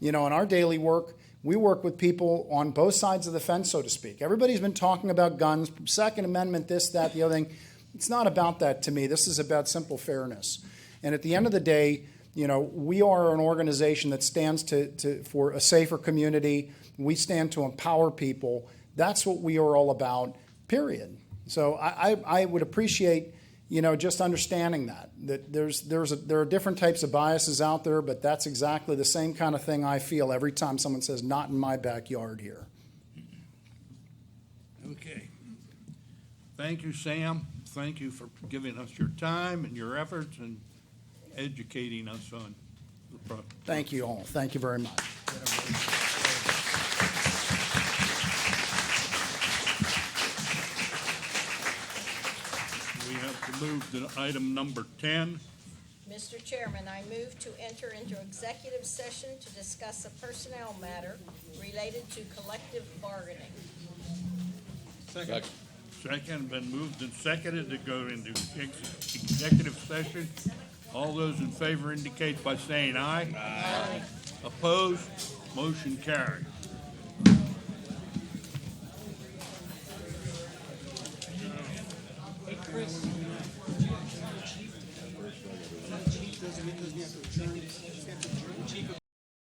In our daily work, we work with people on both sides of the fence, so to speak. Everybody's been talking about guns, Second Amendment, this, that, the other thing. It's not about that to me. This is about simple fairness. And at the end of the day, we are an organization that stands for a safer community. We stand to empower people. That's what we are all about, period. So I would appreciate, just understanding that there are different types of biases out there, but that's exactly the same kind of thing I feel every time someone says, not in my backyard here. Okay. Thank you, Sam. Thank you for giving us your time and your efforts and educating us on the problem. Thank you all. Thank you very much. We have to move to item number 10. Mr. Chairman, I move to enter into executive session to discuss a personnel matter related to collective bargaining. Second. Second, been moved and seconded to go into executive session. All those in favor indicate by saying aye. Aye. Opposed? Motion carried.